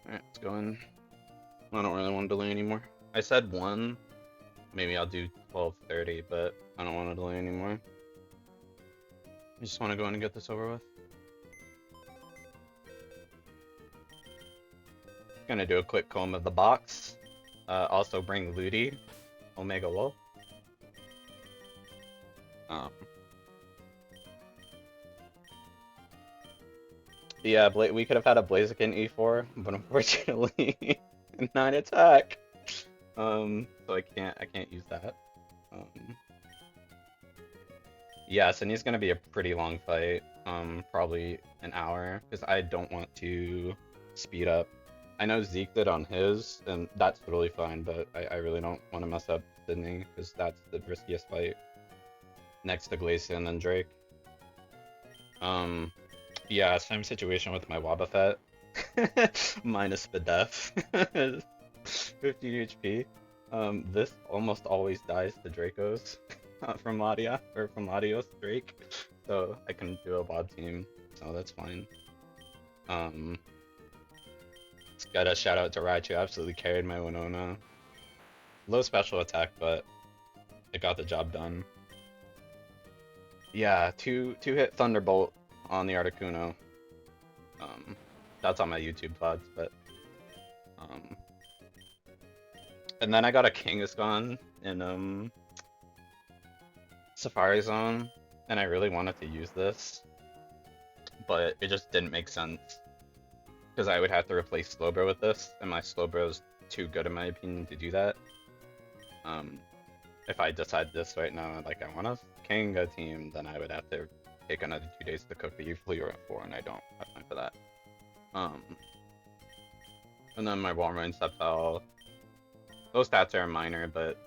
Alright, let's go in. I don't really want to delay anymore. I said 1. Maybe I'll do 12:30, but I don't want to delay anymore. I just want to go in and get this over with. Gonna do a quick comb of the box. Also bring Ludi, Omega Wolf. Yeah, we could have had a Blaziken E4, but unfortunately, 9 attack. So I can't use that. Yeah, Sidney's gonna be a pretty long fight. Probably an hour, because I don't want to speed up. I know Zeke did on his, and that's totally fine, but I really don't want to mess up Sidney, because that's the riskiest fight. Next to Glacia and then Drake. Yeah, same situation with my Wobbuffet. Minus the death. 15 HP. This almost always dies to Dracos from Ladia, or from Latios Drake. So I can do a WOB team, so that's fine. Got a shout out to Raichu, absolutely carried my Winona. Low special attack, but it got the job done. Yeah, two hit Thunderbolt on the Articuno. That's on my YouTube VODs, but and then I got a Kangaskhan in Safari Zone, and I really wanted to use this, but it just didn't make sense because I would have to replace Slowbro with this, and my Slowbro is too good in my opinion to do that. If I decide this right now, like I want a Kanga team, then I would have to take another 2 days to cook the Usually or 4, and I don't have time for that. And then my Walrein Sceptile, those stats are minor, but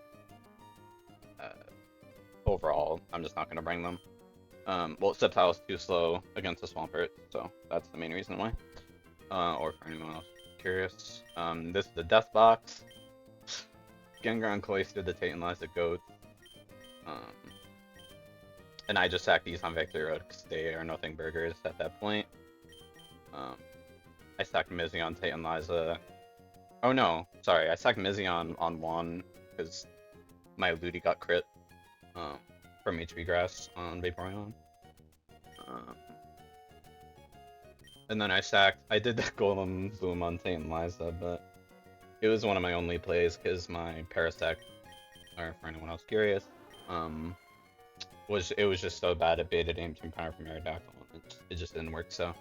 overall, I'm just not going to bring them. Well, Sceptile is too slow against the Swampert, so that's the main reason why. Or for anyone else curious. This is the Death Box. Gengar Cloister, the Titanlize, the Goat. And I just sacked these on Victory Road because they are nothing burgers at that point. I sacked Mizzy on Titanliza. Oh no, sorry, I sacked Mizzy on 1 because my Ludi got crit from HP Grass on Vaporeon. And then I did the Golem Boom on Titanliza, but it was one of my only plays because my Parasect, or for anyone else curious, it was just so bad it baited aim from Power from Aerodactyl, and it just didn't work, so.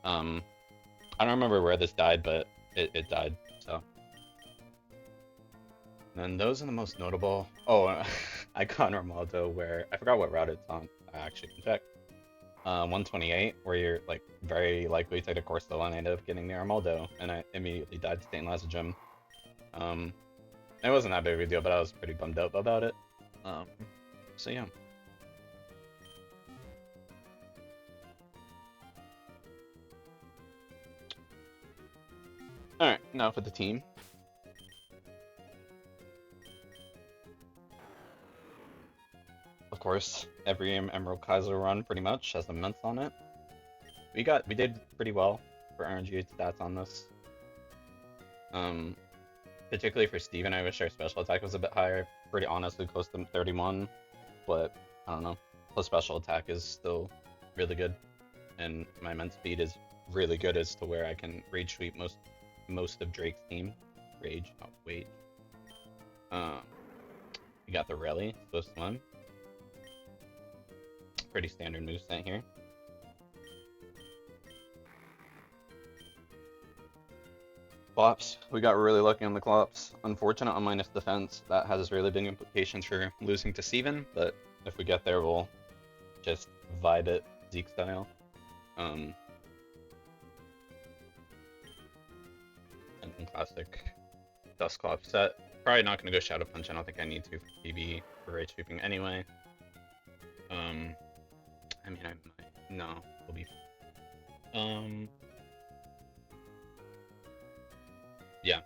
I don't remember where this died, but it died, so. And those are the most notable. Oh, I got Armaldo where, I forgot what route it's on, I actually can check. 128, where you're like very likely to the course still and I ended up getting the Armaldo, and I immediately died to Stained Laza Gym. It wasn't that big of a deal, but I was pretty bummed out about it. So yeah. Alright, now for the team. Of course, every Emerald Kaizo run pretty much has a month on it. We did pretty well for RNG stats on this. Particularly for Steven, I wish our special attack was a bit higher. Pretty honestly close to 31, but I don't know. Plus special attack is still really good, and my immense speed is really good as to where I can rage sweep most of Drake's team. Rage, oh wait. We got the Rally, so Slim. Pretty standard moveset here. Clops. We got really lucky on the Clops. Unfortunate on minus defense. That has really big implications for losing to Steven, but if we get there, we'll just vibe it Zeke style. And classic Dusclops set. Probably not going to go Shadow Punch. I don't think I need to for Phoebe for rage sweeping anyway. I mean, I might. No, we'll be. Yeah,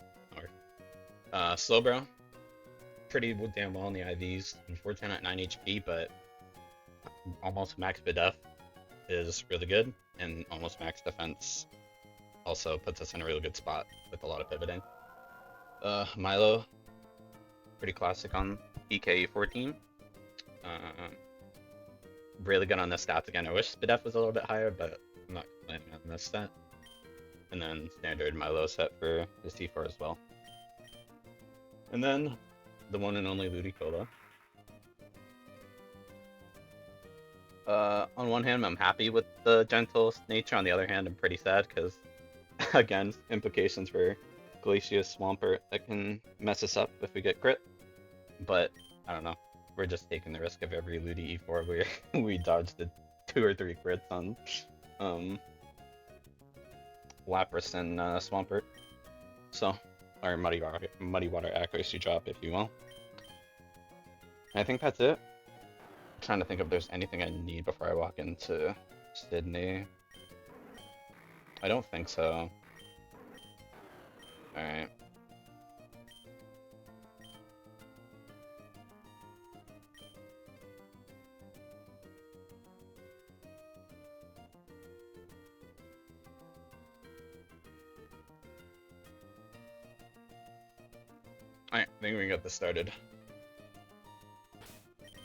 Slowbro, pretty damn well in the IVs. Unfortunate 9 HP, but almost max Bidef is really good, and almost max defense also puts us in a really good spot with a lot of pivoting. Milo, pretty classic on EK 14. Really good on the stats again. I wish Spadef was a little bit higher, but I'm not complaining on this stat. And then standard Milo set for the C4 as well. And then the one and only Ludicolo. On one hand, I'm happy with the gentle nature. On the other hand, I'm pretty sad because, again, implications for Glacia Swampert that can mess us up if we get crit. But I don't know. We're just taking the risk of every Ludi E4 where we dodged the 2 or 3 crits on Lapras and Swampert. So, or Muddy Water accuracy drop, if you will. I think that's it. I'm trying to think if there's anything I need before I walk into Sidney. I don't think so. Alright. Alright, I think we can get this started.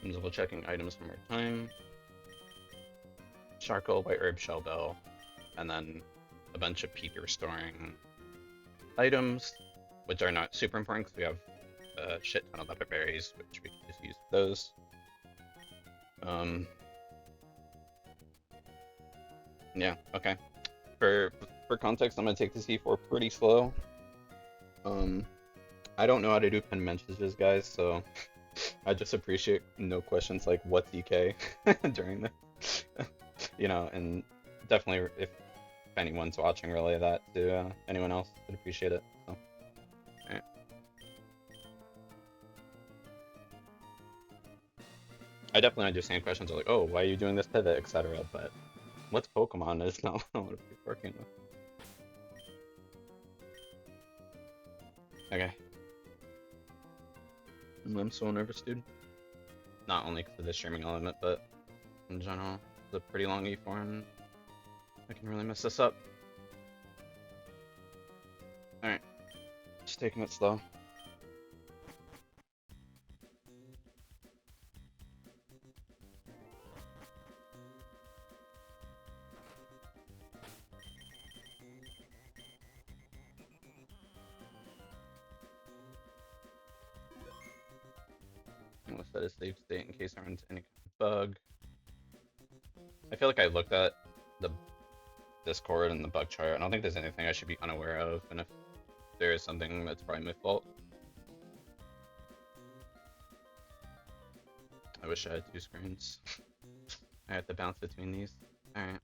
I'm double checking items one more time. Charcoal, White Herb, Shell Bell, and then a bunch of PP restoring items, which are not super important because we have a shit ton of leopard berries, which we can just use those. Yeah, okay. For context, I'm gonna take this E4 pretty slow. I don't know how to do pen messages, guys, so I just appreciate no questions like what's EK during this. You know, and definitely if anyone's watching, relay that to anyone else. I'd appreciate it. So, alright. I definitely understand questions like, oh, why are you doing this pivot, etc. But what's Pokemon is not what we're working with. Okay. I'm so nervous, dude. Not only for the streaming element, but in general, it's a pretty long E4 and I can really mess this up. Alright. Just taking it slow. I'll set a save state in case I run into any bug. I feel like I looked at the Discord and the bug chart. I don't think there's anything I should be unaware of, and if there is something, that's probably my fault. I wish I had 2 screens. I have to bounce between these. Alright.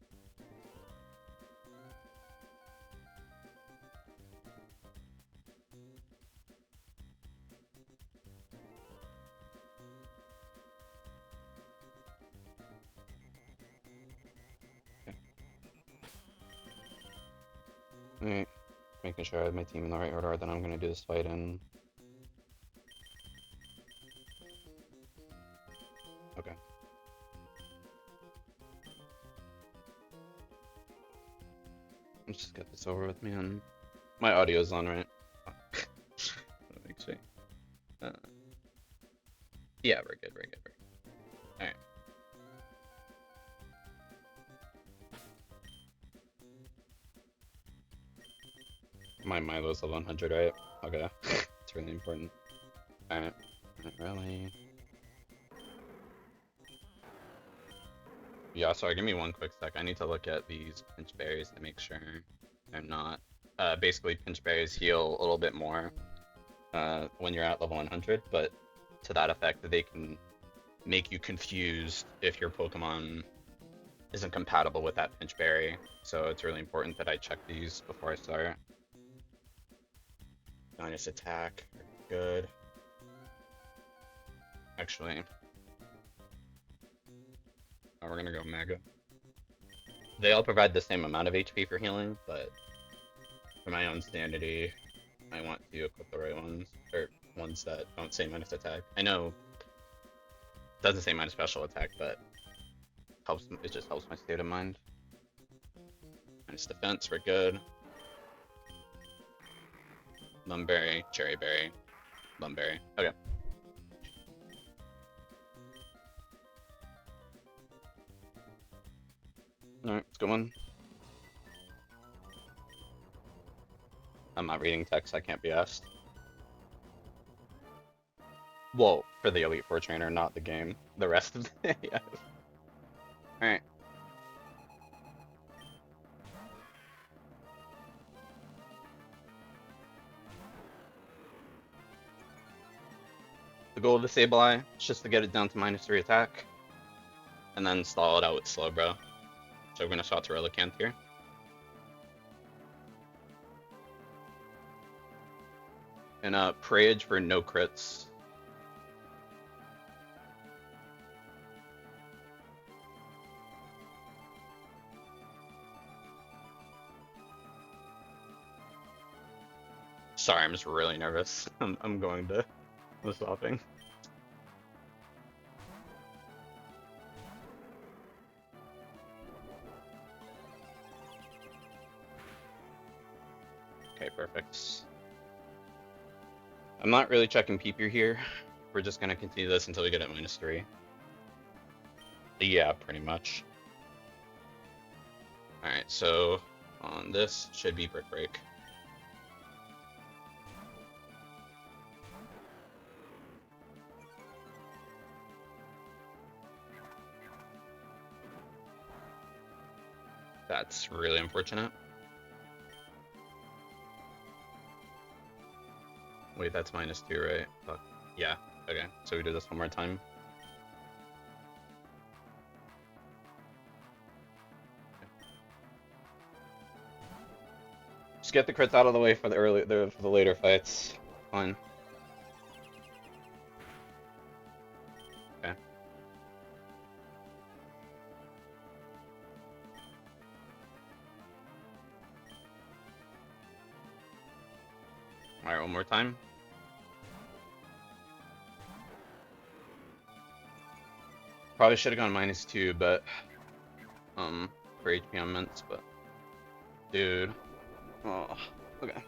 Alright, making sure I have my team in the right order, then I'm gonna do this fight in. Okay. Let's just get this over with, man. My audio's on, right? Make sure. Yeah, we're good, we're good, we're good. Alright. My Milo's level 100, right? Okay. It's really important. Alright. Really? Yeah, sorry, give me one quick sec. I need to look at these pinch berries to make sure they're not. Basically, pinch berries heal a little bit more when you're at level 100, but to that effect, they can make you confused if your Pokemon isn't compatible with that pinch berry. So it's really important that I check these before I start. Minus attack, good. Actually, oh, we're gonna go Mega. They all provide the same amount of HP for healing, but for my own sanity, I want to equip the right ones, or ones that don't say minus attack. I know it doesn't say minus special attack, but it just helps my state of mind. Minus defense, we're good. Lumberry, cherryberry, lumberry. Okay. Alright, let's go on. I'm not reading text, I can't be asked. Well, for the Elite Four trainer, not the game. The rest of the yeah. Alright. The goal of the Sableye is just to get it down to -3 attack. And then stall it out with Slowbro. So we're gonna swap to Relicanth here. And Prage for no crits. Sorry, I'm just really nervous. I'm going to the swapping. Okay, perfect. I'm not really checking Peepier here. We're just gonna continue this until we get at -3. Yeah, pretty much. Alright, so on this should be Brick Break. That's really unfortunate. Wait, that's -2, right? Fuck. Yeah, okay. So we do this one more time. Just get the crits out of the way for the later fights. Fine. Okay. Alright, one more time. Probably should have gone -2, but for HP on mints, but dude. Oh, okay.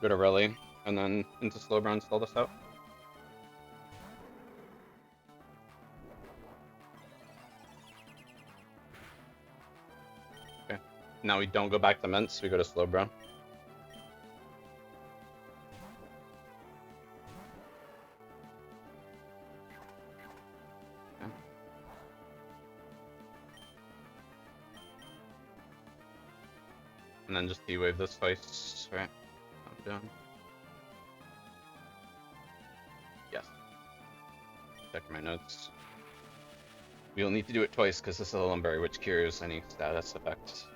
Go to Rally, and then into Slowbro and stall this out. Okay. Now we don't go back to mints, we go to Slowbro. And then just D-wave this twice, right? I'm done. Yes. Check my notes. We'll need to do it twice because this is a Lumberry, which cures any status effects.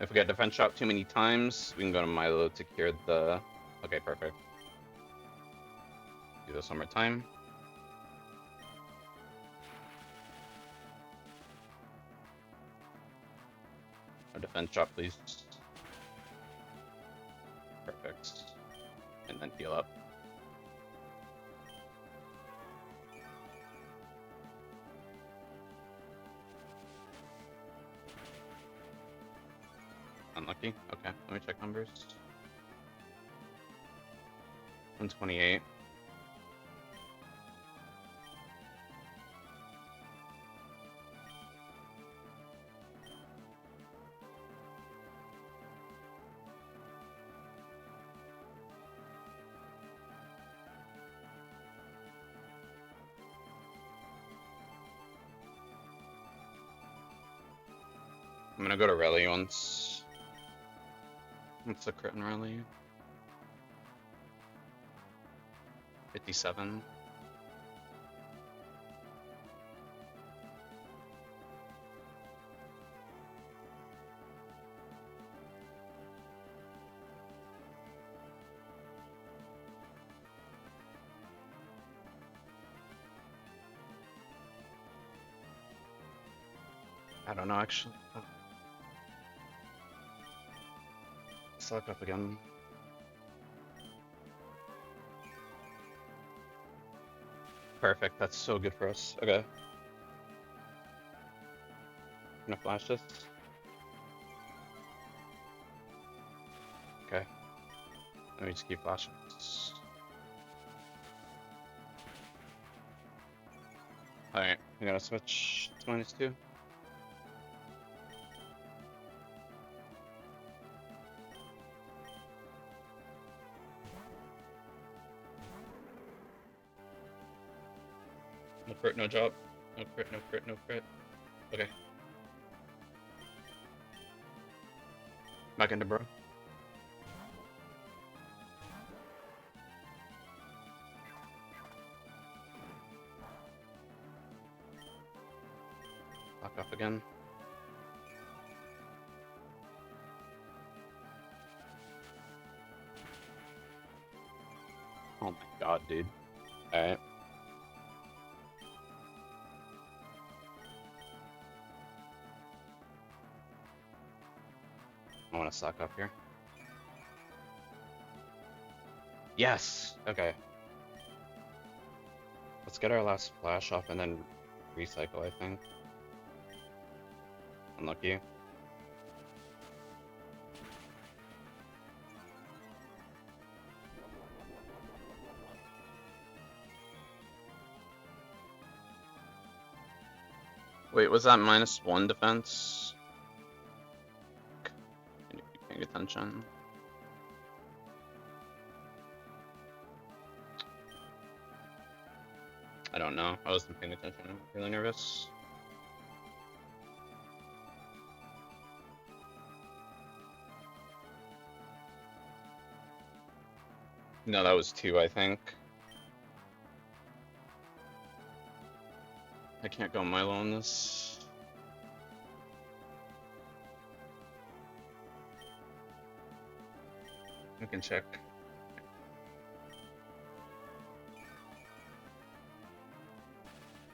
If we get defense shot too many times, we can go to Milo to cure the... Okay, perfect. Do this one more time. A defense shot, please. Perfect. And then heal up. Unlucky. Okay, let me check numbers. 128. I'm gonna go to Rally once. What's the crit in Rally? 57. I don't know, actually. Oh. Suck up again. Perfect. That's so good for us. Okay. Gonna flash this. Okay. Let me just keep flashing. Alright, we gotta switch to -2. No crit, no drop. No crit, no crit, no crit. Okay. Back into bro. Lock off again. Oh my god, dude. Alright. I wanna sock up here. Yes! Okay. Let's get our last flash off and then recycle, I think. Unlucky. Wait, was that -1 defense? I need to be paying attention. I don't know. I wasn't paying attention. I'm really nervous. No, that was 2, I think. I can't go Milo on this. We can check.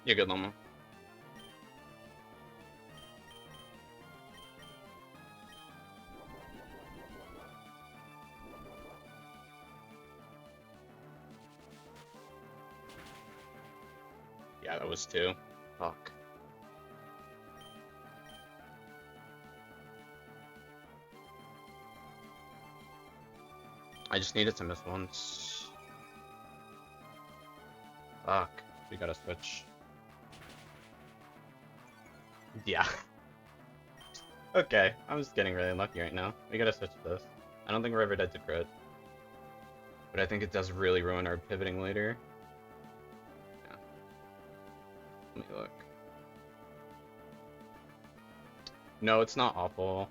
You're good, Loma. Yeah, that was 2. Fuck. I just needed to miss once. Fuck. We gotta switch. Yeah. Okay, I'm just getting really lucky right now. We gotta switch this. I don't think we're ever dead to crit. But I think it does really ruin our pivoting later. Yeah. Let me look. No, it's not awful.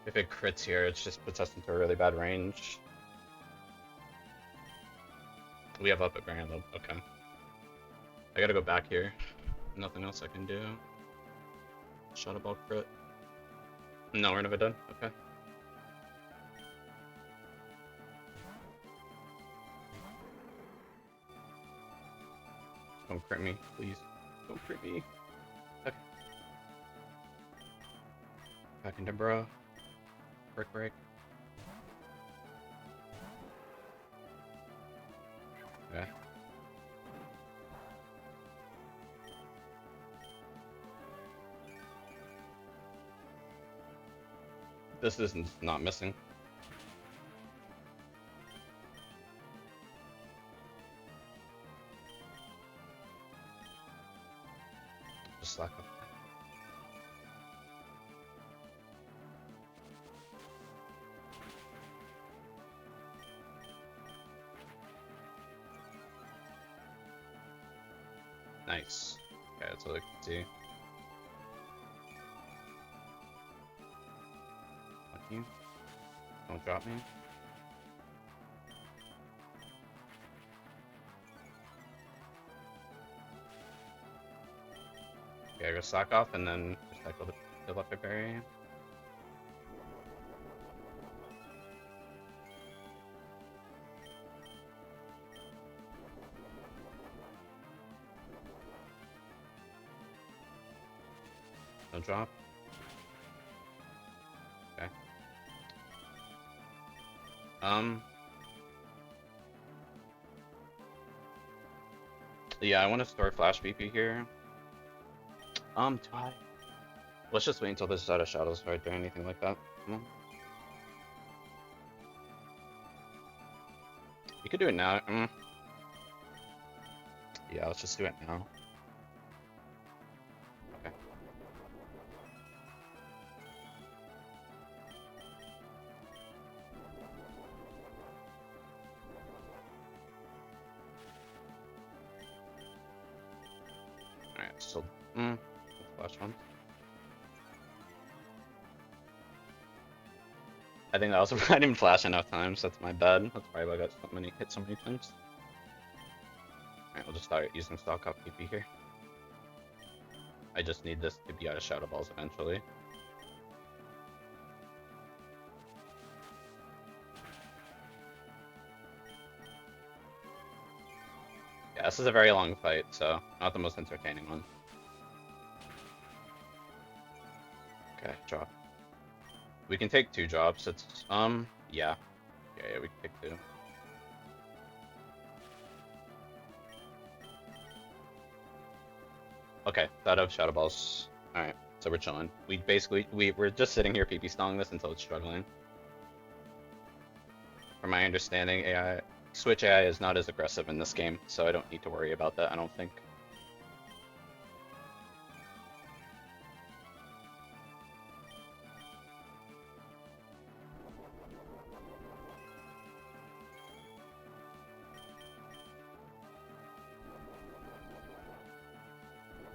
If it crits here, it just puts us into a really bad range. We have up at Grand Lobe. Okay. I gotta go back here. Nothing else I can do. Shot a ball crit. No, we're never done. Okay. Don't crit me, please. Don't crit me. Okay. Back into bro. Brick break. Okay. This is not missing. Just slack up. Nice. Okay, that's what I can see. Fuck you. Don't drop me. Okay, I go slack off and then recycle the left berry. No drop. Okay. Yeah, I want to store flash BP here. Do I? Let's just wait until this is out of shadows before I do anything like that. Come on. You could do it now. Yeah, let's just do it now. Okay. Alright, so flash one. I think that was I didn't flash enough times. That's my bad. That's probably why I got so many hit so many times. Alright, we'll just start using stock up PP here. I just need this to be out of shadow balls eventually. Yeah, this is a very long fight, so not the most entertaining one. Okay, drop. We can take 2 drops. It's yeah, we can take 2. Okay, out of shadow balls. All right, so we're chilling. We're just sitting here PP stalling this until it's struggling. From my understanding, Switch AI is not as aggressive in this game, so I don't need to worry about that. I don't think.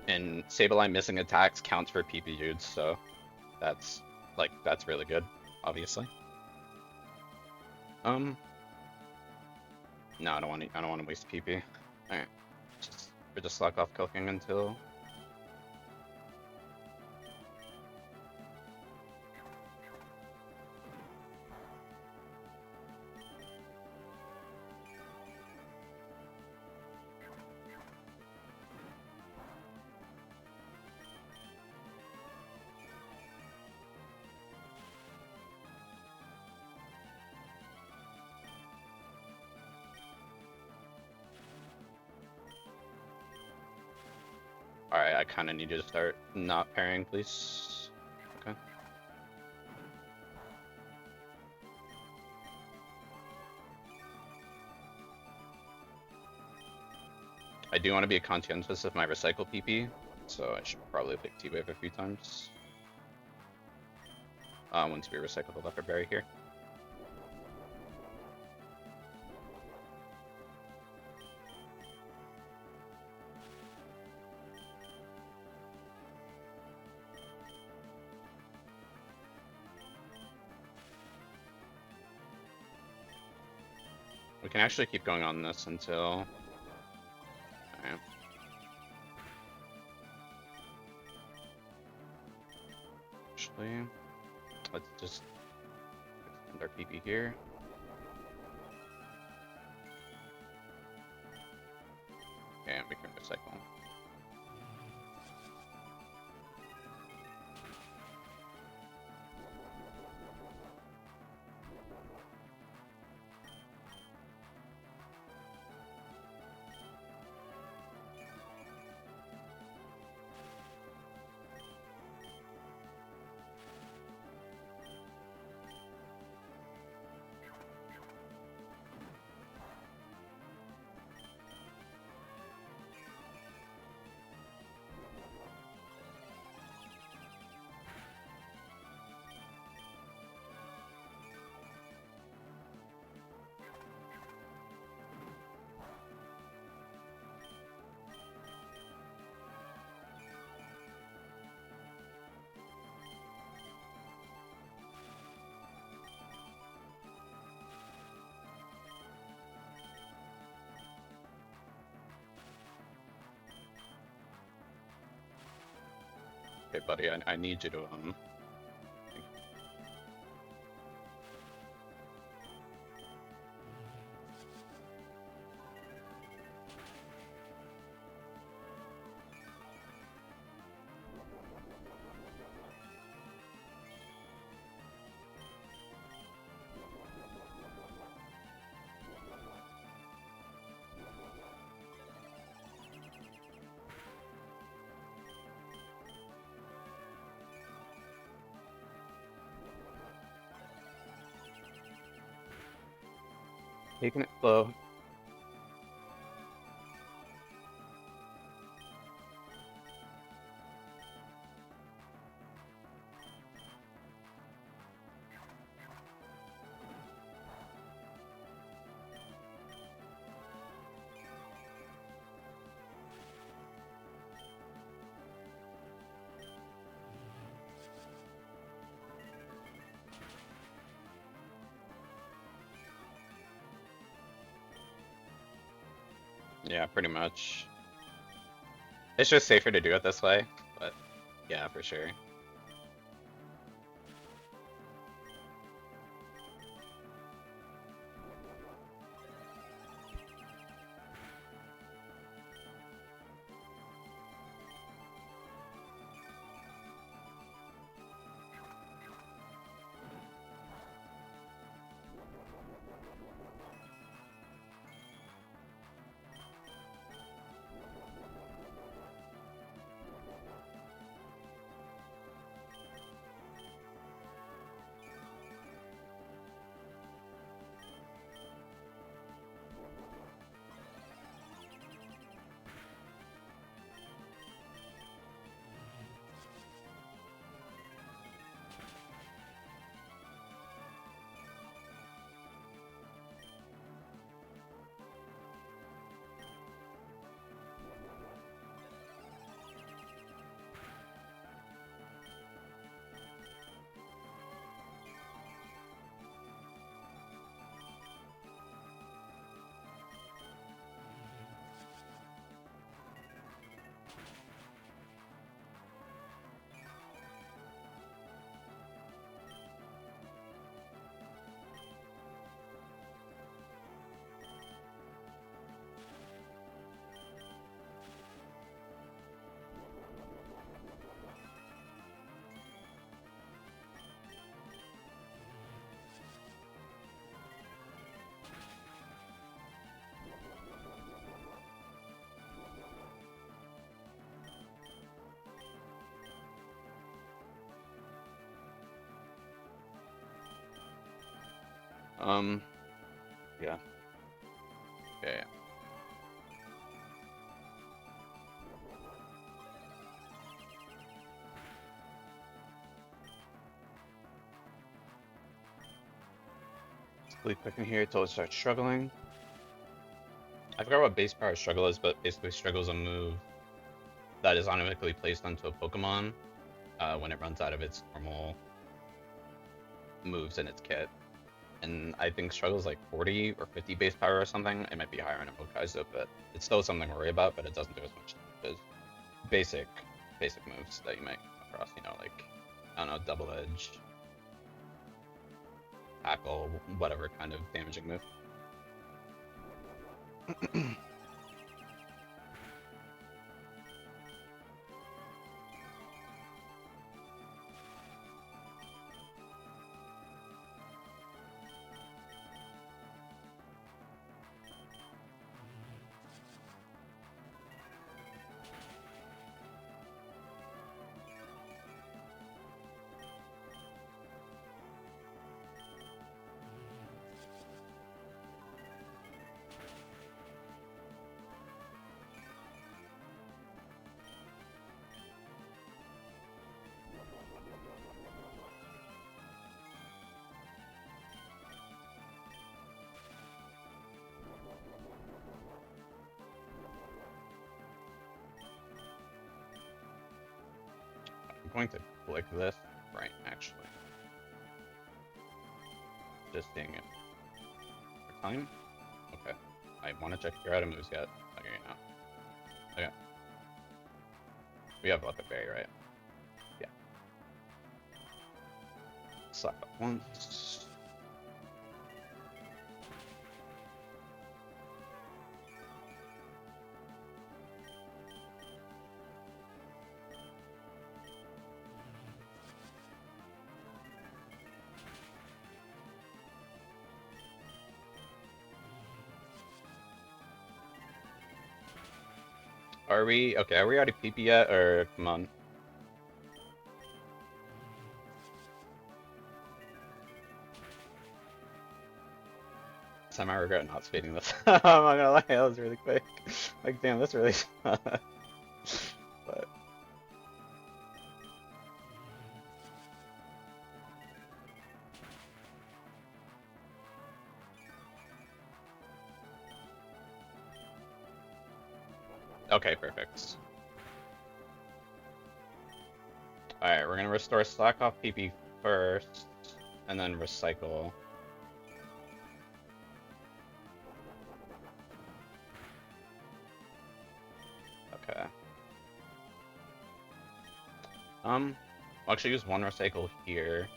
And Sableye missing attacks counts for PP dudes, so that's really good, obviously. No, I don't want to waste PP. All right, we're just slack off cooking until. Alright, I kind of need you to start not pairing, please. Okay. I do want to be conscientious of my recycle PP, so I should probably pick T-Wave a few times. Once we recycle the leopard berry here. We can actually keep going on this until. Alright. Actually, let's just extend our PP here. And we can recycle. Okay, buddy, I need you to Taking it slow. Yeah, pretty much. It's just safer to do it this way, but yeah, for sure. Um, yeah. Okay. Sleep clicking here till it starts struggling. I forgot what base power struggle is, but basically struggle is a move that is automatically placed onto a Pokemon when it runs out of its normal moves in its kit. And I think struggle is like 40 or 50 base power or something. It might be higher in a Kaizo, but it's still something to worry about, but it doesn't do as much as basic moves that you might come across, you know, like, I don't know, double edge, tackle, whatever kind of damaging move. I'm going to click this right, actually. Just seeing it. For time? Okay. I want to check if you're out of moves yet. Okay, now. Okay. We have Epic Berry, right? Yeah. Slap up once. Are we okay? Are we already PP yet, or come on? time I regret not speeding this. I'm not gonna lie, that was really quick. Like, damn, that's really but okay, perfect. Alright, we're gonna restore slack off PP first, and then recycle. Okay. I'll actually use one recycle here.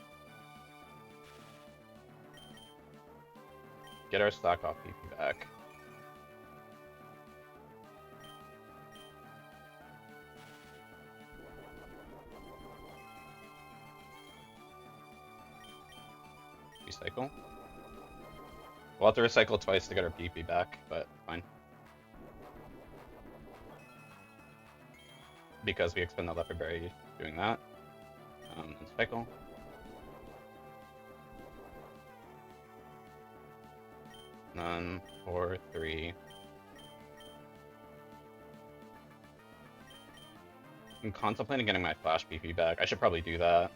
Get our slack off PP back. Recycle. We'll have to recycle twice to get our PP back, but fine. Because we expend the leopard berry doing that. And cycle. None, 4, 3. I'm contemplating getting my flash PP back. I should probably do that.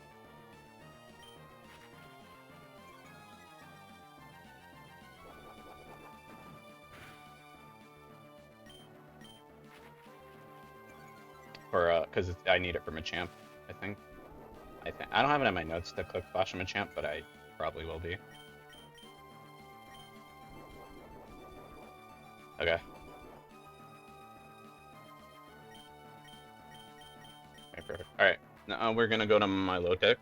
For because I need it for Machamp, I think. I don't have it in my notes to click Flash Machamp, but I probably will be. Okay. Okay, perfect. Alright, now we're gonna go to Milotic.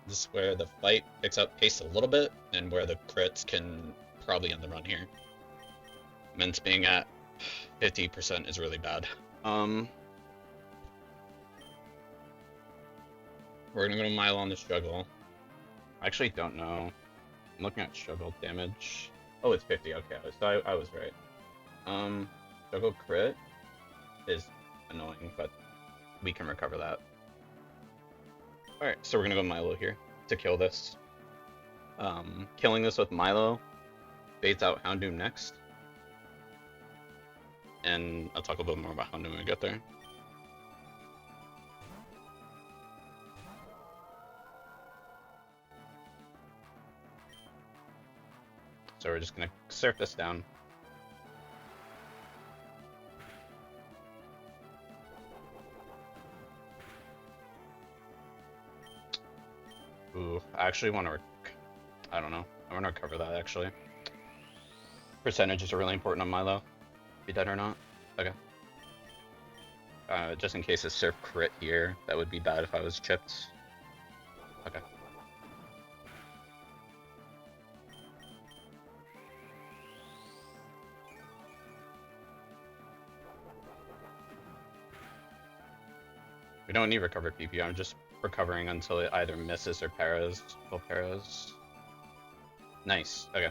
This is where the fight picks up pace a little bit, and where the crits can probably end the run here. Mence being at 50% is really bad. We're gonna go to Milo on the struggle. I actually don't know. I'm looking at struggle damage. Oh, it's 50. Okay, so I was right. Struggle crit is annoying, but we can recover that. Alright, so we're gonna go Milo here to kill this. Killing this with Milo baits out Houndoom next. And I'll talk a little more about Houndoom when we get there. So we're just gonna surf this down. Ooh, I actually want to, I don't know. I want to recover that actually. Percentages are really important on Milo. Be dead or not. Okay. Just in case a surf crit here, that would be bad if I was chipped. Okay. We don't need recovered PP, I'm just recovering until it either misses or paras. Full paras. Nice, okay.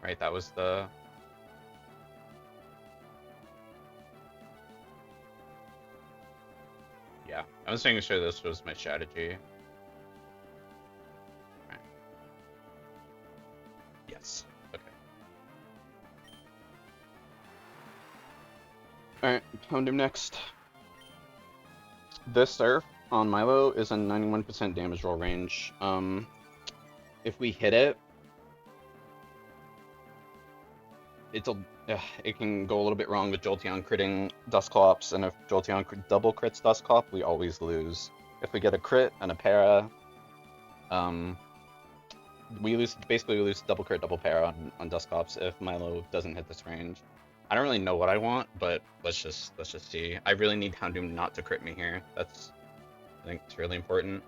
Right, that was the... Yeah, I was making sure this was my strategy. Right. Yes, okay. Alright, Houndoom next. This surf on Milo is a 91% damage roll range. If we hit it, it can go a little bit wrong with Jolteon critting Dusclops, and if Jolteon double crits Dusclop, we always lose. If we get a crit and a para, we basically lose double crit, double para on Dusclops if Milo doesn't hit this range. I don't really know what I want, but let's just see. I really need Houndoom not to crit me here. I think it's really important.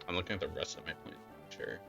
I'm looking at the rest of my point. Sure.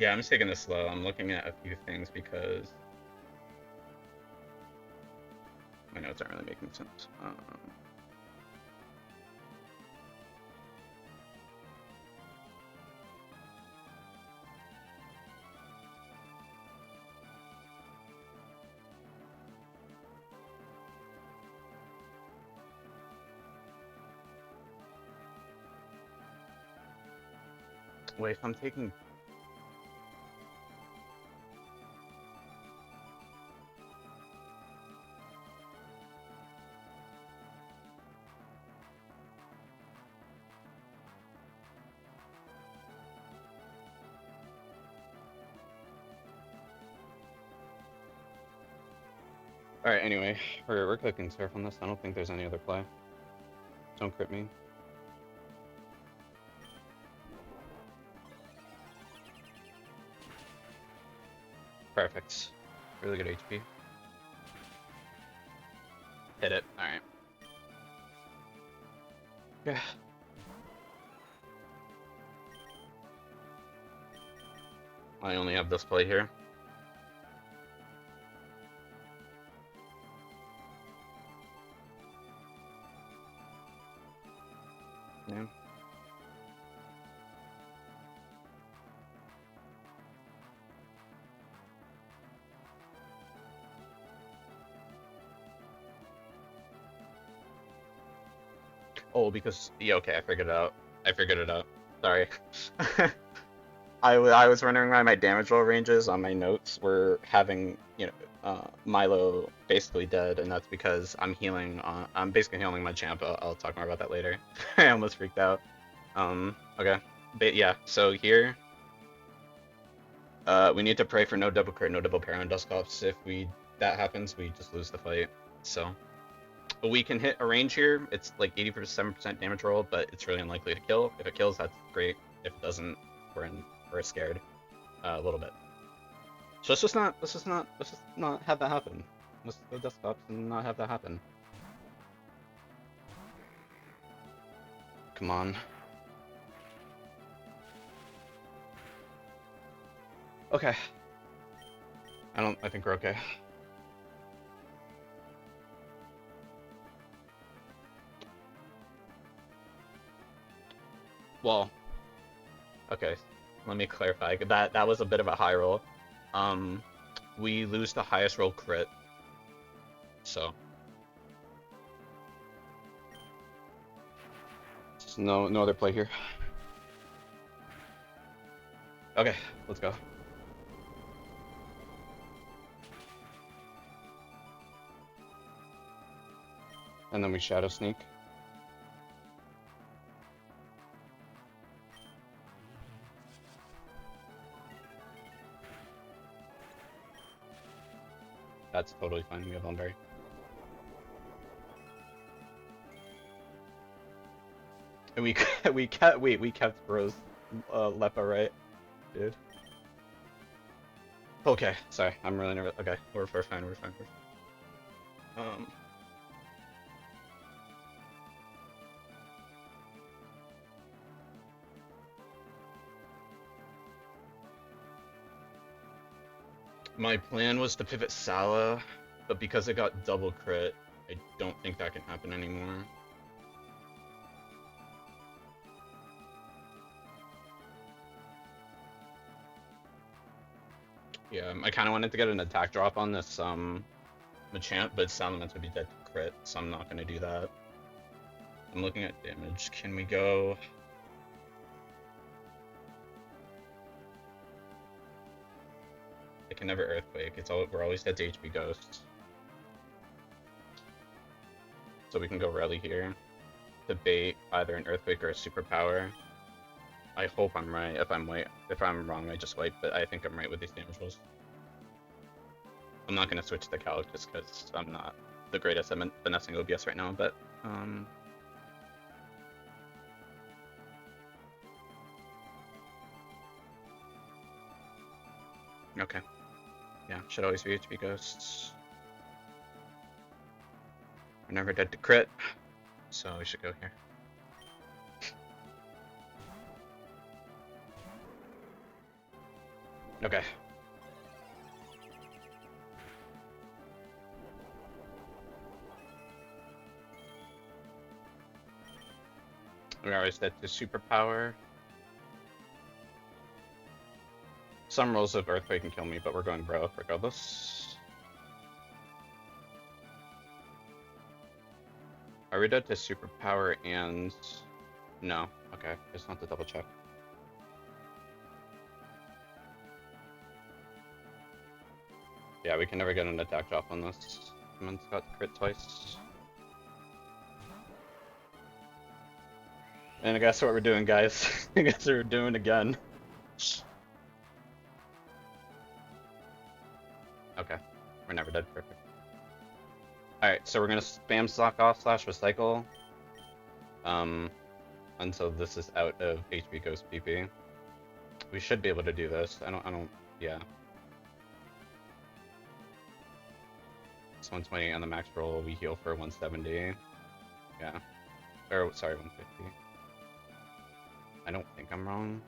Yeah, I'm just taking this slow. I'm looking at a few things because my notes aren't really making sense. Wait, if I'm taking... Alright, anyway, we're cooking surf on this. I don't think there's any other play. Don't crit me. Perfect. Really good HP. Hit it. Alright. Yeah. I only have this play here. Yeah. Oh, because... Yeah, okay, I figured it out. Sorry. I was wondering why my damage roll ranges on my notes were having, you know, Milo basically dead, and that's because I'm healing, I'm basically healing my champ. I'll talk more about that later. I almost freaked out. Okay. But yeah, so here, we need to pray for no double crit, no double parry on Dusclops. If that happens, we just lose the fight. So, but we can hit a range here. It's like 87% damage roll, but it's really unlikely to kill. If it kills, that's great. If it doesn't, we're scared a little bit. So let's just not have that happen. Let's go Dusclops and not have that happen. Come on. Okay. I think we're okay. Well, okay, let me clarify. That was a bit of a high roll. We lose the highest roll crit. So just no other play here. Okay, let's go. And then we shadow sneak. That's totally fine. We have Unbury. And we kept Rose Lepa, right, dude? Okay, sorry, I'm really nervous. Okay, we're fine. My plan was to pivot Sala, but because it got double crit, I don't think that can happen anymore. Yeah, I kind of wanted to get an attack drop on this Machamp, but Salamence would be dead to crit, so I'm not gonna do that. I'm looking at damage. Can we go? I can never Earthquake. We're always dead to HP Ghost. So we can go Rally here to bait either an Earthquake or a Superpower. I hope I'm right. If I'm wrong, I just wipe, but I think I'm right with these damage rolls. I'm not gonna switch to Calc just because I'm not the greatest at finessing OBS right now, but okay. Yeah, should always be HP Ghosts. We're never dead to crit, so we should go here. Okay. We already set to superpower. Some rolls of Earthquake can kill me, but we're going Growth regardless. Are we dead to superpower and... No. Okay, just want to double check. Yeah, we can never get an attack drop on this. Someone's got crit twice. And I guess what we're doing, guys. I guess we're doing again. Okay, we're never dead. Perfect. Alright, so we're gonna spam Sock Off slash Recycle. Until this is out of HP Ghost PP. We should be able to do this. Yeah. It's 120 on the max roll. We heal for 170. Yeah. Or, sorry, 150. I don't think I'm wrong.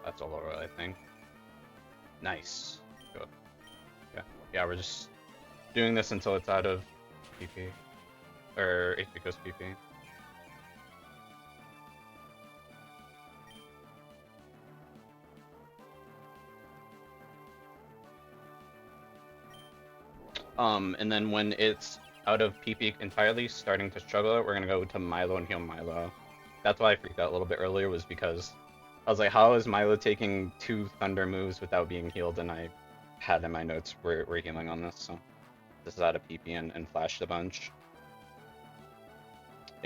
That's all over, I think. Nice. Good. Yeah. Yeah, we're just doing this until it's out of PP. Or HP Ghost PP. And then when it's out of PP entirely, starting to struggle, we're gonna go to Milo and heal Milo. That's why I freaked out a little bit earlier, was because I was like, how is Milo taking 2 Thunder moves without being healed? And I had in my notes, we're healing on this, so this is out of PP and flashed a bunch.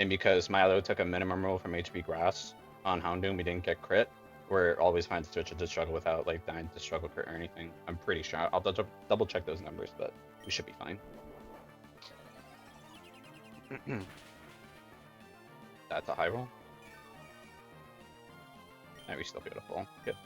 And because Milo took a minimum roll from HP Grass on Houndoom, we didn't get crit. We're always fine to switch it to struggle without like dying to struggle crit or anything. I'm pretty sure. I'll double check those numbers, but we should be fine. That's a high roll. And we still be able to full. Good.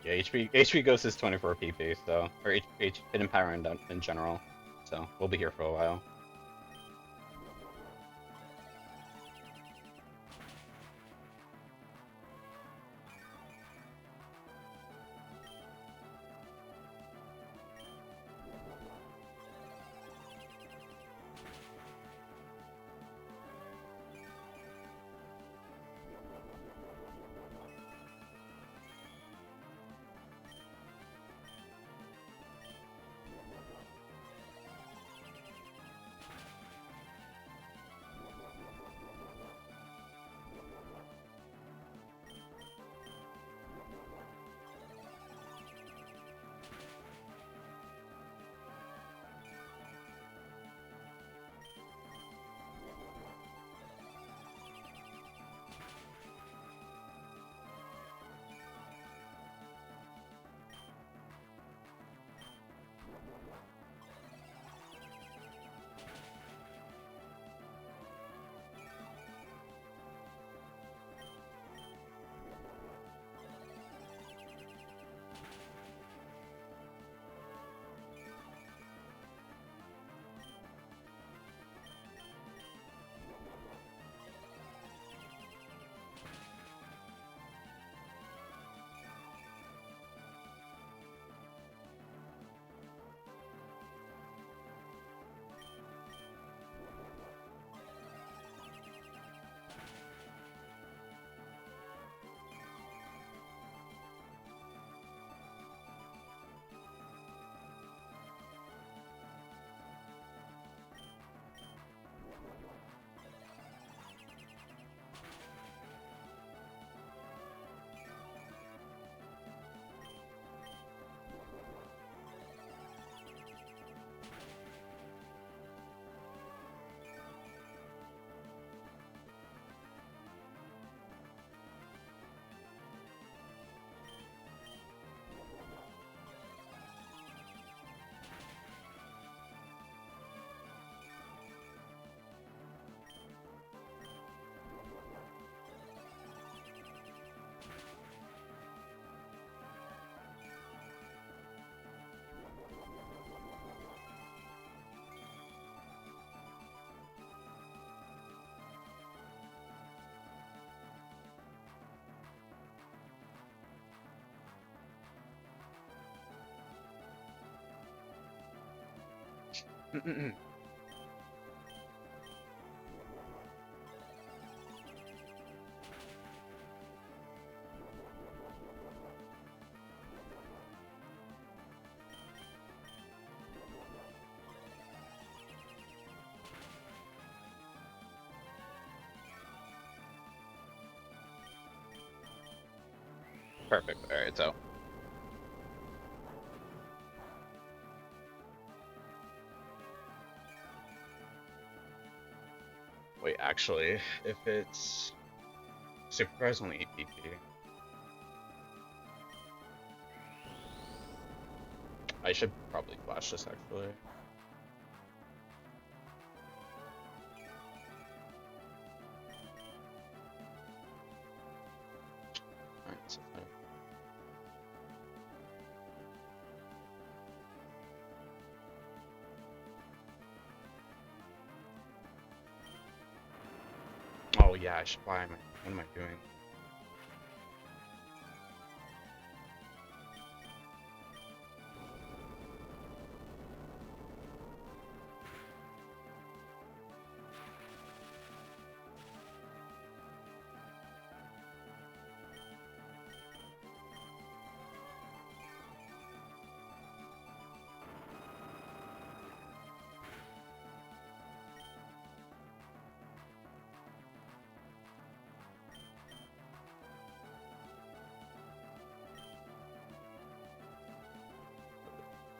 Yeah, HP Ghost is 24 PP, so, or Hidden Power in general, so we'll be here for a while. Perfect. All right, so wait, actually, if it's Supercar's only 8 PP, I should probably flash this actually. Alright, so oh yeah, I should buy my. What am I doing?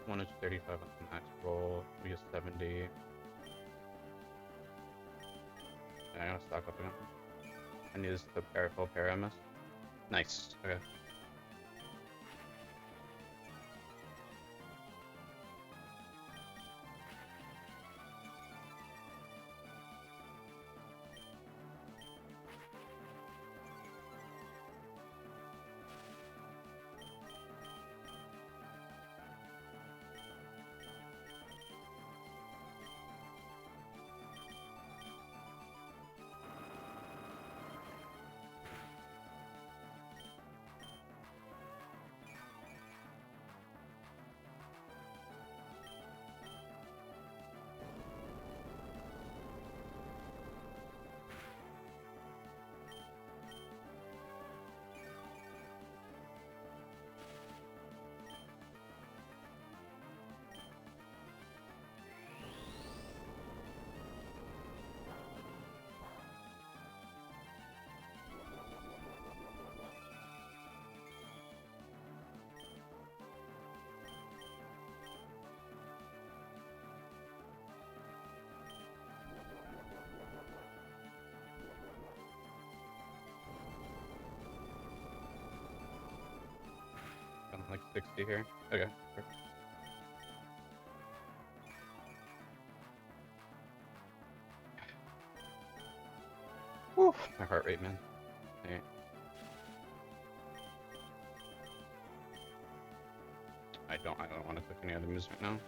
One is 35 on the max roll. We get 70. Yeah, I gotta stock up again. I need this to full pair MS. Nice. Okay. Got like 60 here. Okay. Perfect. Whew, my heart rate, man. Alright. I don't want to click any other moves right now.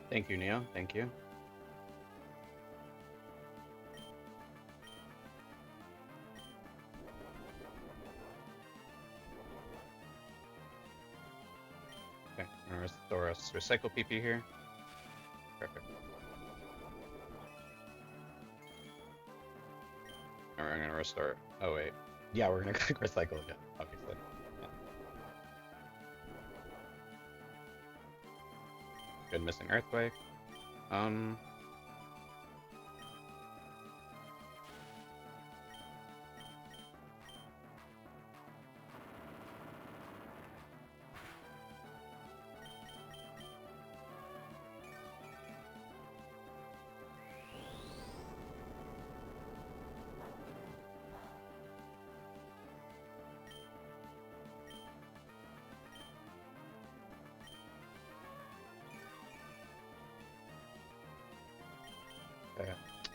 Thank you, Neo. Thank you. Okay, I'm gonna restore us recycle PP here. Perfect. And we're gonna restore. Oh wait. Yeah, we're gonna click recycle again, obviously. Yeah. Good missing earthquake.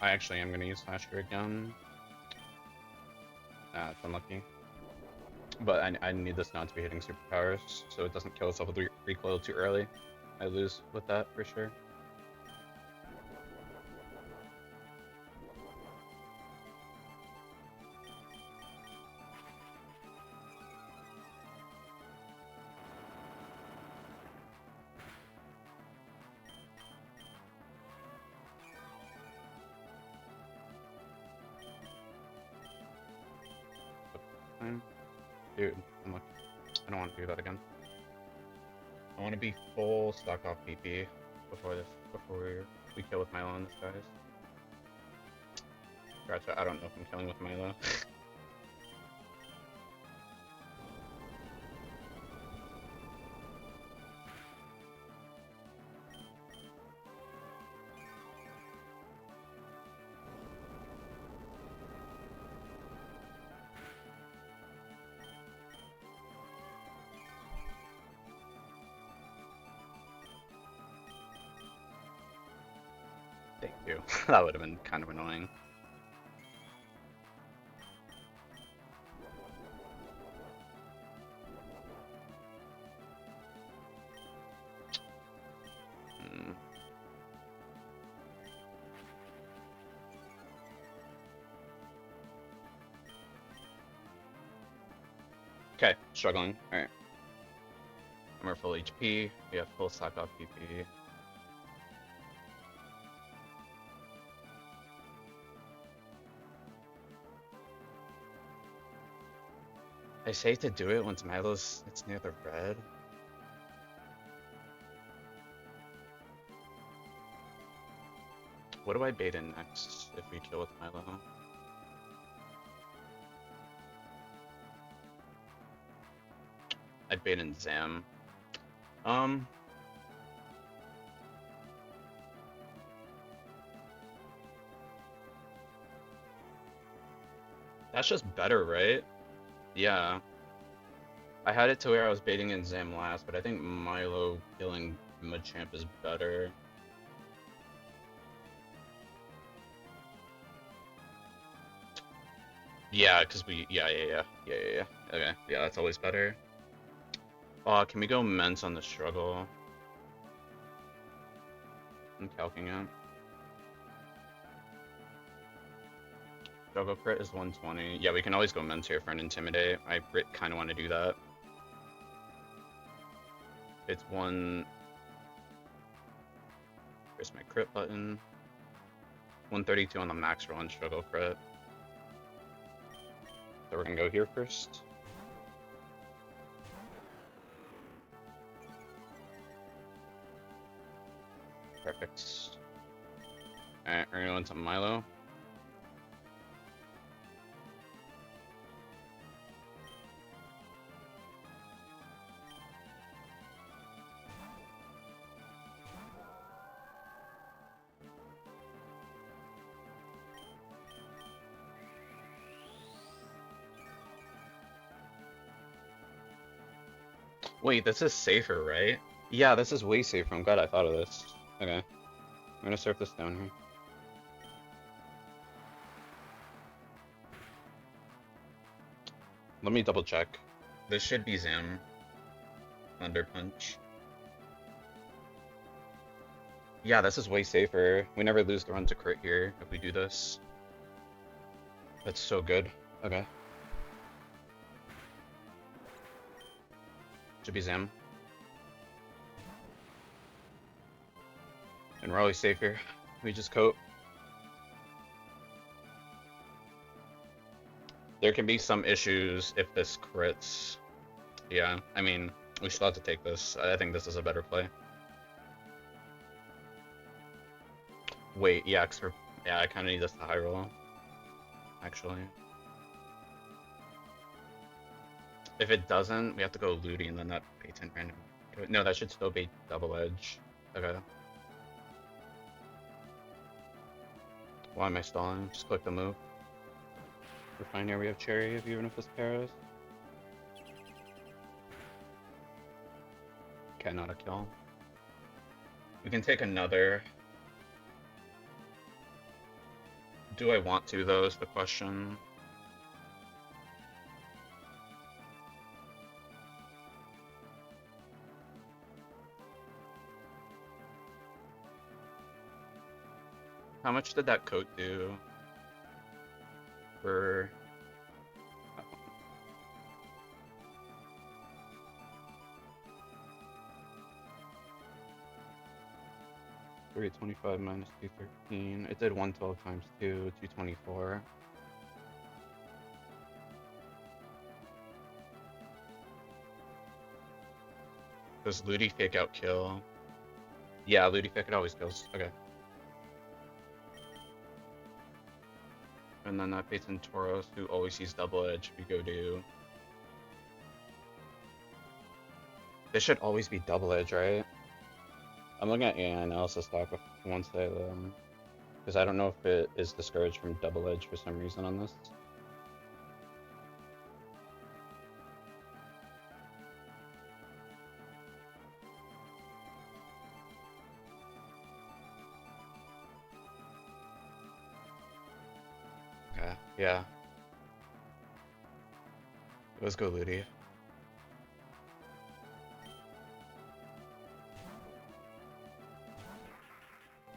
I actually am gonna use Slasher again. Ah, it's unlucky. But I need this not to be hitting superpowers, so it doesn't kill itself with recoil too early. I lose with that for sure. Dude, I'm lucky. I don't want to do that again. I want to be full stock off PP before we kill with Milo on this guys. Gotcha, I don't know if I'm killing with Milo. Thank you. That would have been kind of annoying. Okay, struggling. Alright. I'm full HP. We have full stock off PP. I say to do it once it's near the red. What do I bait in next if we kill with Milo? I'd bait in Zam. That's just better, right? Yeah. I had it to where I was baiting in Zam last, but I think Milo killing Machamp is better. Yeah, because yeah. Okay, yeah, that's always better. Can we go Mence on the struggle? I'm calcing it. Struggle crit is 120. Yeah, we can always go Mence here for an Intimidate. I kind of want to do that. It's one... Where's my crit button? 132 on the max roll and struggle crit. So we're gonna go here first. Perfect. Alright, we're gonna go into Milo. Wait, this is safer, right? Yeah, this is way safer. I'm glad I thought of this. Okay. I'm gonna surf this down here. Let me double check. This should be Zam. Thunder Punch. Yeah, this is way safer. We never lose the run to crit here if we do this. That's so good. Okay. Should be Zam. And we're always safe here. We just coat. There can be some issues if this crits. Yeah, I mean, we still have to take this. I think this is a better play. Wait, yeah, yeah, I kind of need this to high roll. Actually. If it doesn't, we have to go Ludi and then that baits in random. No, that should still be double edge. Okay. Why am I stalling? Just click the move. We're fine here, we have Cherry, even if this Paras. Okay, not a kill. We can take another. Do I want to, though, is the question. How much did that coat do for... 325 minus 213. It did 112 times 2, 224. Does Ludi fake out kill? Yeah, Ludi fake it always kills. Okay. And then that baits in Tauros, who always sees double edge. We go to... This should always be double edge, right? I'm looking at AI analysis doc once I, because I don't know if it is discouraged from double edge for some reason on this. Okay, yeah. Let's go Ludi.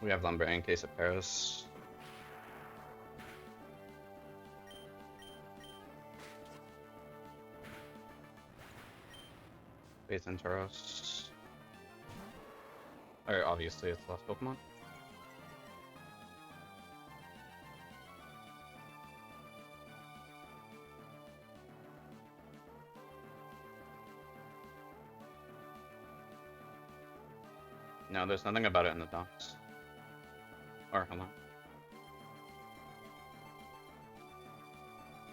We have Lumber in case of Paris. Faith and Tauros. Alright, obviously it's last Pokemon. No, there's nothing about it in the docs. Or, hold on.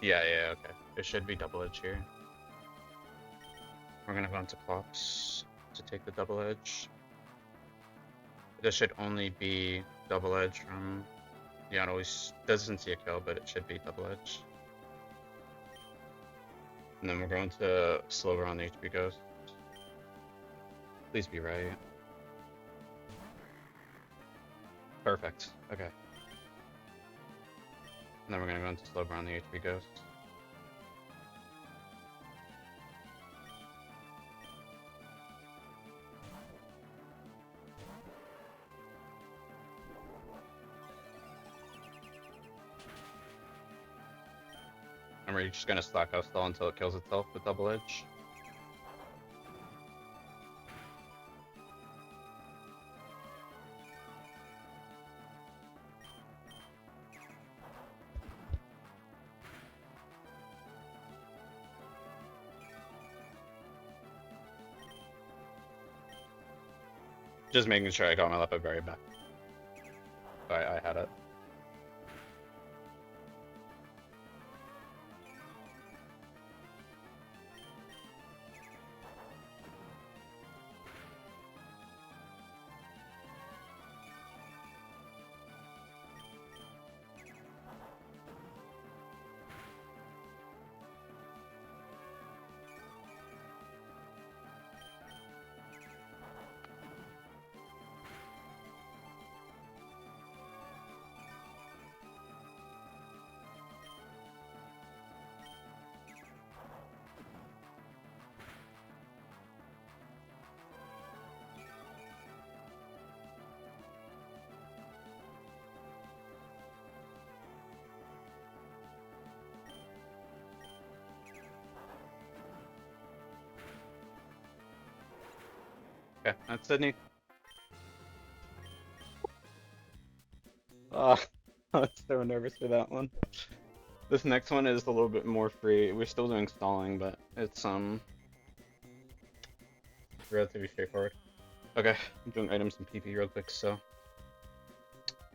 Yeah, okay. It should be double edge here. We're gonna go into Clops to take the double edge. This should only be double edge from... Yeah, it always doesn't see a kill, but it should be double edge. And then we're going to Slower on the HP Ghost. Please be right. Perfect. Okay. And then we're gonna go into Slower on the HP Ghost. And we're just gonna slack out stall until it kills itself with double edge. Just making sure I got my Leopard Berry back. I had it. Okay, that's Sidney. I was so nervous for that one. This next one is a little bit more free. We're still doing stalling, but it's relatively straightforward. Okay, I'm doing items and PP real quick, so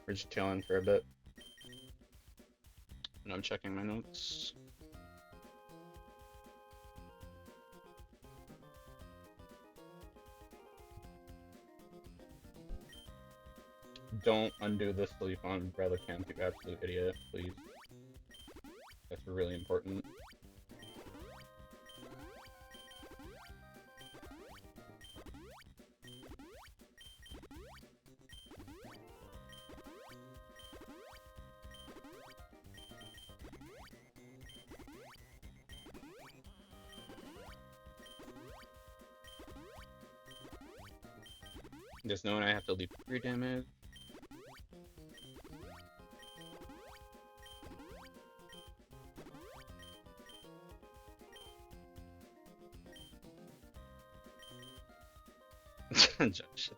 we're just chilling for a bit. And I'm checking my notes. Don't undo this till you find Brother Camp, you absolute idiot, please. That's really important. There's no one I have to leap 3 damage. Junction.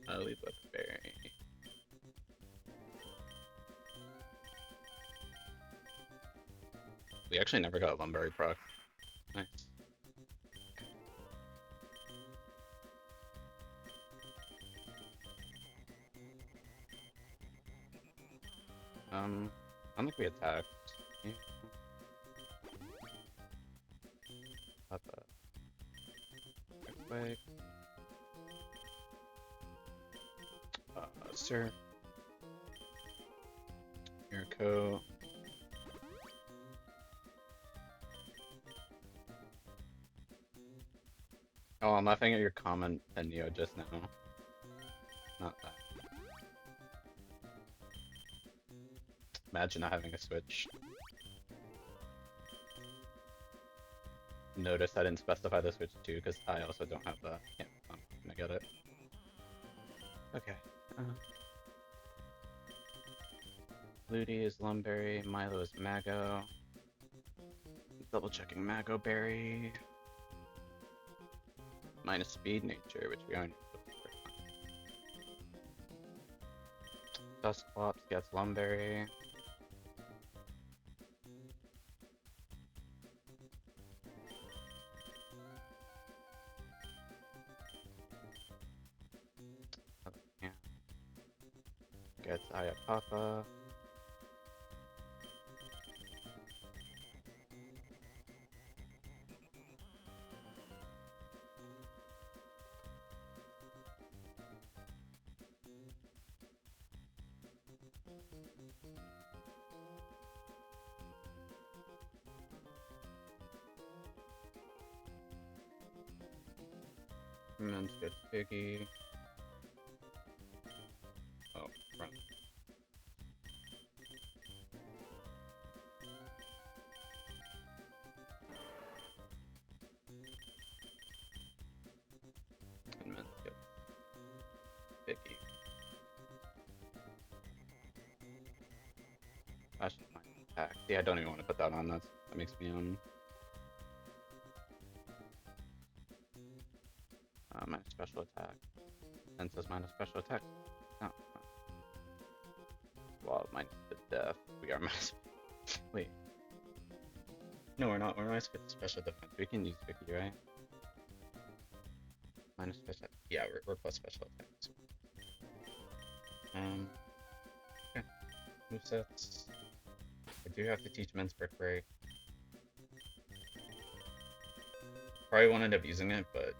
I'll leave with berry. We actually never got Lumberry proc. Nice. I don't think we attacked. Yeah. Not that. Quick. Sir. Mirko. Oh, I'm laughing at your comment, Neo, just now. Not that. Imagine not having a Switch. Notice I didn't specify the Switch too, because I also don't have the. Yeah, I'm gonna get it. Okay. Ludi is Lumberry, Milo is Mago. Double checking Mago Berry. Minus Speed Nature, which we aren't. Dusclops gets Lumberry. Yeah. Gets Ayapapa. Men's gets Biggie. Oh, front. And men's gets Biggie. I should find attack. Yeah, I don't even want to put that on. That makes me minus special attack. And says minus special attack. No. Well, minus the death. We are minus. Wait. No, we're not. We're minus special defense. We can use Vicky, right? Minus special. Yeah, we're plus special attacks. Okay. Movesets. I do have to teach men's brick break. Probably won't end up using it, but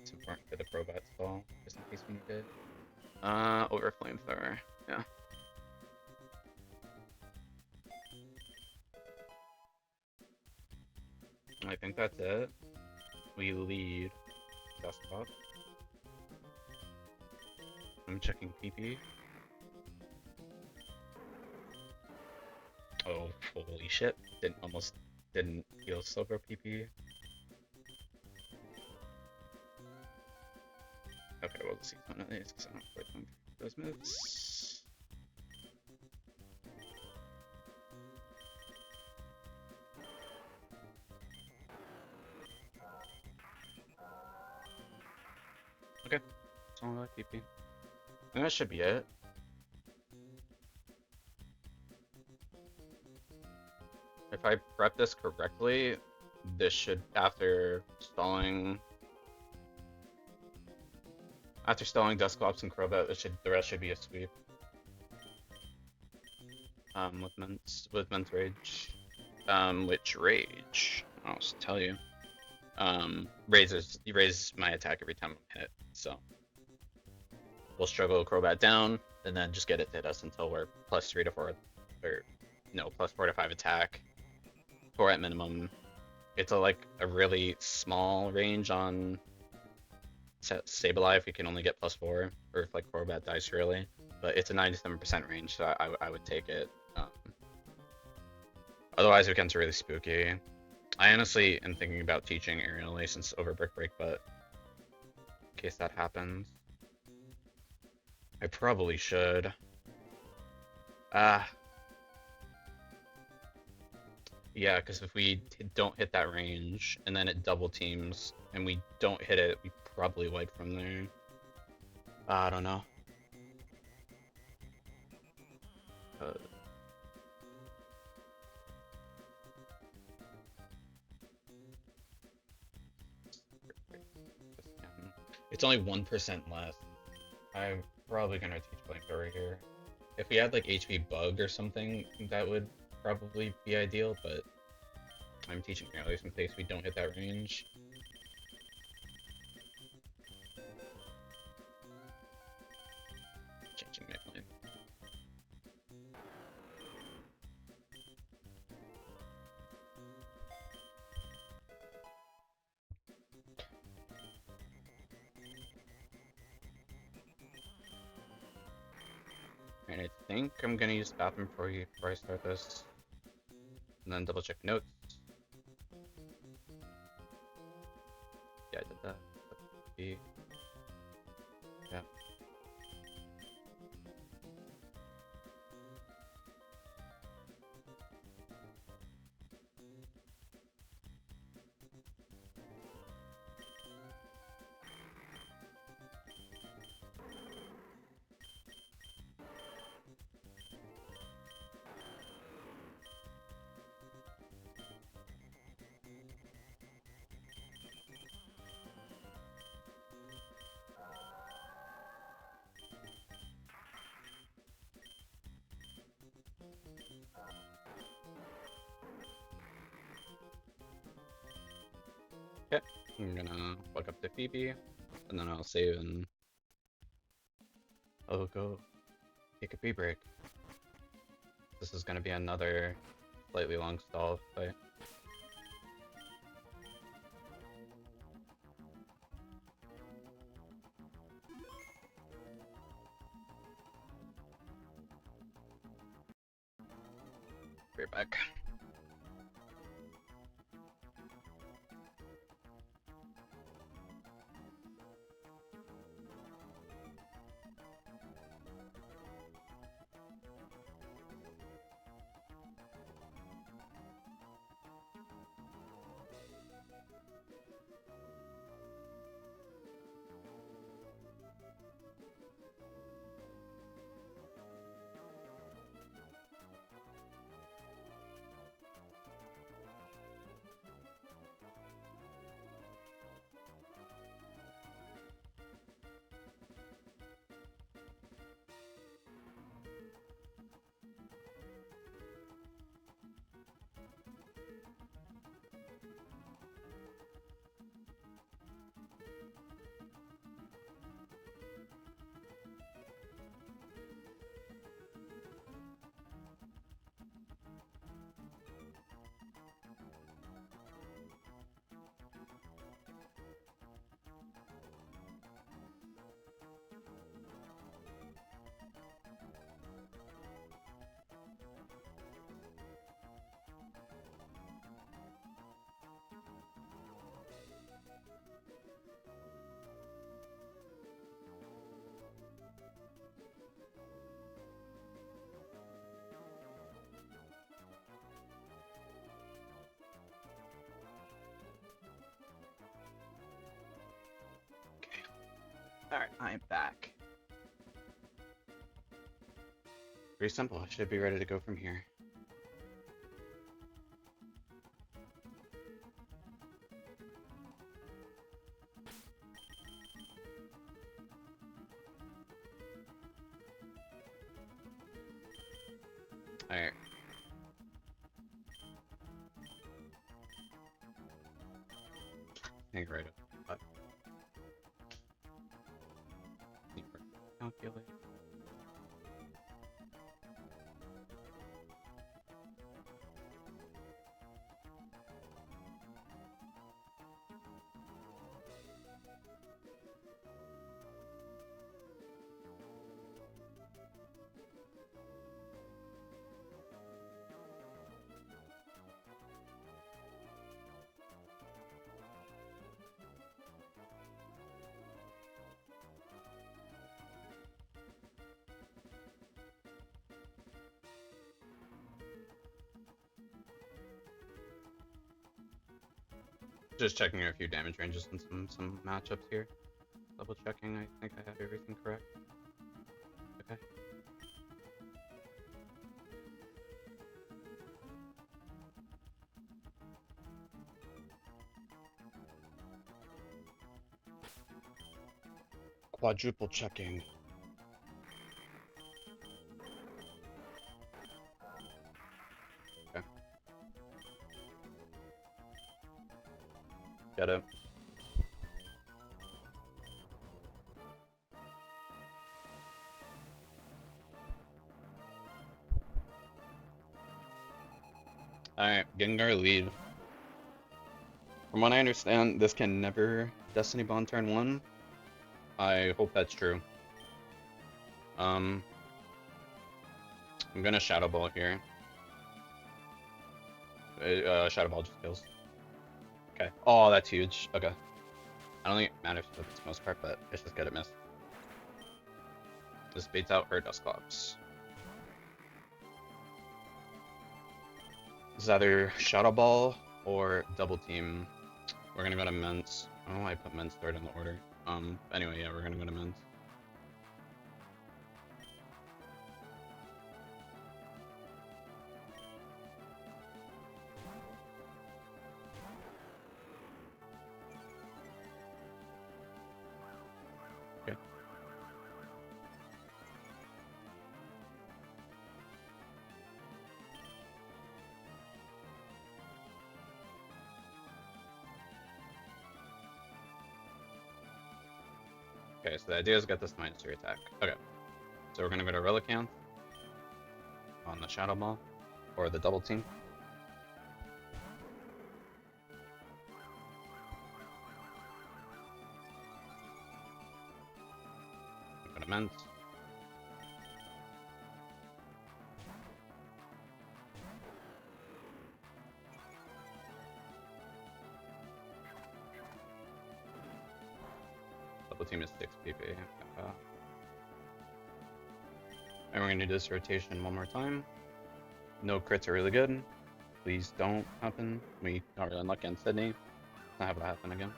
it's important for the Crobat stall, just in case we need it. Over Flamethrower, yeah. I think that's it. We lead Dusclops. I'm checking PP. Oh, holy shit. Almost didn't heal Silver PP. Okay, we'll see one of these because I don't quite think those moves. Okay, it's only like PP. And that should be it. If I prep this correctly, this should, after stalling Dusclops and Crobat, the rest should be a sweep. With Men's Rage. Which Rage? I'll just tell you. You raise my attack every time I'm hit, so we'll struggle Crobat down, and then just get it to hit us until we're plus 3 to 4, or no, plus 4 to 5 attack. 4 at minimum. It's a really small range on Sableye if we can only get plus 4, or if Crobat dies early. But it's a 97% range, so I would take it. Otherwise, it becomes really spooky. I honestly am thinking about teaching Aerial License over Brick Break, but in case that happens. I probably should. Ah, yeah, because if we don't hit that range and then it double teams and we don't hit it, we probably wipe from there. I don't know. Uh, it's only 1% less. I'm probably gonna teach flamethrower here. If we had like HP bug or something, that would probably be ideal, but I'm teaching early in case we don't hit that range. Changing my plan. And I think I'm gonna use bathroom before I start this. And then double check notes. Yeah, I did that. Yeah. Okay, I'm gonna walk up to Phoebe, and then I'll save and I'll go take a pee break. This is gonna be another slightly long stall fight. Right back. Alright, I'm back. Pretty simple, I should be ready to go from here. Alright. I think right up. Calculate. Just checking a few damage ranges and some matchups here. Double checking, I think I have everything correct. Okay. Quadruple checking. Okay. Get it. Alright, getting our lead. From what I understand, this can never Destiny Bond turn 1. I hope that's true. I'm gonna Shadow Ball here. Shadow Ball just kills. Okay. Oh, that's huge. Okay. I don't think it matters for the most part, but it's just good at miss. This baits out her Dusclops. This is either Shadow Ball or Double Team. We're gonna go to Men's. I don't know why I put Men's third in the order. Anyway, yeah, we're gonna go to Men's. Okay. Okay, so the idea is to get this -2 attack. Okay. So we're gonna go to Relicanth on the Shadow Ball, or the Double Team. Go to Men's. Double Team is 6 PP. And we're gonna do this rotation one more time. No crits are really good. Please don't happen. We got really unlucky on Sidney. Not have it happen again.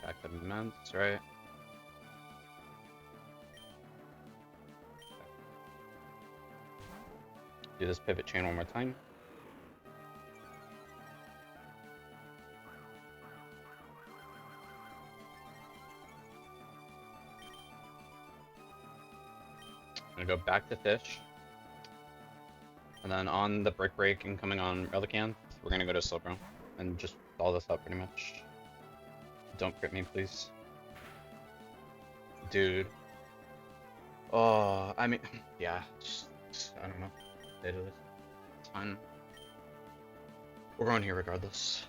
Back to Men's, right? Do this pivot chain one more time. I'm gonna go back to Fish. And then on the Brick Break and coming on Relicanth, we're gonna go to Silver and just all this up pretty much. Don't crit me, please. Dude. Oh, I mean, yeah, just I don't know. It's fine. We're on here regardless.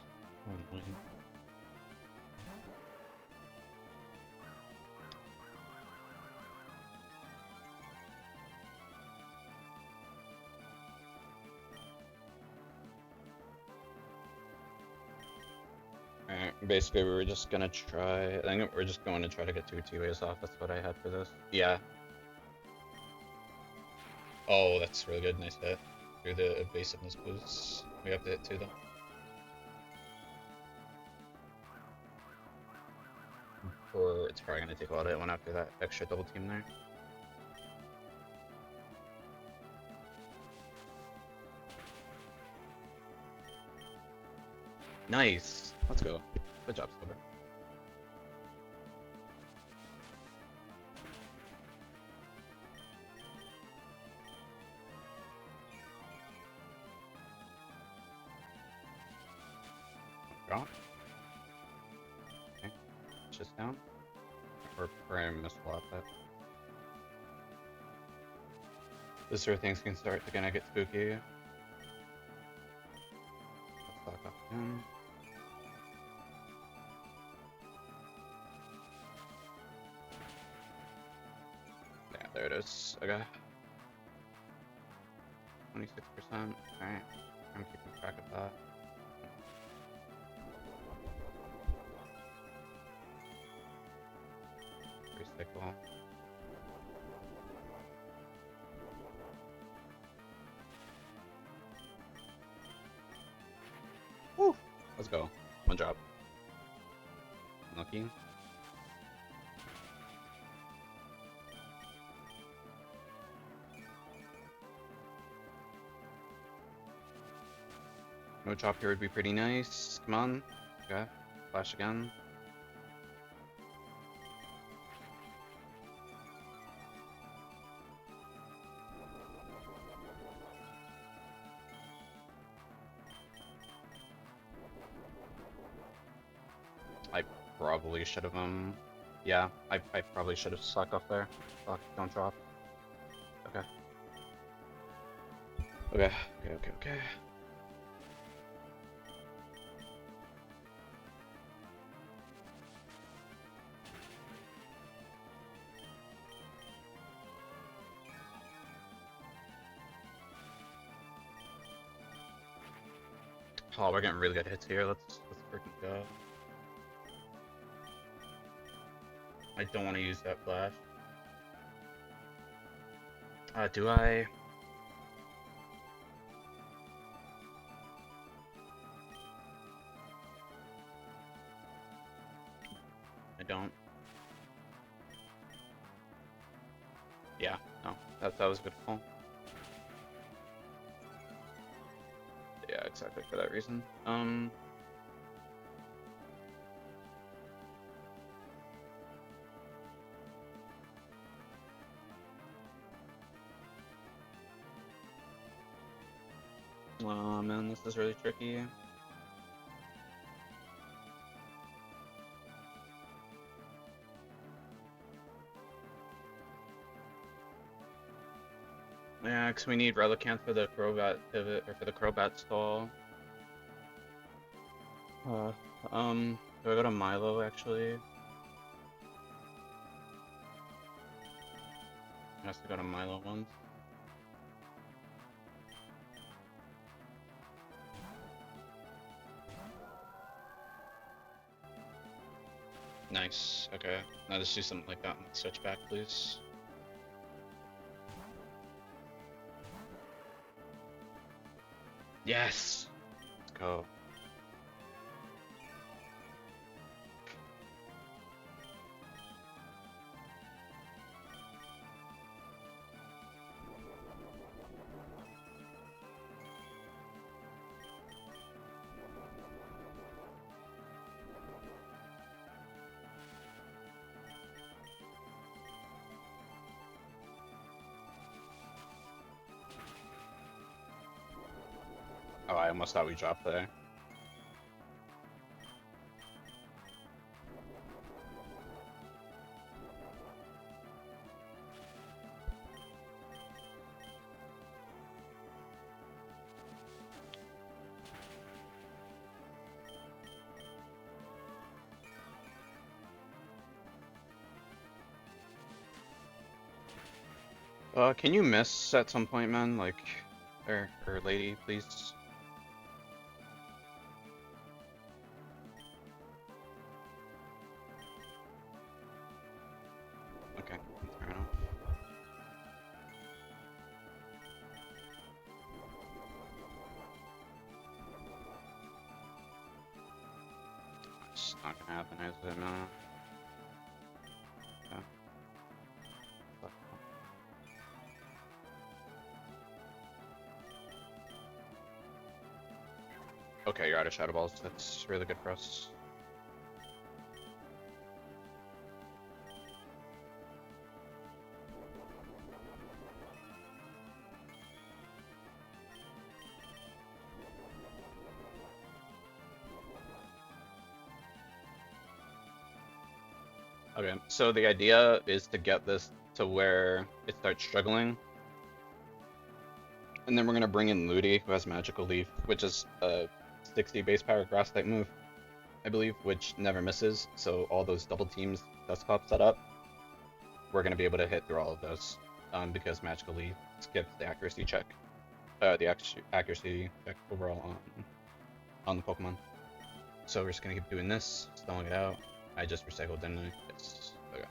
Alright, basically we were just gonna try, I think we're just going to try to get 2 T-ways off, that's what I had for this. Yeah. Oh, that's really good, nice hit. Through the evasiveness boost. We have to hit 2 though. It's probably gonna take a while to hit 1 after that extra double team there. Nice! Let's go. Good job, Silver. Draw. Okay. Just down. Or I missed a lot, but this is where things can start to kinda get spooky. Let's back off again. Yeah, there it is. Okay. 26%. Alright. I'm keeping track of that. Recycle. Let's go. One drop. Lucky. No drop here would be pretty nice. Come on. Okay. Flash again. I probably should have, yeah, I probably should have stuck off there. Fuck, don't drop. Okay. Okay. Oh, we're getting really good hits here. Let's freaking go. I don't want to use that flash. Do I? I don't. Yeah, no. That was a good call. Yeah, exactly for that reason. Oh man, this is really tricky. Yeah, because we need Relicanth for the Crobat pivot, or for the Crobat stall. Do I go to Milo, actually? I have to go to Milo once. Nice, okay. Now let's do something like that and switch back, please. Yes! Let's go. Oh, I almost thought we dropped there. Can you miss at some point, man? Like, or lady, please? Okay, fair enough. It's not gonna happen, is it? No. Okay. Okay, you're out of Shadow Balls. That's really good for us. Okay, so the idea is to get this to where it starts struggling. And then we're gonna bring in Ludi, who has Magical Leaf, which is a 60 base power grass type move, I believe, which never misses. So all those double teams Dusclops set up, we're gonna be able to hit through all of those, because Magical Leaf skips the accuracy check, the accuracy check overall on the Pokemon. So we're just gonna keep doing this, stalling it out. I just recycled, didn't I? Yes. Okay.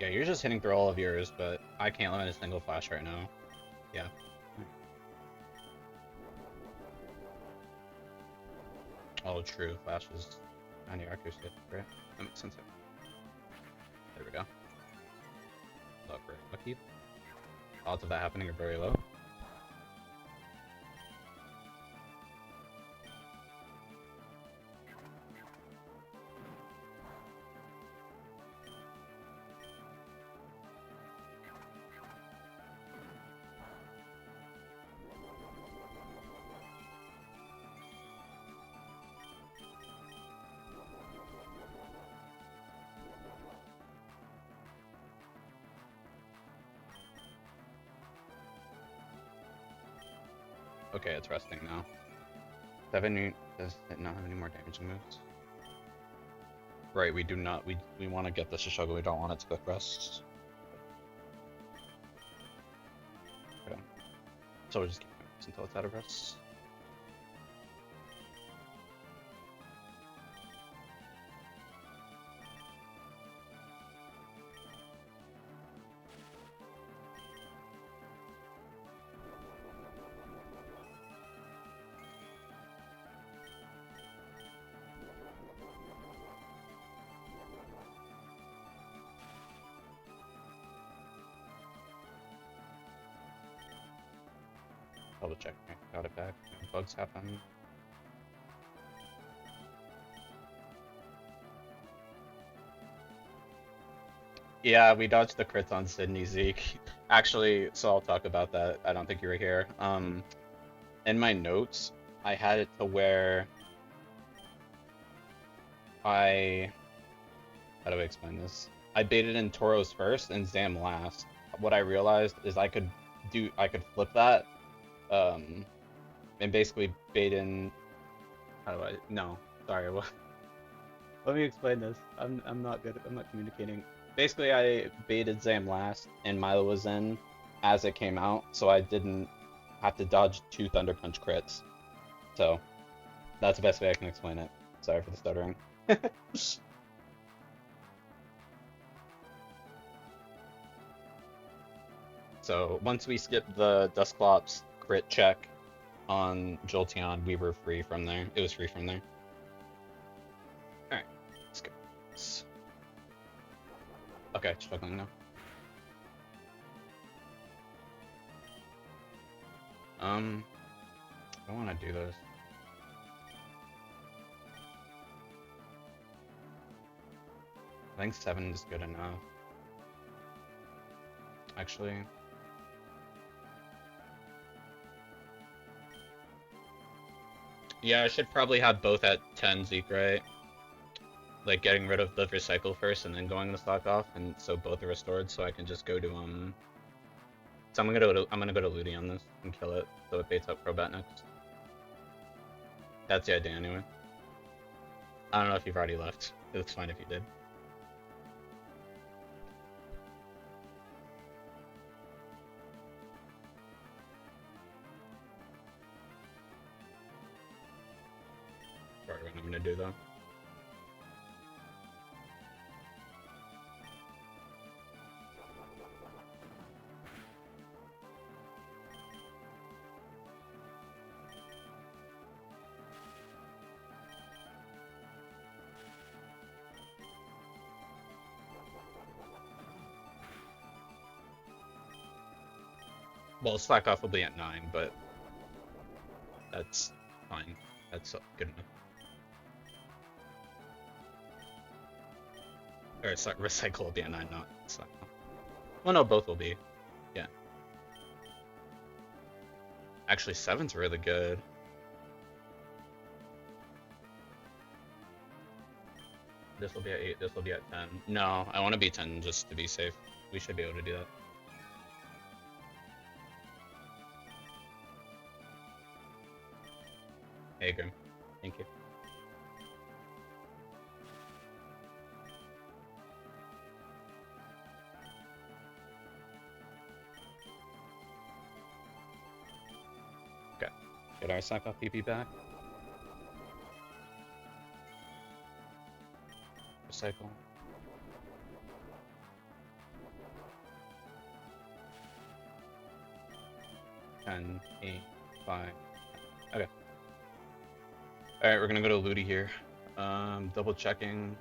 Yeah, you're just hitting through all of yours, but I can't land a single flash right now. Yeah. Oh, true. Flash is 90 accuracy, right? That makes sense. There we go. Look, we're lucky. Odds of that happening are very low. Okay, it's resting now. Does it not have any more damaging moves? Right, we do not. We want to get this to struggle. We don't want it to quick rest. Okay. So we'll just keep going until it's out of rest. Double check. Got it back. Bugs happen. Yeah, we dodged the crits on Sidney Zeke. Actually, so I'll talk about that. I don't think you were here. In my notes, I had it to where how do I explain this? I baited in Tauros first and Zam last. What I realized is I could flip that, and basically bait in. How do I? No, sorry. Let me explain this. I'm not good. I'm not communicating. Basically, I baited Zam last, and Milo was in as it came out, so I didn't have to dodge 2 Thunder Punch crits. So that's the best way I can explain it. Sorry for the stuttering. So once we skipped the Dusclops crit check on Jolteon, we were free from there. It was free from there. Alright, let's go. Okay, struggling now. I don't want to do this. I think 7 is good enough. Actually, yeah, I should probably have both at 10 Zeke, right? Like getting rid of the recycle first and then going to stock off, and so both are restored. So I can just go to So I'm gonna go to Ludi on this and kill it, so it baits up Crobat next. That's the idea anyway. I don't know if you've already left. It's fine if you did. Sorry, what I'm gonna do though. Well, slack off will be at 9, but that's fine. That's good enough. Or recycle will be at 9, not slack off. Well, no, both will be. Yeah. Actually, 7's really good. This will be at 8, this will be at 10. No, I want to be 10 just to be safe. We should be able to do that. Hey, Grim. Thank you. Okay. Get our sack off PP back. Recycle. 10, 8, 5. Okay. Alright, we're gonna go to Ludi here. Double checking.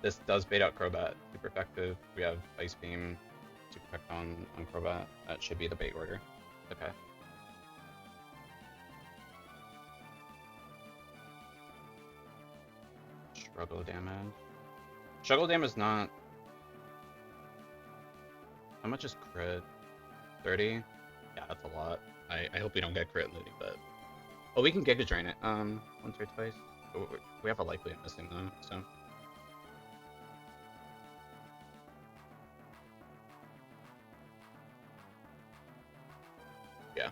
This does bait out Crobat. Super effective. We have Ice Beam. Super effective on Crobat. That should be the bait order. Okay. Struggle damage. Struggle damage is not... How much is crit? 30? Yeah, that's a lot. I hope we don't get crit Ludi, but... Oh, we can Giga Drain it, once or twice. We have a likely of missing them, so... Yeah.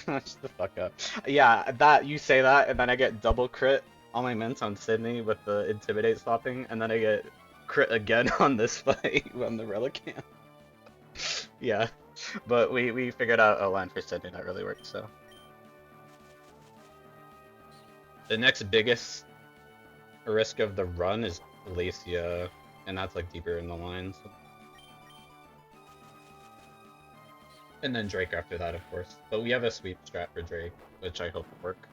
Shut the fuck up. Yeah, that you say that, and then I get double crit on my mints on Sidney with the Intimidate swapping, and then I get crit again on this fight on the Relicanth. Yeah, but we figured out a line for Sidney that really worked, so. The next biggest risk of the run is Glacia, and that's like deeper in the line, so. And then Drake after that, of course. But we have a sweep strat for Drake, which I hope will work.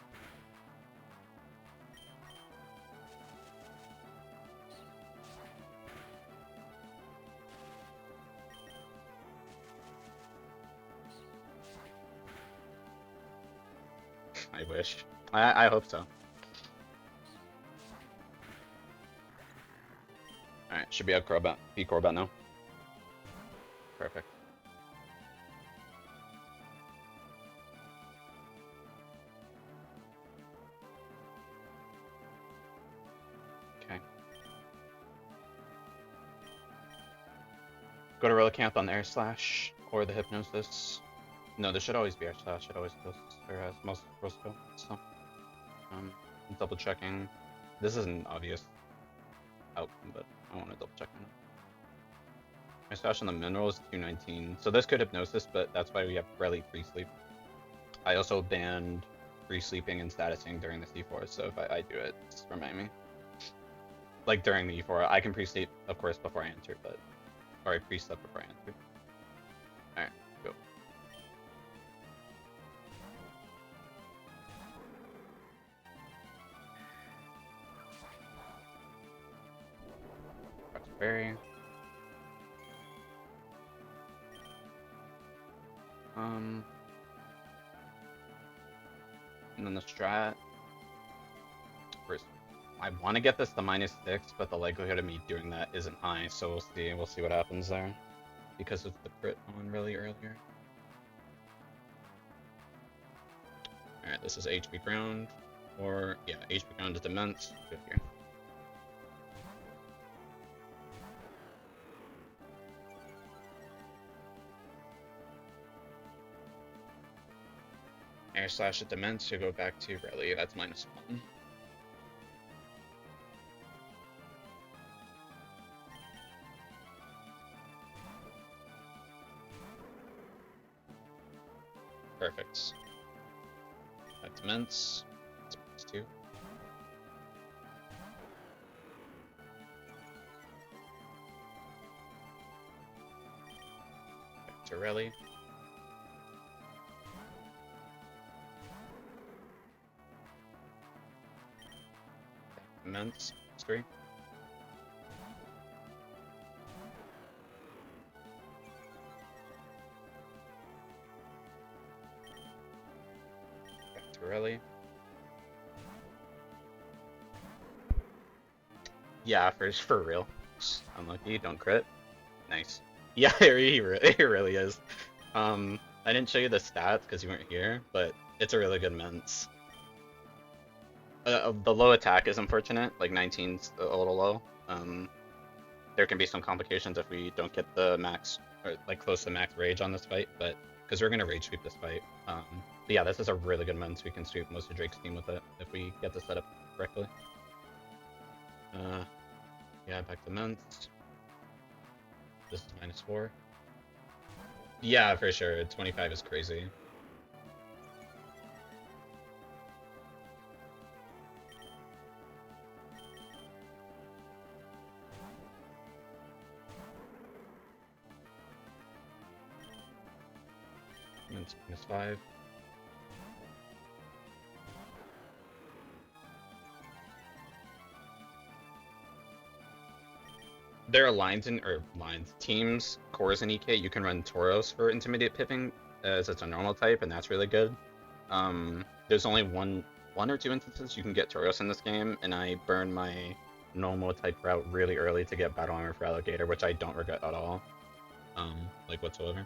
I wish. I hope so. Alright, should be a Crobat. Be Crobat now. Perfect. Okay. Go to Relicanth on the Air Slash or the Hypnosis. No, there should always be Air Slash. It always goes or has most supposed to go. So, double checking. This is an obvious outcome, but I want to double check on it. My stash on the mineral is 219. So this could Hypnosis, but that's why we have Rally free sleep. I also banned free sleeping and statusing during the C4, so if I do it, just remind me. Like during the E4, I can pre-sleep, of course, before I enter, but... Or I pre-slept before I enter. Alright, go. Berry. And then the strat. First, I want to get this to -6, but the likelihood of me doing that isn't high, so we'll see. We'll see what happens there, because it's the crit on really earlier. All right, this is HP ground, or yeah, HP ground is immense. Good here. Air Slash at Demence to go back to Rally, that's -1. Perfect. That's Demence. That's -2. Back to Rally. Immense, 3. Back to Rally. Yeah, for real. Unlucky, don't crit. Nice. Yeah, he really is. I didn't show you the stats because you weren't here, but it's a really good Mence. The low attack is unfortunate, like 19's a little low. There can be some complications if we don't get the max, or like close to max rage on this fight, but because we're gonna rage sweep this fight. But yeah, this is a really good Mence. We can sweep most of Drake's team with it if we get the setup correctly. Yeah, back to Mence. This is -4. Yeah, for sure. 25 is crazy. And it's -5. There are teams, cores in EK. You can run Tauros for intermediate pipping as it's a normal type, and that's really good. There's only one or two instances you can get Tauros in this game, and I burned my normal type route really early to get battle armor for Alligator, which I don't regret at all. Like whatsoever.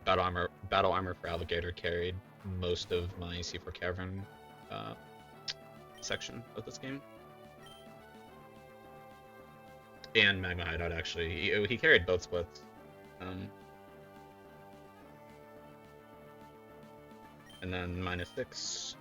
Battle armor for Alligator carried most of my C4 Cavern section of this game. And Magma Hideout, actually. He carried both splits. And then -6.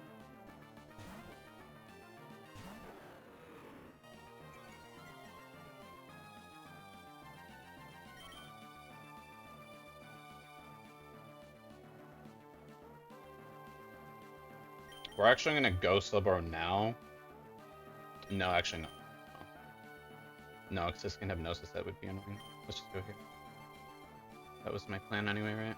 We're actually gonna go Slowbro now. No, actually no. No, because this can have Gnosis, that would be annoying. Let's just go here. That was my plan anyway, right?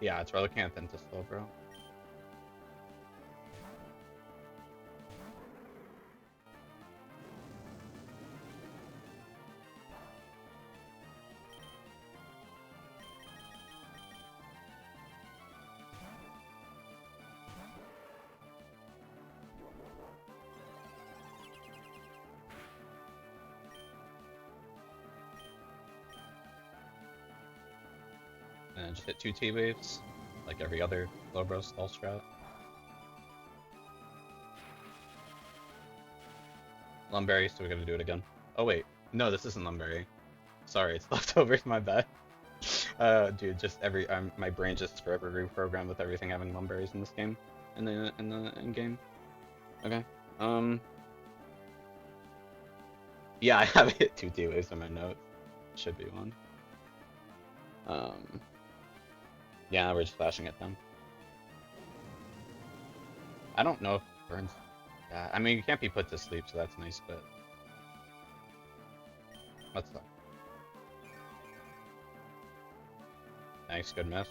Yeah, it's Relicanth into Slowbro. And just hit 2 T-waves, like every other Slowbro stall strat. Lumberry, so we gotta do it again. Oh wait, no, this isn't Lumberry. Sorry, it's leftovers, my bad. Dude, just my brain just forever reprogrammed with everything having Lumberries in this game, in the end game. Okay. Yeah, I have hit 2 T-waves in my notes. Should be one. Yeah, we're just flashing at them. I don't know if burns. Yeah, I mean, you can't be put to sleep, so that's nice, but what's that? Nice, good miss.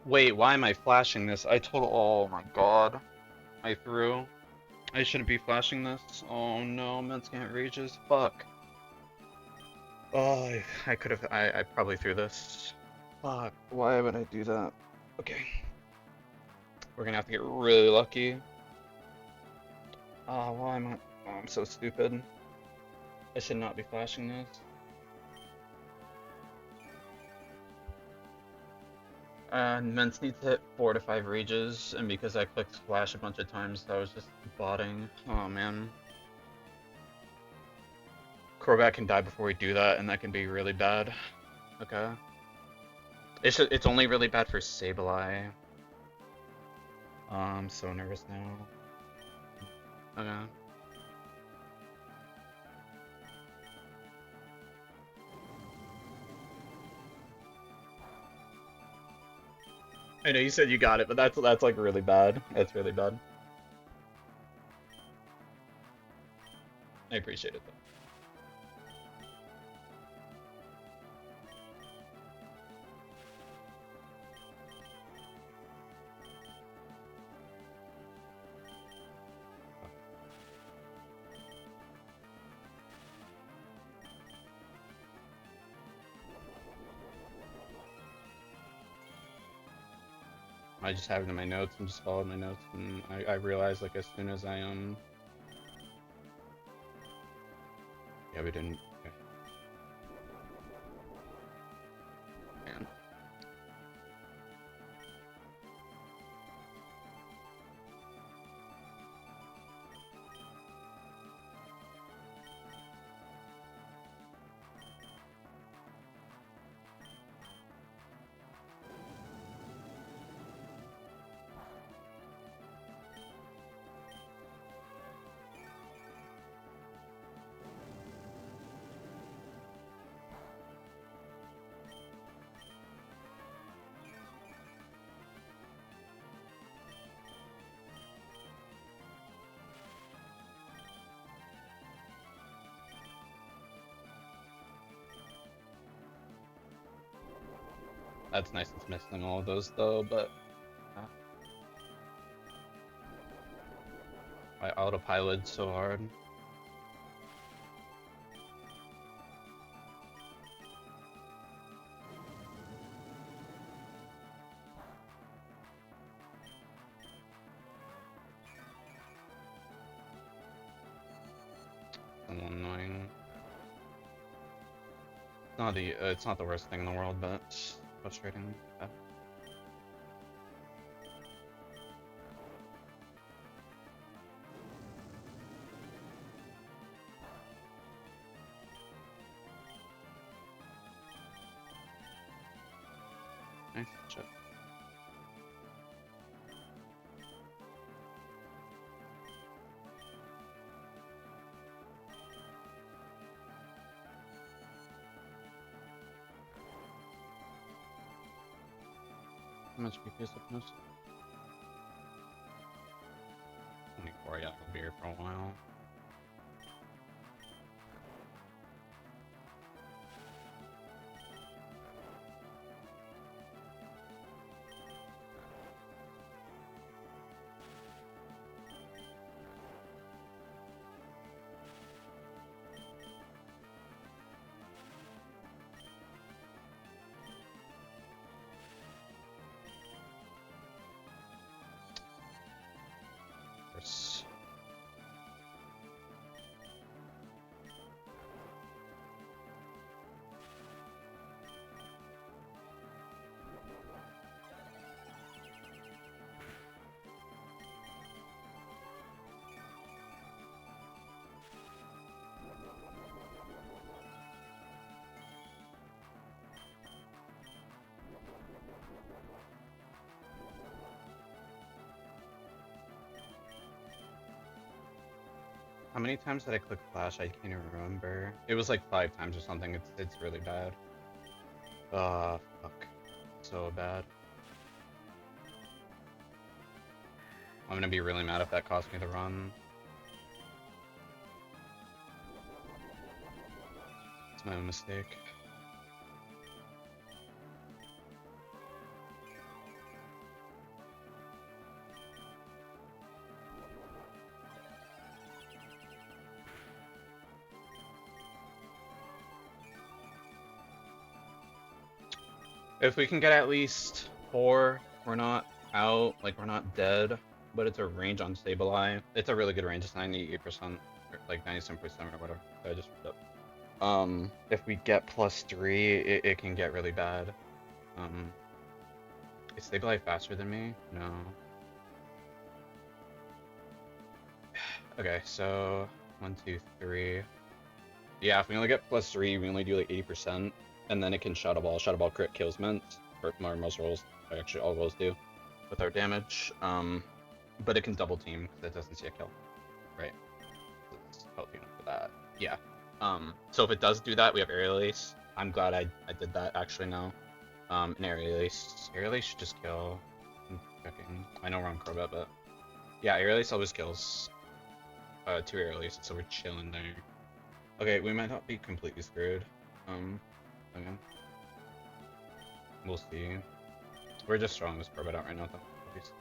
Wait, why am I flashing this? Oh my god. I threw. I shouldn't be flashing this. Oh no, Menscant rages. Fuck. Oh, I could have. I probably threw this. Fuck. Why would I do that? Okay. We're gonna have to get really lucky. Oh, why am I? Oh, I'm so stupid. I should not be flashing this. Ments need to hit 4 to 5 rages, and because I clicked flash a bunch of times, I was just botting. Oh man. Korvac can die before we do that, and that can be really bad. Okay. It's only really bad for Sableye. I'm so nervous now. Okay. I know you said you got it, but that's like really bad. It's really bad. I appreciate it though. I just have it in my notes and just followed my notes, and I realized like as soon as I yeah, we didn't. Okay. Man. That's nice. It's missing all of those though, but I autopiloted so hard. A little annoying. It's not the worst thing in the world, but it's frustrating. Nice shot. How much BP is up most? 24, yeah, I'll be here for a while. How many times did I click flash? I can't even remember. It was like 5 times or something. It's really bad. Fuck. So bad. I'm gonna be really mad if that cost me the run. It's my own mistake. If we can get at least 4, we're not out, like we're not dead, but it's a range on Stabilize. It's a really good range, it's 98%, or like 97% or whatever. So I just ripped up. If we get +3, it can get really bad. Is Stabilize faster than me? No. Okay, so 1, 2, 3. Yeah, if we only get +3, we only do like 80%, and then it can Shadow Ball. Shadow Ball crit kills Mint, or most rolls. Actually, all rolls do with our damage. But it can double team because it doesn't see a kill, right? It's healthy enough for that. Yeah. So if it does do that, we have Aerial Ace. I'm glad I did that actually now. And Aerial Ace should just kill. I'm checking. I know we're on Crobat, but yeah, Aerial Ace always kills. too early, so we're chilling there. Okay, we might not be completely screwed. Again. We'll see. We're just throwing this Corbett out right now, though. Obviously.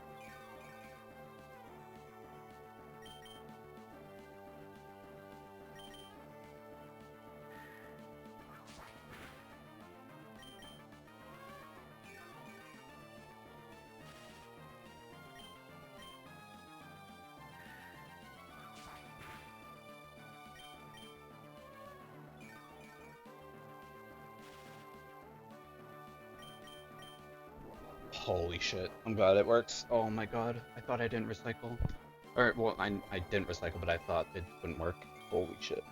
Holy shit. I'm glad it works. Oh my god. I thought I didn't recycle. Or, well, I didn't recycle, but I thought it wouldn't work. Holy shit.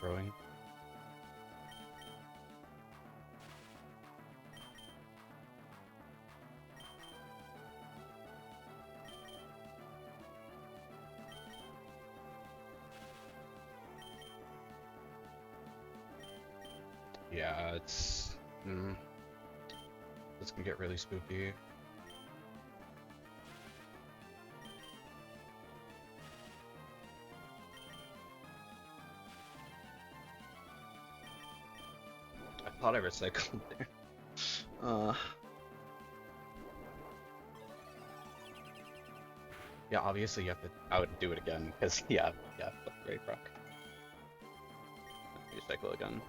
Throwing. Yeah, it's... This can get really spooky. I thought I recycled there. Yeah, obviously you have to outdo it again, because, yeah, great rock. Recycle again.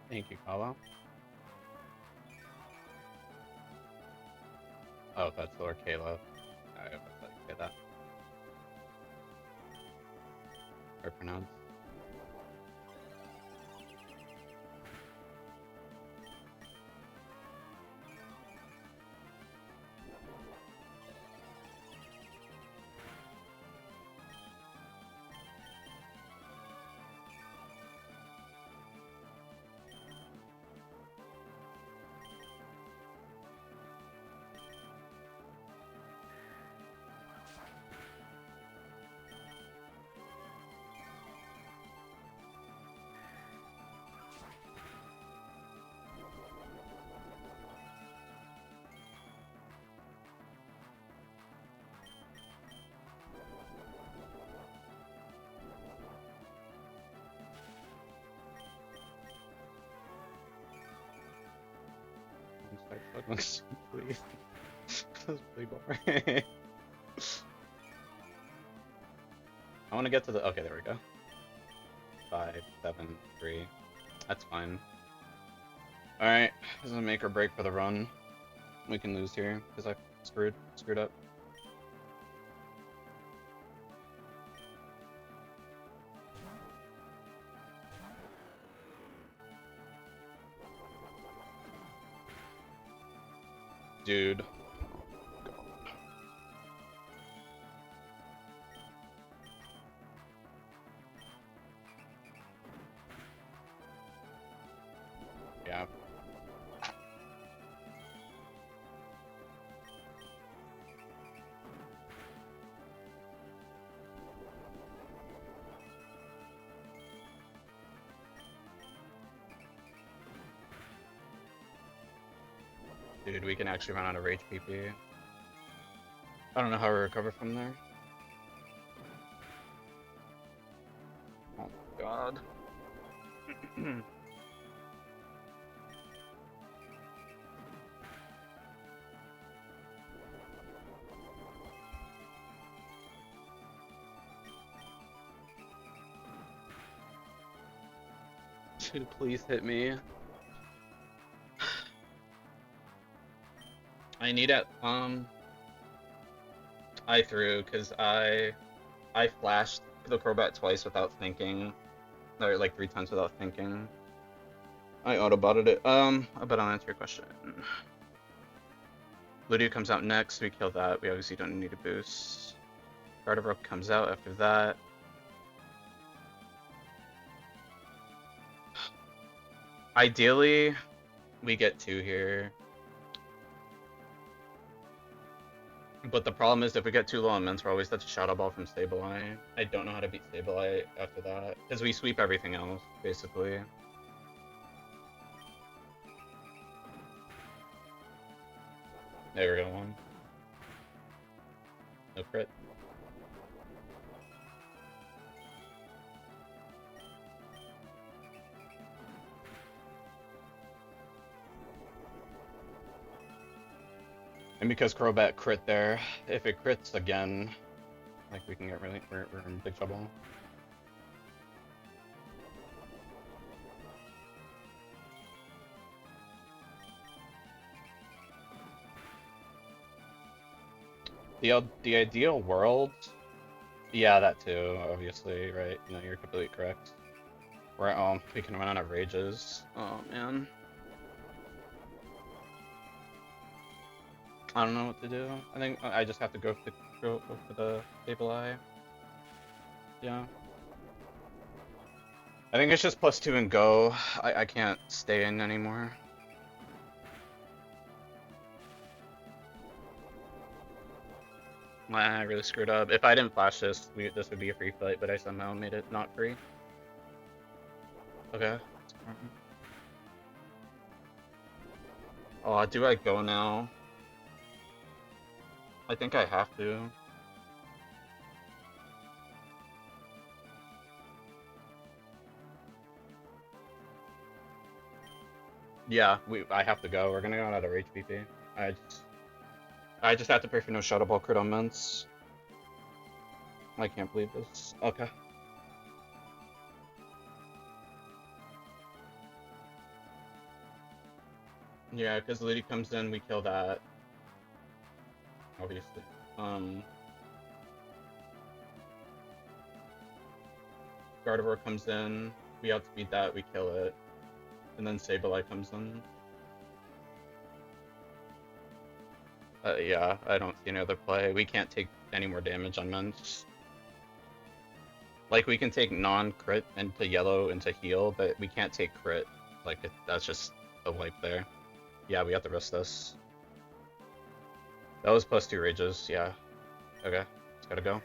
Thank you, Kala. Oh, that's Lord Kayla. I hope I get that. Or pronounce. Please. That's really boring. I want to get to the. Okay, there we go. 5, 7, 3. That's fine. Alright, this is a make or break for the run. We can lose here because I screwed up. Dude. Yeah. Dude, we can actually run out of rage PP. I don't know how we recover from there. Oh my god. Dude, please hit me. I need it. I threw because I flashed the Crobat twice without thinking, or like 3 times without thinking. I auto-botted it. I bet I'll answer your question. Ludio comes out next. We kill that. We obviously don't need a boost. Gardevoir comes out after that. Ideally, we get 2 here. But the problem is, if we get too low on Mints, we're always such a Shadow Ball from Sableye. I don't know how to beat Sableye after that, because we sweep everything else, basically. There we go, 1. No crit. And because Crobat crit there, if it crits again, like we can get we're in big trouble. The ideal world, yeah, that too, obviously, right? No, you're completely correct. We're we can run out of rages. Oh man. I don't know what to do. I think I just have to go for the Sableye. Yeah. I think it's just +2 and go. I can't stay in anymore. I really screwed up. If I didn't flash this, this would be a free fight, but I somehow made it not free. Okay. Oh, do I go now? I think I have to. Yeah, I have to go. We're gonna go out of Rage PP. I just have to pray for no Shadow Ball crit on Mints. I can't believe this. Okay. Yeah, because Liddy comes in, we kill that. Obviously. Gardevoir comes in, we outspeed that, we kill it. And then Sableye comes in. Yeah, I don't see any other play. We can't take any more damage on Mints. Like, we can take non-crit into yellow into heal, but we can't take crit. Like, that's just a wipe there. Yeah, we have to risk this. That was +2 rages, yeah. Okay, it's gotta go.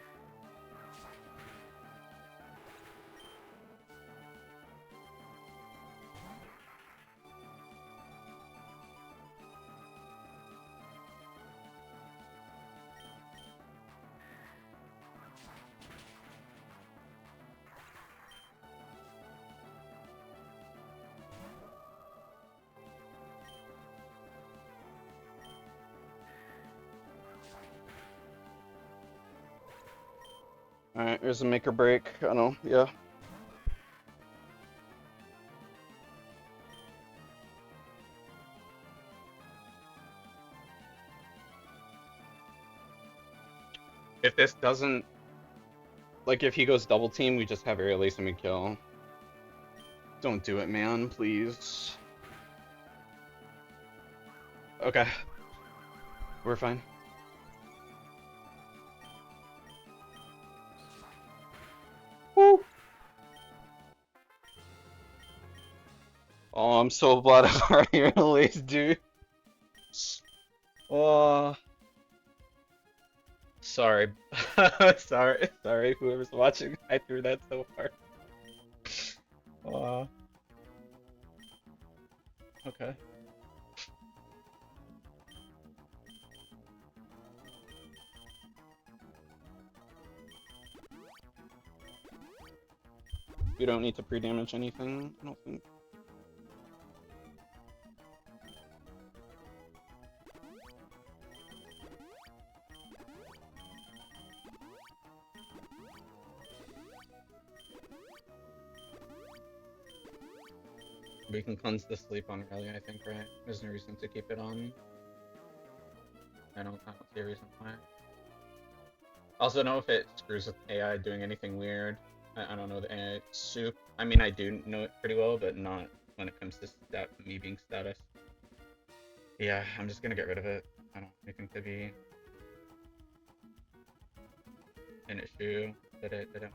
Alright, here's a make or break. I don't know, yeah. If this doesn't... Like, if he goes double team, we just have air release and we kill. Don't do it, man, please. Okay. We're fine. Woo! Oh, I'm so glad I'm already released, dude. Oh. Sorry. sorry, whoever's watching. I threw that so hard. Okay. You don't need to pre-damage anything, I don't think. We can cleanse the sleep on early, I think, right? There's no reason to keep it on. I don't see a reason why. Also, know if it screws with AI doing anything weird. I don't know the AI soup. I mean, I do know it pretty well, but not when it comes to me being status. Yeah, I'm just gonna get rid of it. I don't want anything to be an issue that I'm gonna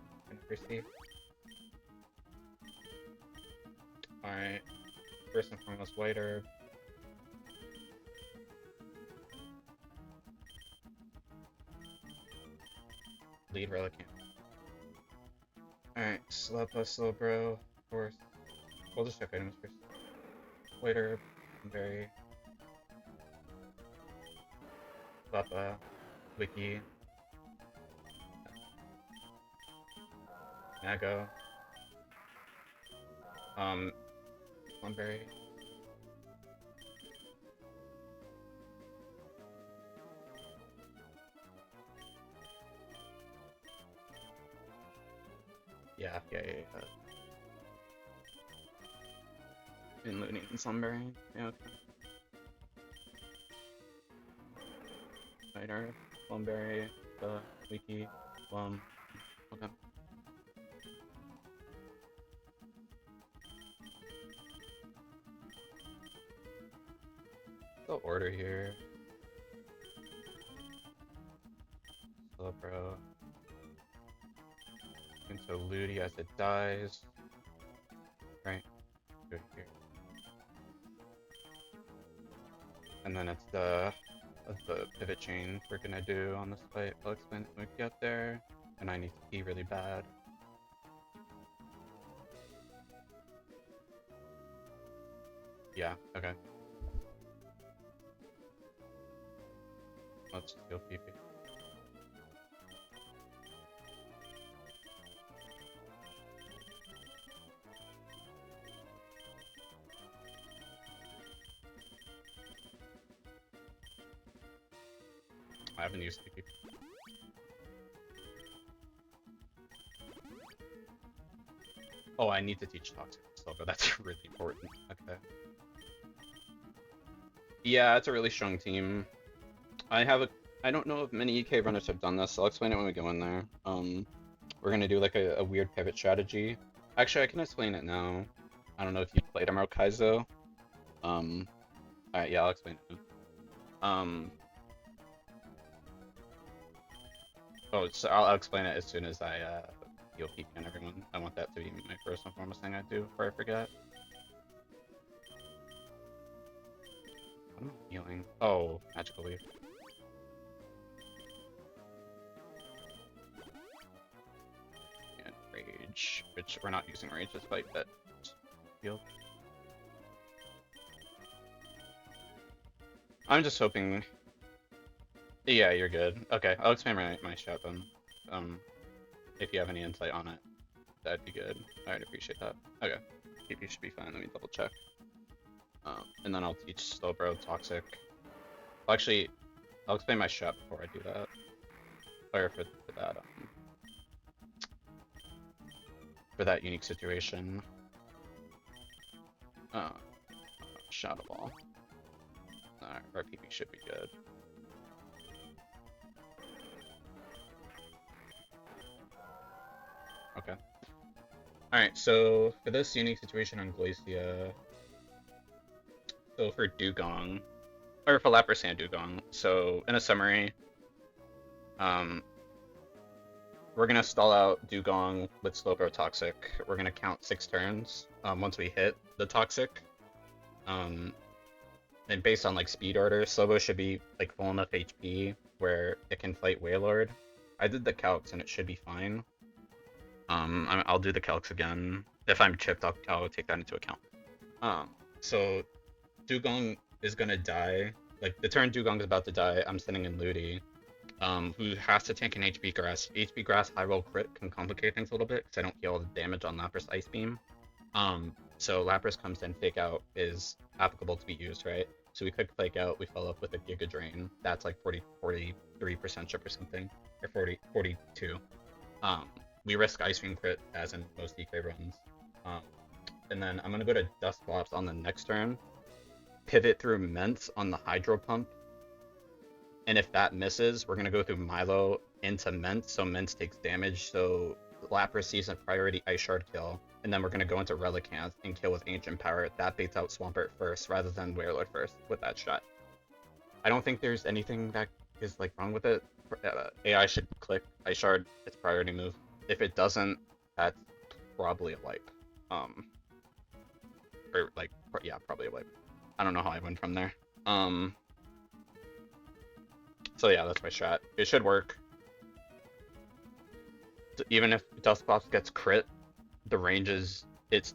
receive. Alright, first and foremost, white herb. Lead Relicanth. Alright, slow bro, of course. We'll just check items first. White herb, berry. Slappa, wiki. Nago. Berry. Yeah. In Looney and Sunberry. Yeah, okay. Spider, Plumberry, Wiki, Plum. Okay. The order here. Celebro. Into Ludi as it dies. Right. Good here. And then it's the pivot chain we're gonna do on this fight. I'll explain it when we get there. And I need to pee really bad. Yeah, okay. Let's just go pee. I haven't used PP. Oh, I need to teach Toxic Silver. That's really important. Okay. Yeah, it's a really strong team. I don't know if many EK runners have done this, so I'll explain it when we go in there. We're gonna do like a weird pivot strategy. Actually, I can explain it now. I don't know if you played Emerald Kaizo. Alright, yeah, I'll explain it now. Oh, so I'll explain it as soon as I heal PP on everyone. I want that to be my first and foremost thing I do before I forget. What am I healing? Oh, Magical Leaf. And Rage, which we're not using Rage this fight, but heal. I'm just hoping. Yeah, you're good. Okay, I'll explain my shot then. If you have any insight on it, that'd be good. I'd appreciate that. Okay, PP should be fine. Let me double check. And then I'll teach Slowbro Toxic. Well, actually, I'll explain my shot before I do that. Or for that unique situation. Shadow Ball. Our PP should be good. Okay. Alright, so for this unique situation on Glacia, so for Dugong, or for Lapras and Dugong, so in a summary, we're gonna stall out Dugong with Slowbro Toxic. We're gonna count 6 turns once we hit the Toxic. And based on like speed order, Slowbro should be like full enough HP where it can fight Wailord. I did the calcs and it should be fine. I'll do the calcs again. If I'm chipped, I'll take that into account. So Dugong is gonna die. Like the turn Dugong is about to die, I'm sitting in Ludi, who has to tank an HP Grass. HP Grass high roll crit can complicate things a little bit because I don't heal the damage on Lapras Ice Beam. So Lapras comes in, Fake Out is applicable to be used, right? So we click Fake Out, we follow up with a Giga Drain. That's like 43% chip or something, or 42. We risk Ice Beam crit as in most DK runs. and then I'm gonna go to Dusclops on the next turn, pivot through Ments on the Hydro Pump, and if that misses, we're gonna go through Milo into Ments, so Ments takes damage, so Lap receives a priority Ice Shard kill, and then we're gonna go into Relicanth and kill with Ancient Power. That baits out Swampert first, rather than Wailord first with that shot. I don't think there's anything that is like wrong with it. AI should click Ice Shard, its priority move. If it doesn't, that's probably a wipe. Or like, yeah, probably a wipe. I don't know how I went from there. So yeah, that's my strat. It should work. Even if Dusclops gets crit, the range is, it's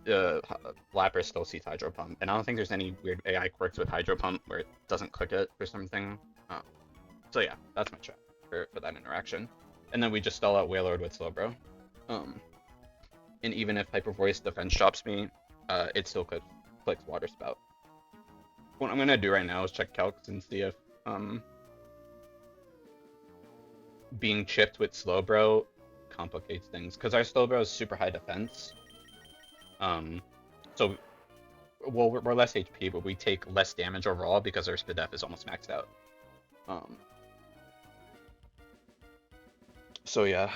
Lapras still sees Hydro Pump, and I don't think there's any weird AI quirks with Hydro Pump where it doesn't click it or something. So yeah, that's my strat for that interaction. And then we just stall out Wailord with Slowbro. And even if Hyper Voice defense shops me, it still clicks Water Spout. What I'm gonna do right now is check calcs and see if being chipped with Slowbro complicates things, because our Slowbro is super high defense. So well, we're less HP, but we take less damage overall because our Spidef is almost maxed out. So yeah.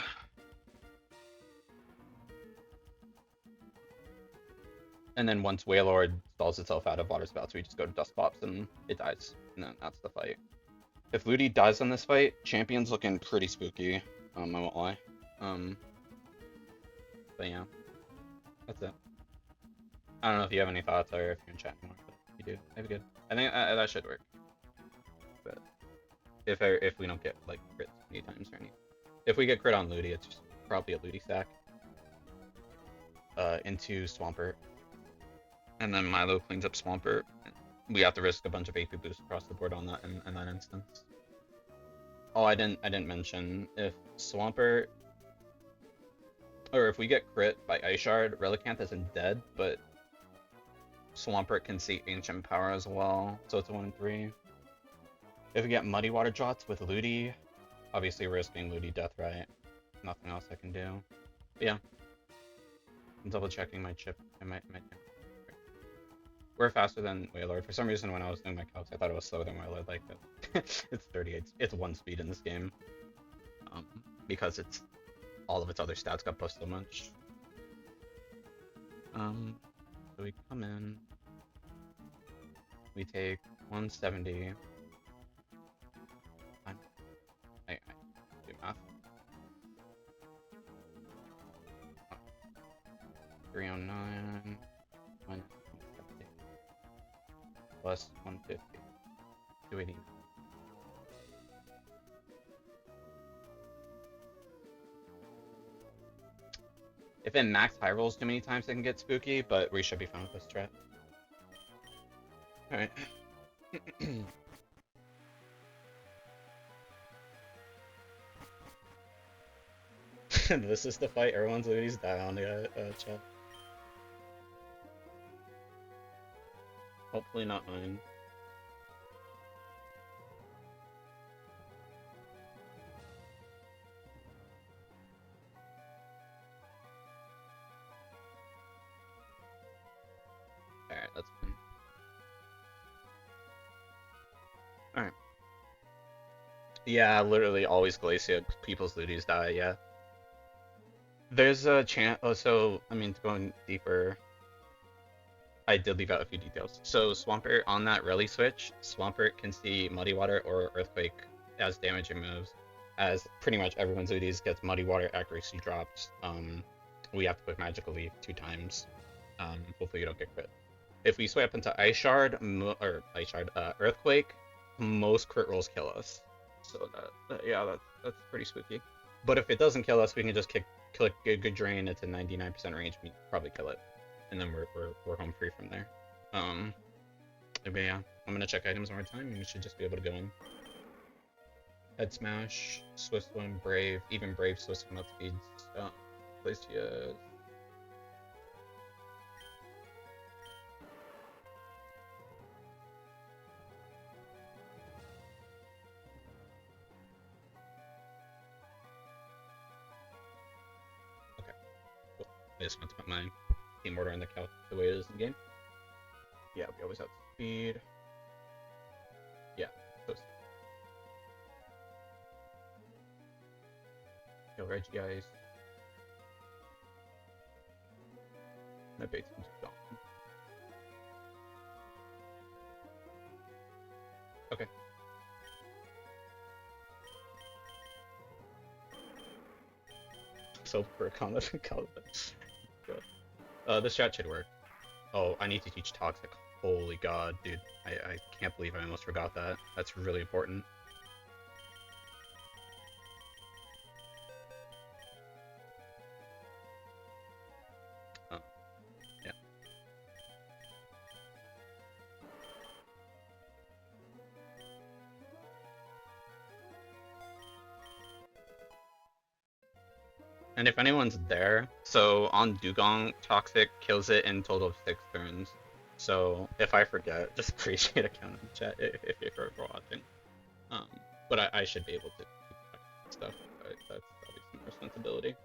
And then once Wailord stalls itself out of Water Spouts, we just go to Dusclops and it dies. And then that's the fight. If Ludi dies on this fight, Champion's looking pretty spooky. I won't lie. But yeah, that's it. I don't know if you have any thoughts or if you're in chat more, but if you do, that'd be good. I think that should work. But if we don't get like crits many times or anything. If we get crit on Ludi, it's just probably a Ludi stack. Into Swampert. And then Milo cleans up Swampert. We have to risk a bunch of AP boosts across the board on that in that instance. Oh, I didn't mention, if Swampert, or if we get crit by Ice Shard, Relicanth isn't dead, but Swampert can see Ancient Power as well, so it's a 1-3. If we get Muddy Water Drops with Ludi, obviously we're risking Ludi death, right? Nothing else I can do. But yeah. I'm double checking my chip and my We're faster than Wailord. For some reason, when I was doing my calcs, I thought it was slower than Wailord. Like, it's 38. It's 1 speed in this game. Because it's all of its other stats got pushed so much. So we come in. We take 170. I do math. 309. 170. Plus 150. 280. If it max high rolls too many times, it can get spooky, but we should be fine with this strat. Alright. This is the fight everyone's Ludi's die on the chat. Hopefully not mine. Alright, that's fine. Alright. Yeah, literally always Glacia, people's Ludis die, yeah. There's a chance, to go deeper, I did leave out a few details. So Swampert, on that rally switch, Swampert can see Muddy Water or Earthquake as damaging moves, as pretty much everyone's Ludis gets Muddy Water accuracy drops. We have to put Magical Leaf 2 times. Hopefully you don't get crit. If we swap into Earthquake, most crit rolls kill us. So that's pretty spooky. But if it doesn't kill us, we can just click Good Drain. It's a 99% range. We probably kill it, and then we're home free from there. But yeah, I'm gonna check items one more time, and we should just be able to go in. Head Smash, Swift Swim, Brave, even Brave Swift Swim outspeeds. Glacia. I just want to put my team order in the calc the way it is in game. Yeah, we always outspeed. Yeah, close. Kill Reggie Ice. My bait's gone. Okay. So for a combat this strat should work. Oh, I need to teach Toxic. Holy god, dude. I can't believe I almost forgot that. That's really important. Oh, yeah. And if anyone's there, so on Dugong, Toxic kills it in total of 6 turns. So if I forget, just appreciate a count in the chat if you're watching. But I should be able to keep stuff. That's obviously my responsibility.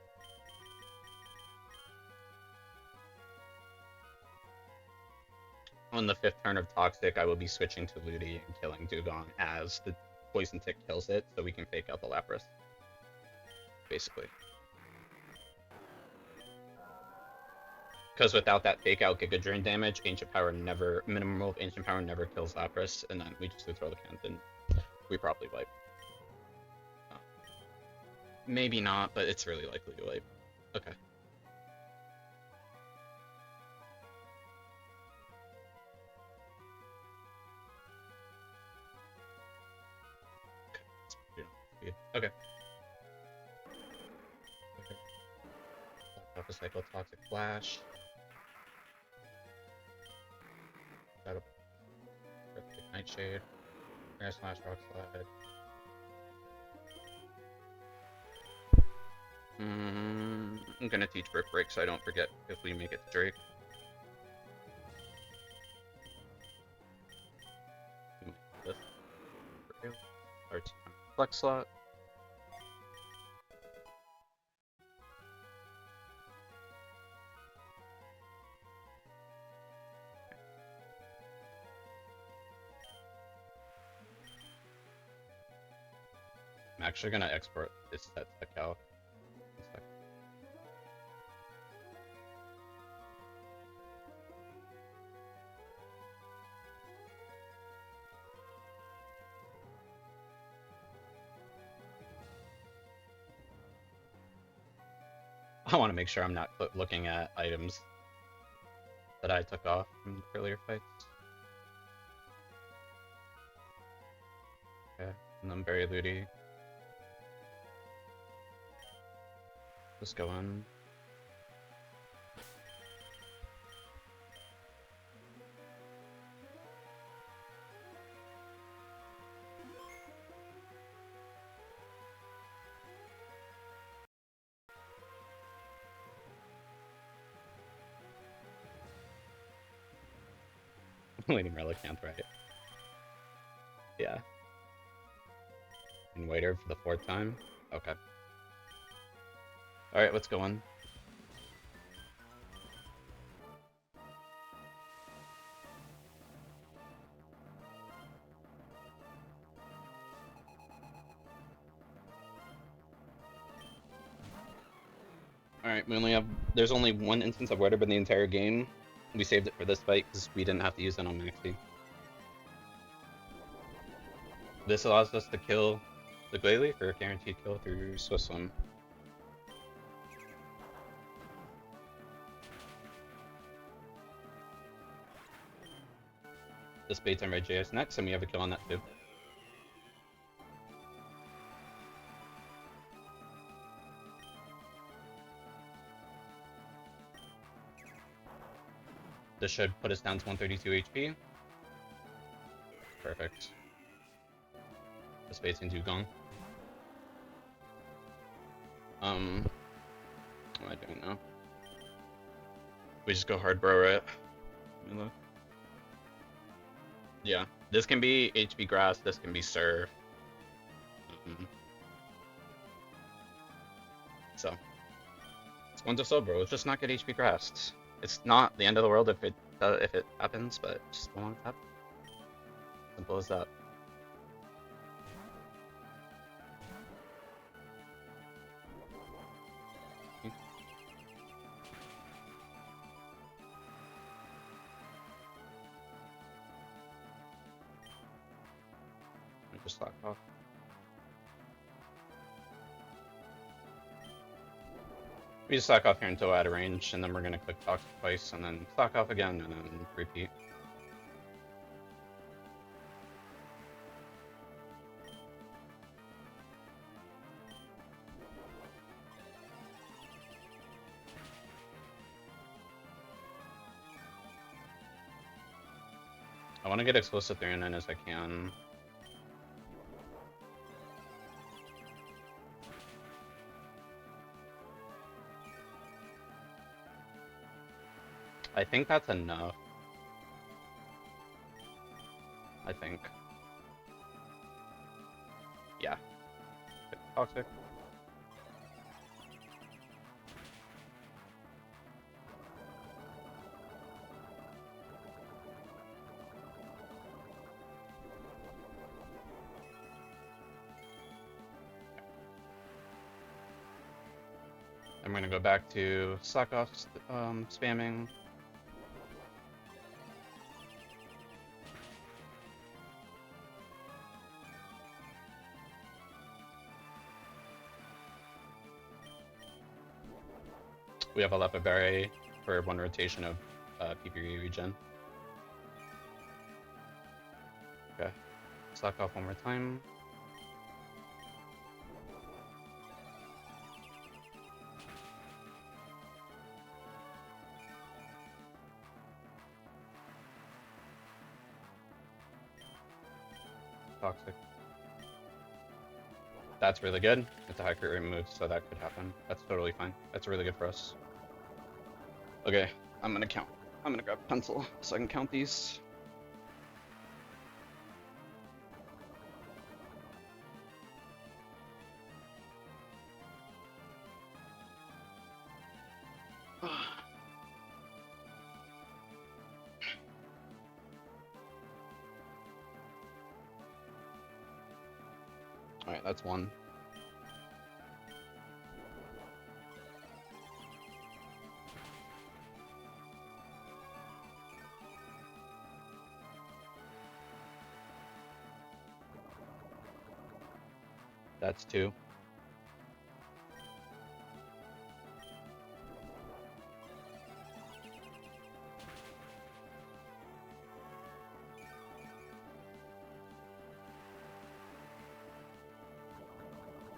On the 5th turn of Toxic, I will be switching to Ludi and killing Dugong as the Poison Tick kills it, so we can fake out the Lapras. Basically. Because without that fake out Giga Drain damage, minimum of Ancient Power never kills Lapras, and then we just would throw the count and we probably wipe. Maybe not, but it's really likely to wipe. Okay. Okay. Off a cycle Toxic Flash. That'll Nightshade. Air Slash, Rock Slide. I'm gonna teach Brick Break so I don't forget if we make it to Drake. This. Flex slot. I'm actually gonna export this set to calc. I want to make sure I'm not looking at items that I took off from earlier fights. Okay, and then Berry Ludi. Just go in. Waiting Relicanth, right? Yeah. And Waiter for the 4th time? Okay. Alright, let's go on. Alright, there's only one instance of Waiter in the entire game. We saved it for this fight because we didn't have to use it on Maxi. This allows us to kill the Glalie for a guaranteed kill through Swisswim. This baits on Red JS next, and we have a kill on that too. This should put us down to 132 HP. Perfect. This bait's in Dugong. What am I doing now? We just go hard bro, right? Let me look. Yeah, this can be HP Grass, this can be Surf. So, it's going to sub, bro. Let's just not get HP Grassed. It's not the end of the world if it happens, but just don't want it to happen. Simple as that. Just slack off. We just slack off here until out of range, and then we're gonna click toxic twice, and then slack off again, and then repeat. I want to get as close to 309 as I can. I think that's enough. I think. Yeah. Toxic. I'm gonna go back to slack off spamming. We have a Lepa Berry for one rotation of PP regen. Okay, slack off one more time. Toxic. That's really good. It's a high crit rate move, so that could happen. That's totally fine. That's really good for us. Okay, I'm gonna count. I'm gonna grab a pencil so I can count these. Alright, that's one. That's two.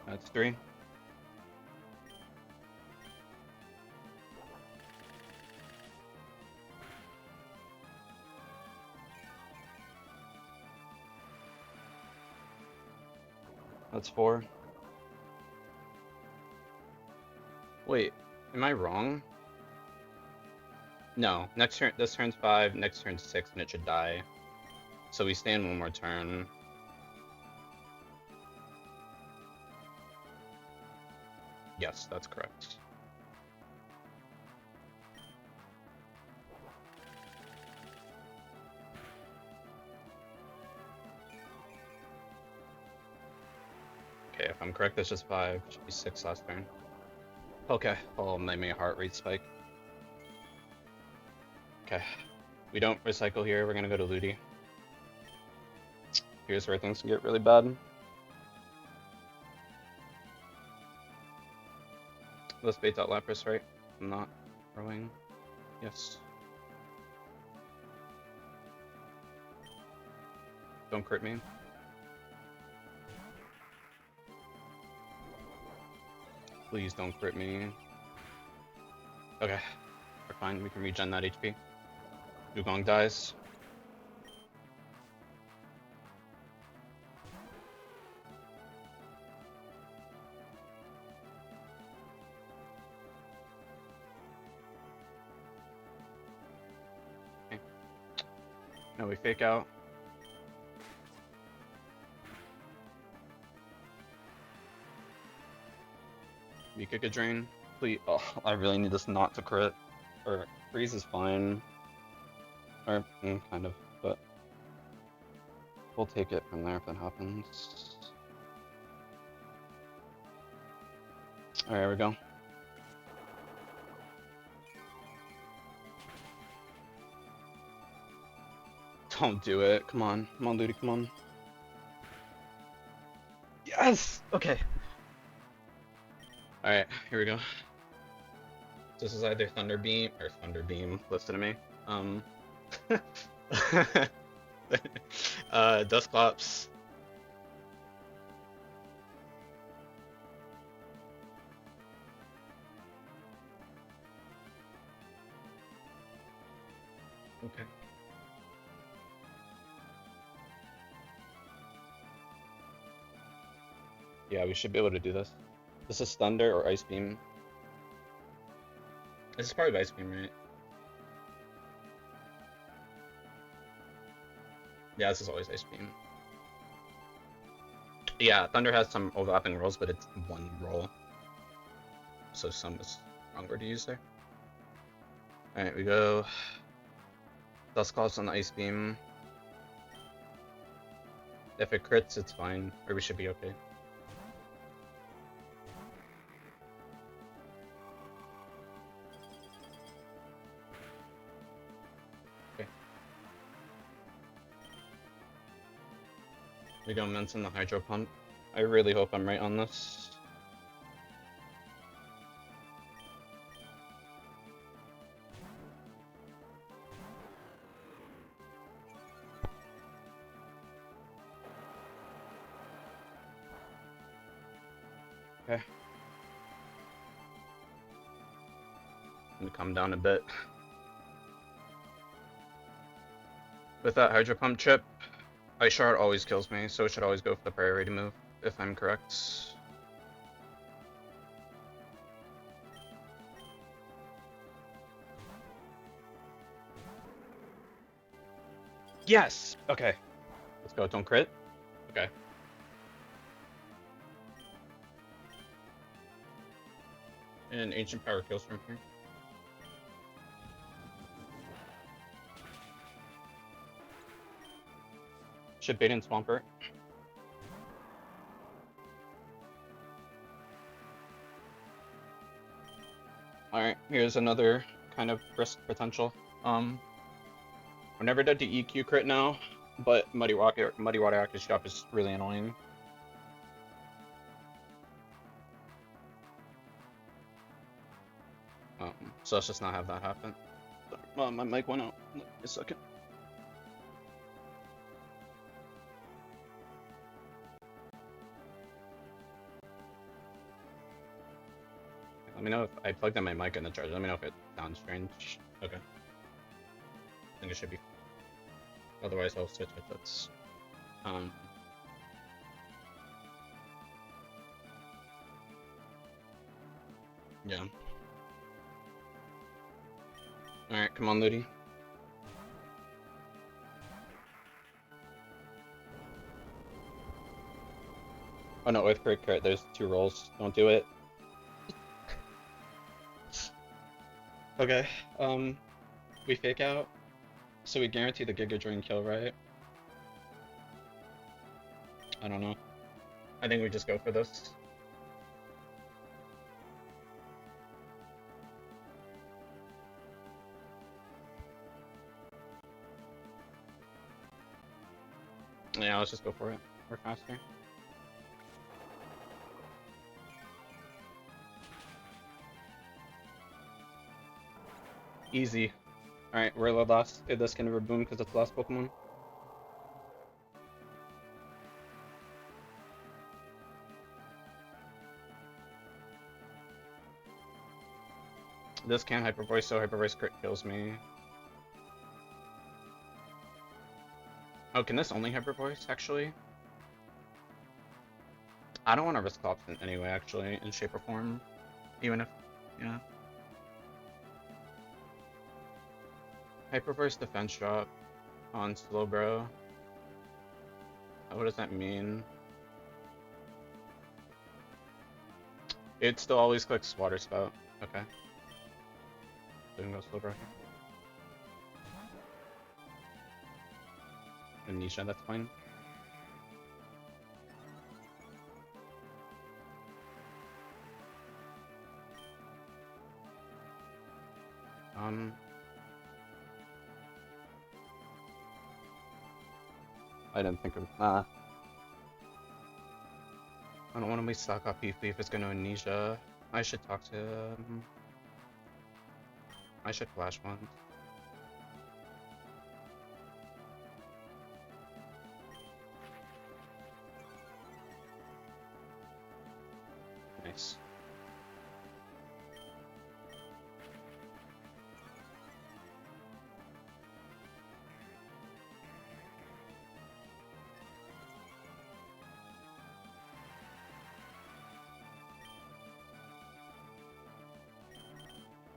That's three. That's four. Wait, am I wrong? No, next turn, this turn's 5, next turn's 6, and it should die. So we stand one more turn. Yes, that's correct. Okay, if I'm correct, that's just 5. Should be 6 last turn. Okay, oh, they made a heart rate spike. Okay, we don't recycle here, we're gonna go to Ludi. Here's where things can get really bad. Let's bait out Lapras, right? I'm not throwing. Yes. Don't crit me. Please don't crit me. Okay, we're fine. We can regen that HP. Dugong dies. Okay. Now we fake out. We kick a drain. Please. Oh, I really need this not to crit. Or Freeze is fine. Or, kind of, but we'll take it from there if that happens. Alright, here we go. Don't do it. Come on. Come on, Ludi, come on. Yes! Okay. Alright, here we go. This is either Thunder Beam or Thunder Beam. Listen to me. Dusclops. Okay. Yeah, we should be able to do this. This is Thunder or Ice Beam. This is probably Ice Beam, right? Yeah, this is always Ice Beam. Yeah, Thunder has some overlapping rolls, but it's one roll. So some is stronger to use there. Alright, we go. Dusclops on the Ice Beam. If it crits, it's fine. Or we should be okay. We go mention the Hydro Pump. I really hope I'm right on this. Okay. Let me calm down a bit. With that Hydro Pump chip, Ice Shard always kills me, so it should always go for the priority move, if I'm correct. Yes! Okay. Let's go, don't crit. Okay. And Ancient Power kills from here. Should bait in Swampert. Alright, here's another kind of risk potential. We're never dead to EQ crit now, but Muddy Water Active Shop is really annoying. So let's just not have that happen. My mic went out. A second. Let me know if I plugged in my mic in the charger. Let me know if it sounds strange. Okay. I think it should be. Otherwise, I'll switch headsets. Yeah. Alright, come on, Ludi. Oh no, Earthquake crit. There's 2 rolls. Don't do it. Okay, we fake out, so we guarantee the Giga Drain kill, right? I don't know. I think we just go for this. Yeah, let's just go for it. We're faster. Easy. Alright, we're the last. This can never boom because it's the last Pokemon. This can Hyper Voice, so Hyper Voice crit kills me. Oh, can this only Hyper Voice, actually? I don't want to risk Option anyway, actually, in shape or form. Even if, yeah. Hyper Voice defense drop on Slowbro. What does that mean? It still always clicks Water Spout. Okay. So we can go Slowbro here. Amnesia, that's fine. I didn't think of I don't want to waste stock off Phoebe if it's gonna Amnesia. I should talk to I should flash once. Nice.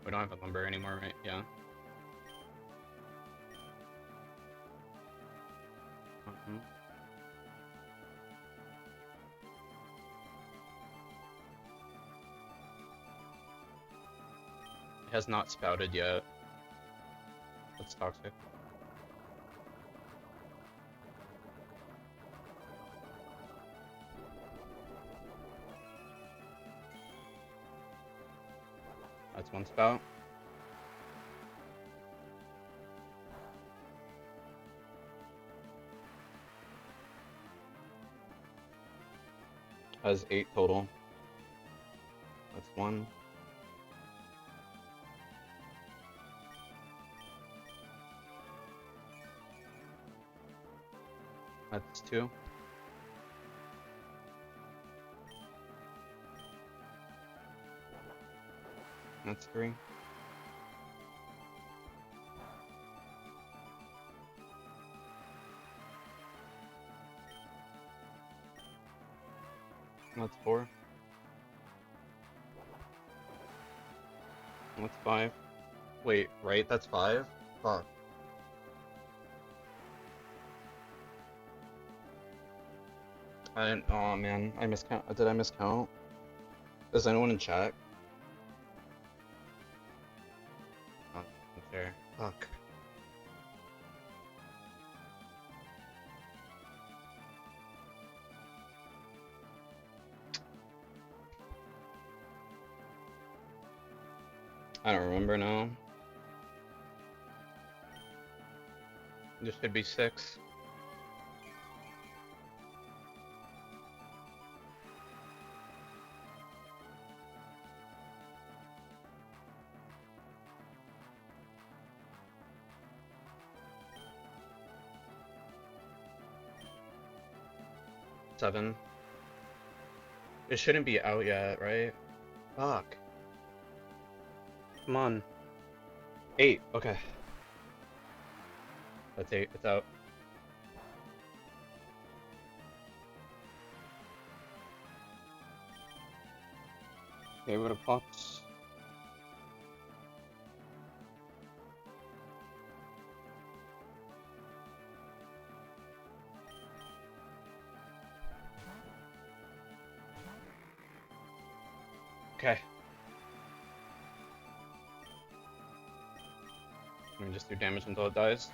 We don't have a lumber anymore, right? Yeah. It has not spouted yet. That's toxic. That's one spout. Has 8 total. That's 1. That's 2. That's 3. That's 4. That's 5. Wait, right? That's 5? Fuck. I didn't. Oh man, I miscount. Did I miscount? Does anyone in chat? Oh, there. Fuck. I don't remember now. This should be 6. Seven. It shouldn't be out yet, right? Fuck. Come on. 8. Okay. That's 8. It's out. Okay, what a pops. Okay. Let me just do damage until it dies.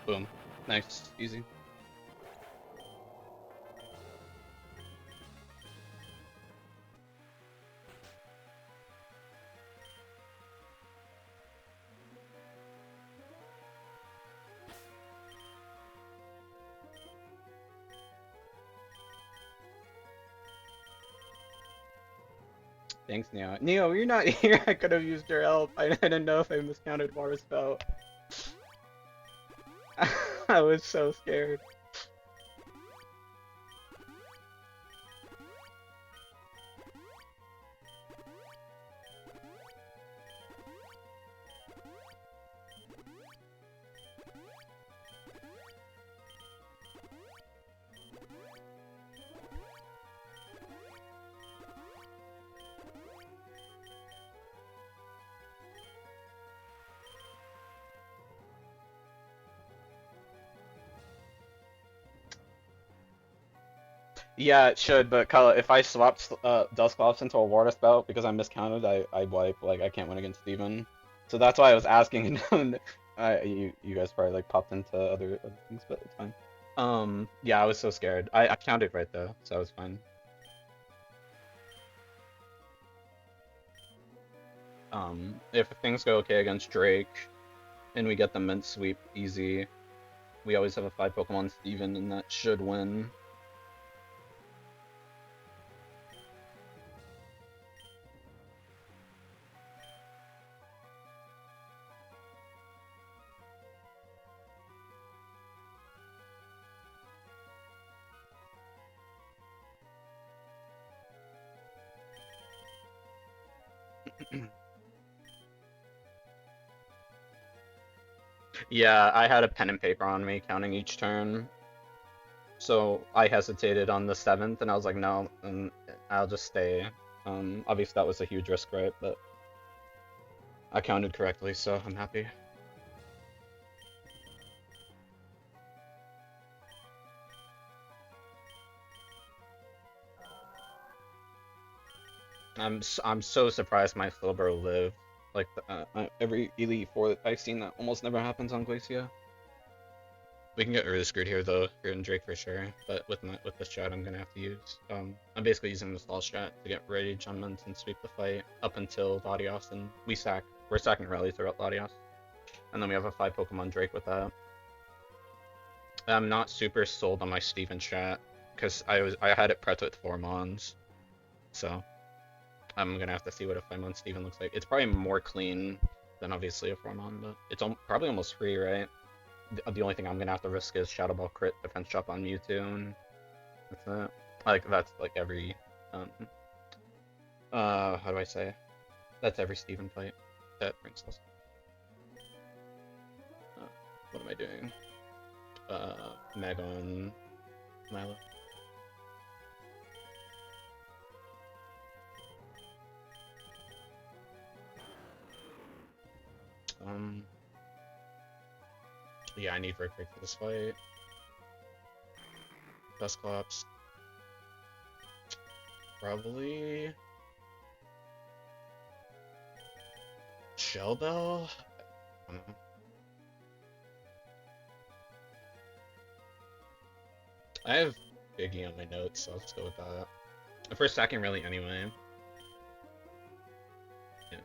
Boom. Nice. Easy. Thanks, Neo. Neo, you're not here. I could have used your help. I didn't know if I miscounted Mars spell. I was so scared. Yeah, it should, but Kyle, if I swapped Dusclops into a water spout because I miscounted, I wipe. Like I can't win against Steven. So that's why I was asking. And you guys probably like popped into other things, but it's fine. Yeah, I was so scared. I counted right though, so I was fine. If things go okay against Drake and we get the mint sweep easy, we always have a 5 Pokemon Steven, and that should win. Yeah, I had a pen and paper on me counting each turn. So I hesitated on the seventh, and I was like, no, and I'll just stay. Obviously that was a huge risk, right? But I counted correctly, so I'm happy. I'm so surprised my Slowbro lived. Like every Elite Four that I've seen, that almost never happens on Glacia. We can get really screwed here though, here in Drake for sure. But with the strat I'm gonna have to use. I'm basically using the stall strat to get Rage on Mint and sweep the fight up until Latios, and we're sacking Rally throughout Latios. And then we have a 5 Pokemon Drake with that. I'm not super sold on my Steven strat, because I had it prepped with 4 Mons. So I'm gonna have to see what a 5 Mon Steven looks like. It's probably more clean than obviously a 4 Mon, but it's probably almost free, right? The only thing I'm gonna have to risk is Shadow Ball crit defense drop on Mewtwo, and that's it. Like that's like every how do I say? That's every Steven fight that brings us. Uh, what am I doing? Megon Milo. Um, yeah, I need Rick for this fight. Dusclops. Probably Shell Bell? I don't know. I have Biggie on my notes, so I'll just go with that. The first stacking really anyway. Yeah.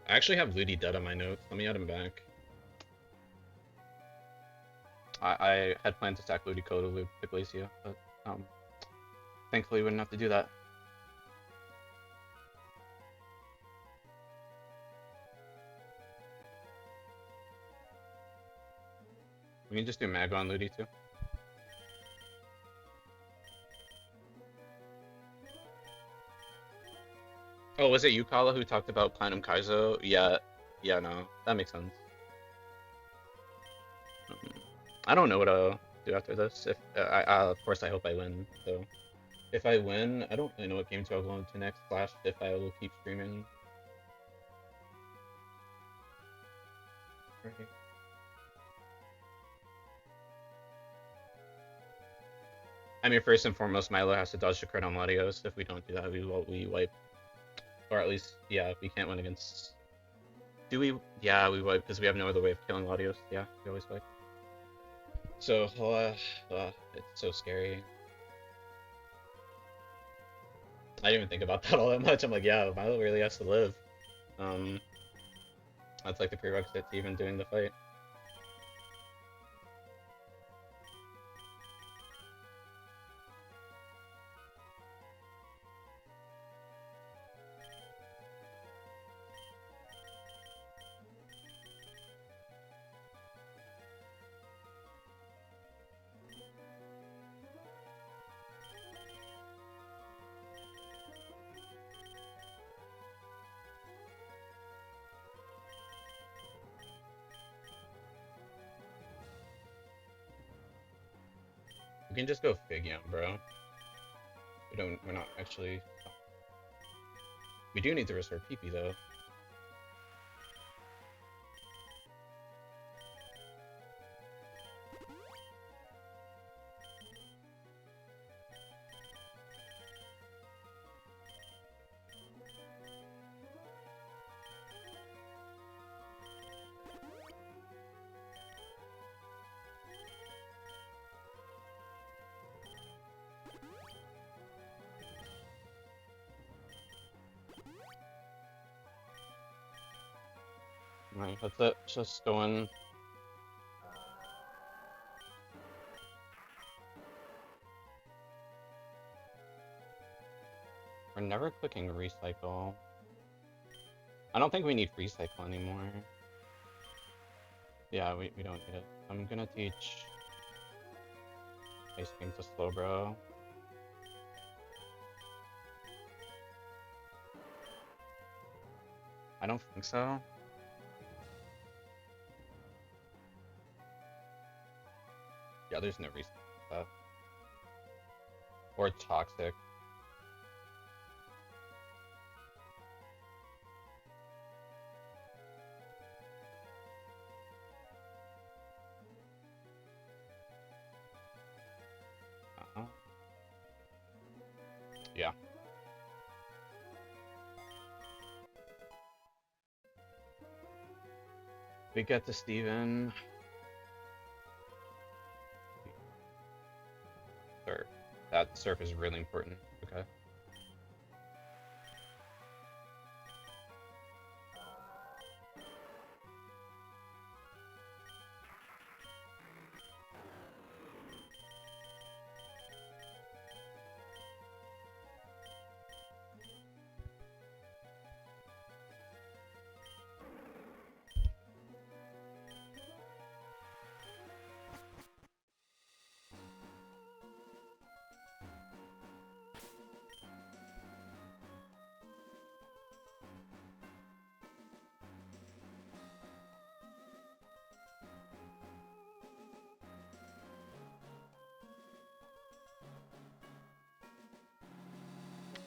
I actually have Ludi dead on my notes. Let me add him back. I had planned to stack Ludi Kodalu to Glacia, but thankfully we wouldn't have to do that. We can just do Mago on Ludi too. Oh, was it you, Kala, who talked about Platinum Kaizo? Yeah, yeah, no, that makes sense. Um, I don't know what I'll do after this. If of course, I hope I win. So if I win, I don't really know what game 2 I'll go into next. Slash, if I will keep streaming. Okay. I mean, first and foremost, Milo has to dodge the crit on Latios. If we don't do that, we wipe. Or at least, yeah, we can't win against. Do we? Yeah, we wipe because we have no other way of killing Latios. Yeah, we always wipe. So, it's so scary. I didn't even think about that all that much. I'm like, yeah, Milo really has to live. Um, that's like the prerequisite to even doing the fight. We can just go Figyon, bro. We're not actually. We do need to restore PP though. Alright, that's it. Just going. We're never clicking recycle. I don't think we need recycle anymore. Yeah, we don't need it. I'm gonna teach Ice King to slow bro. I don't think so. Yeah, there's no reason for that. Or toxic. Yeah. We get to Steven. Surf. That surf is really important. Okay.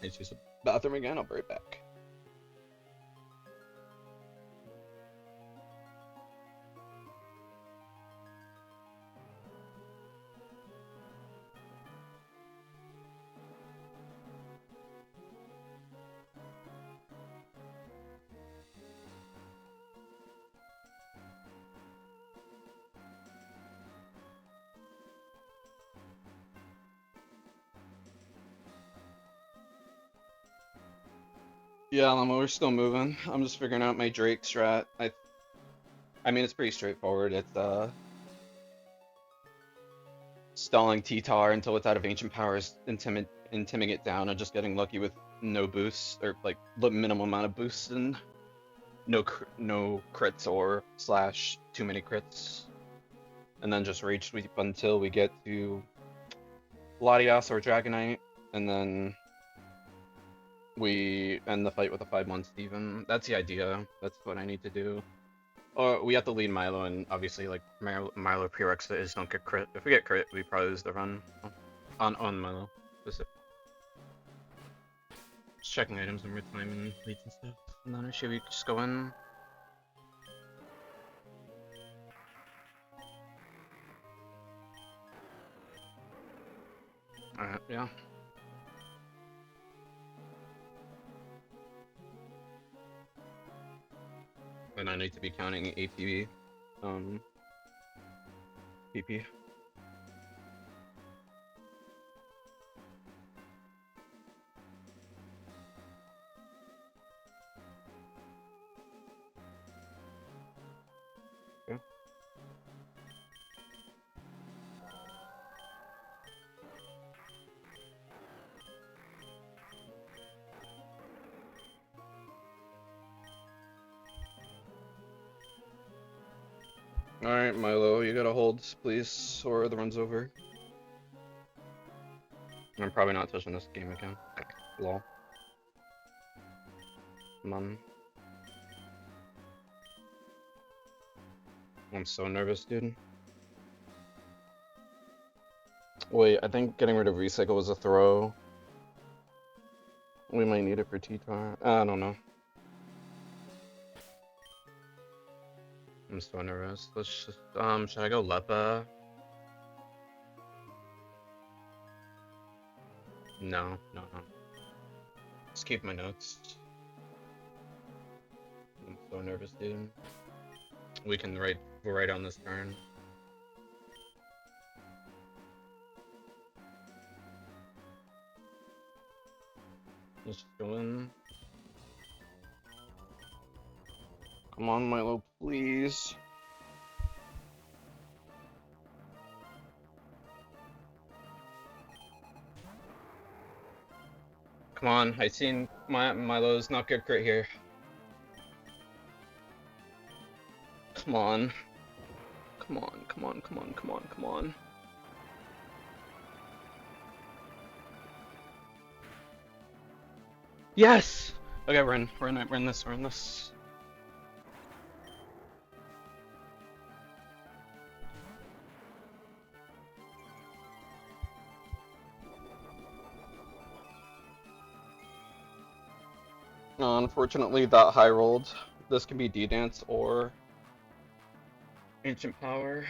Need to use the bathroom again. I'll be right back. Yeah, Lama, we're still moving. I'm just figuring out my Drake strat. I mean, it's pretty straightforward. It's stalling T-Tar until it's out of Ancient Powers, intiming it down, and just getting lucky with no boosts, or like the minimum amount of boosts, and no crits or slash too many crits. And then just rage sweep until we get to Latias or Dragonite, and then we end the fight with a 5-1 Steven. That's the idea. That's what I need to do. Or we have to lead Milo, and obviously, like, Milo prerequisite is don't get crit. If we get crit, we probably lose the run on Milo. Just checking items one more time and leads and stuff. And then should we just go in? Alright, yeah. And I need to be counting APB, PP. Okay. Alright, Milo, you gotta hold, please, or the run's over. I'm probably not touching this game again. Lol. Mum. I'm so nervous, dude. Wait, I think getting rid of recycle was a throw. We might need it for T-Tar. I don't know. I'm so nervous. Let's just, should I go Lepa? No. Just keep my notes. I'm so nervous, dude. We can write on this turn. Just go in. Come on, Milo, Please. Come on, I seen Milo's not good crit here. Come on. Come on, come on, come on, come on, come on. Yes! Okay, we're in this. Unfortunately, that high rolled. This can be D-Dance or Ancient Power.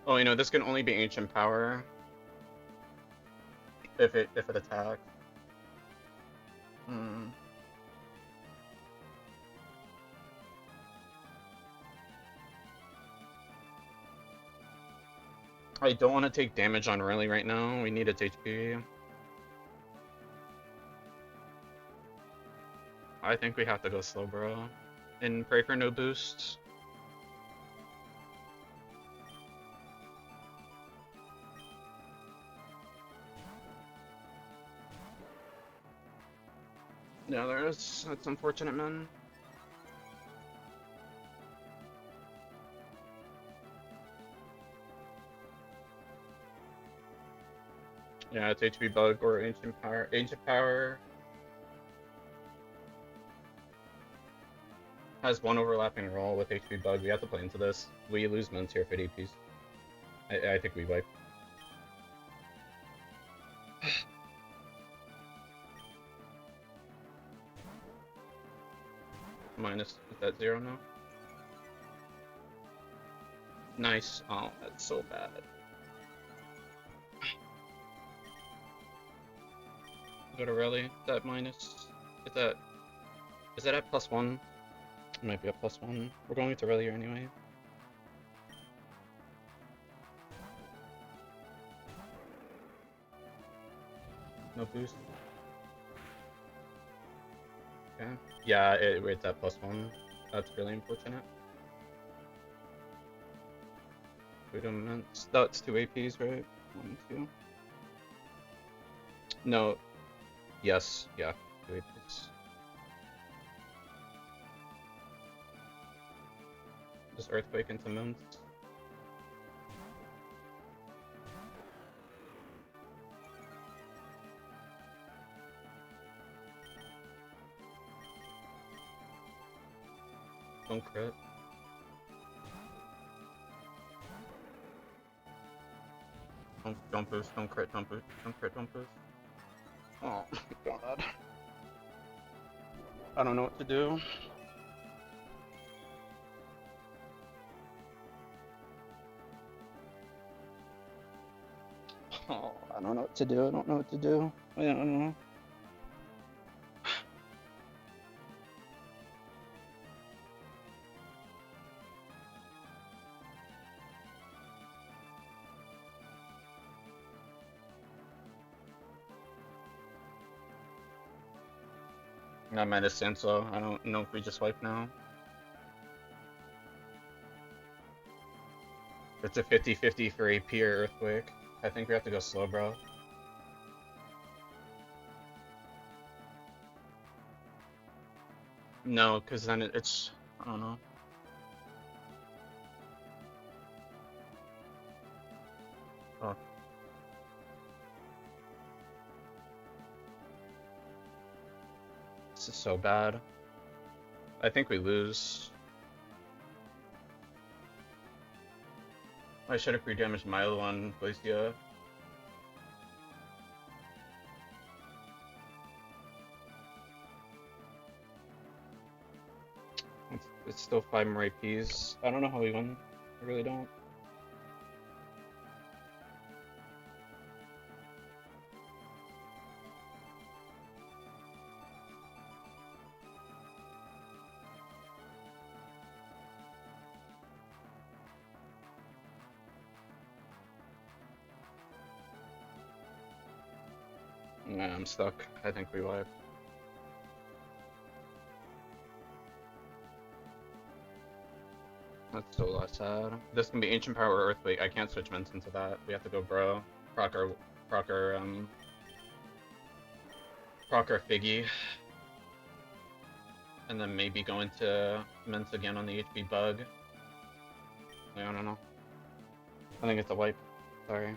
Oh, you know, this can only be Ancient Power if it attacks. I don't want to take damage on Riley right now. We need its HP. I think we have to go slow, bro. And pray for no boost. Yeah, that's unfortunate, man. Yeah, it's HP Bug or Ancient Power. Ancient Power has one overlapping roll with HP Bug. We have to play into this. We lose Mons here for DPs. I think we wipe. Minus, is that 0 now? Nice. Oh, that's so bad. Go to Rally. That minus. Is that at +1? It might be at +1. We're going to Rally anyway. No boost. Okay. Yeah, it's at +1. That's really unfortunate. That's 2 APs, right? 1, 2. No. Yes. Yeah. 2 APs. Just Earthquake into Moons. Don't crit. Don't boost, don't crit, don't boost, don't crit, don't boost. Oh my god. I don't know what to do. Oh, I don't know what to do. I don't know what to do. I don't know. I might have Sanso. I don't know if we just wipe now. It's a 50-50 for AP or Earthquake. I think we have to go slow, bro. No, because then it's... I don't know. Oh. This is so bad. I think we lose. I should have pre-damaged Milo on Glacia. It's still 5 more APs. I don't know how we win. I really don't. Yeah, I'm stuck. I think we wipe. That's so less sad. This can be Ancient Power or Earthquake. I can't switch Mints into that. We have to go Bro. Procker, Procker, Procker Figgy. And then maybe go into Mints again on the HP Bug. I don't know. I think it's a wipe. Sorry.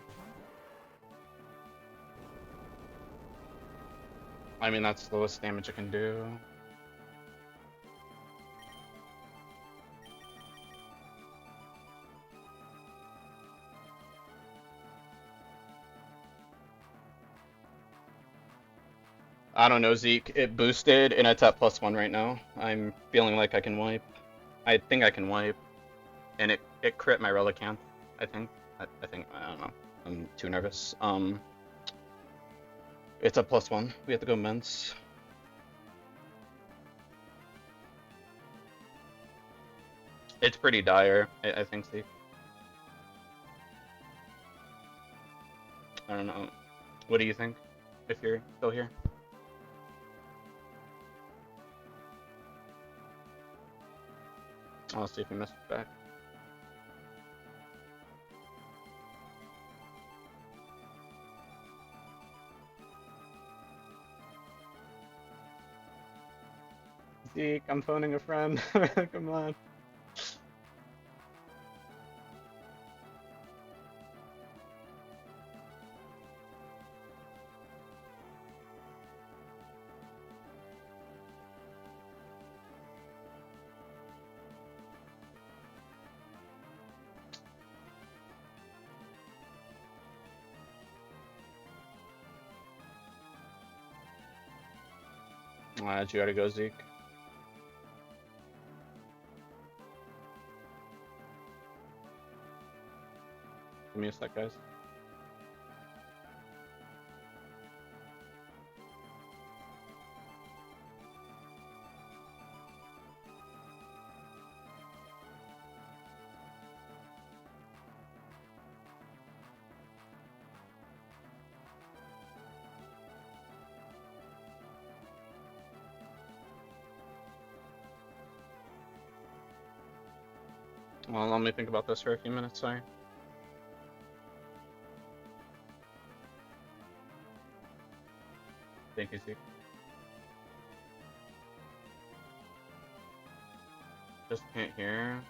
I mean, that's the lowest damage it can do. I don't know, Zeke. It boosted, and it's at +1 right now. I'm feeling like I can wipe. I think I can wipe. And it crit my Relicanth, I think. I think, I don't know. I'm too nervous. It's a +1. We have to go Mints. It's pretty dire, I think, Zeke. I don't know. What do you think, if you're still here? I'll see if he missed back. Zeke, I'm phoning a friend. Come on. You gotta go, Zeke. Give me a sec, guys. Well, let me think about this for a few minutes, sorry. Thank you, Zeke. Just can't hear.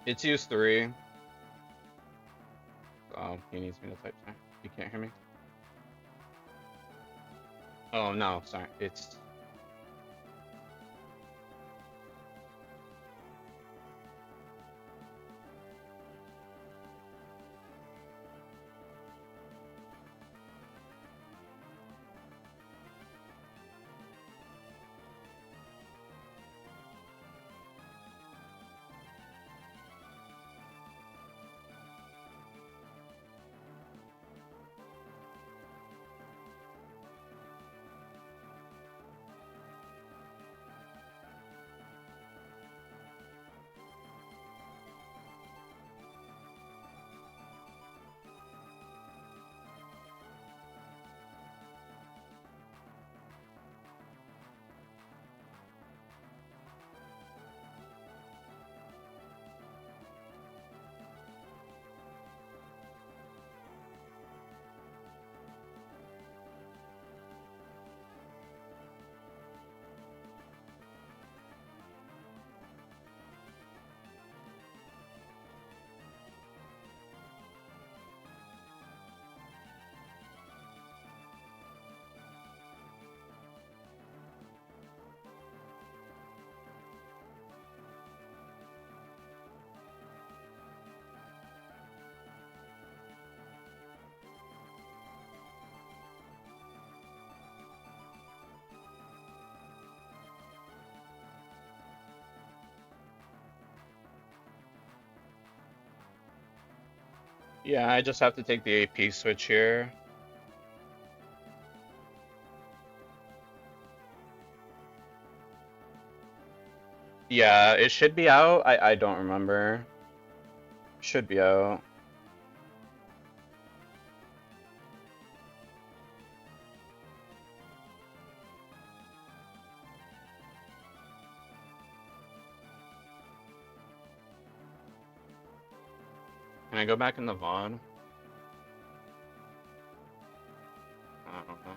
It's use 3. Oh, he needs me to type sorry. You can't hear me? Oh, no, sorry. It's... Yeah, I just have to take the AP switch here. Yeah, it should be out. I don't remember. Should be out. Can I go back in the VOD? I don't know.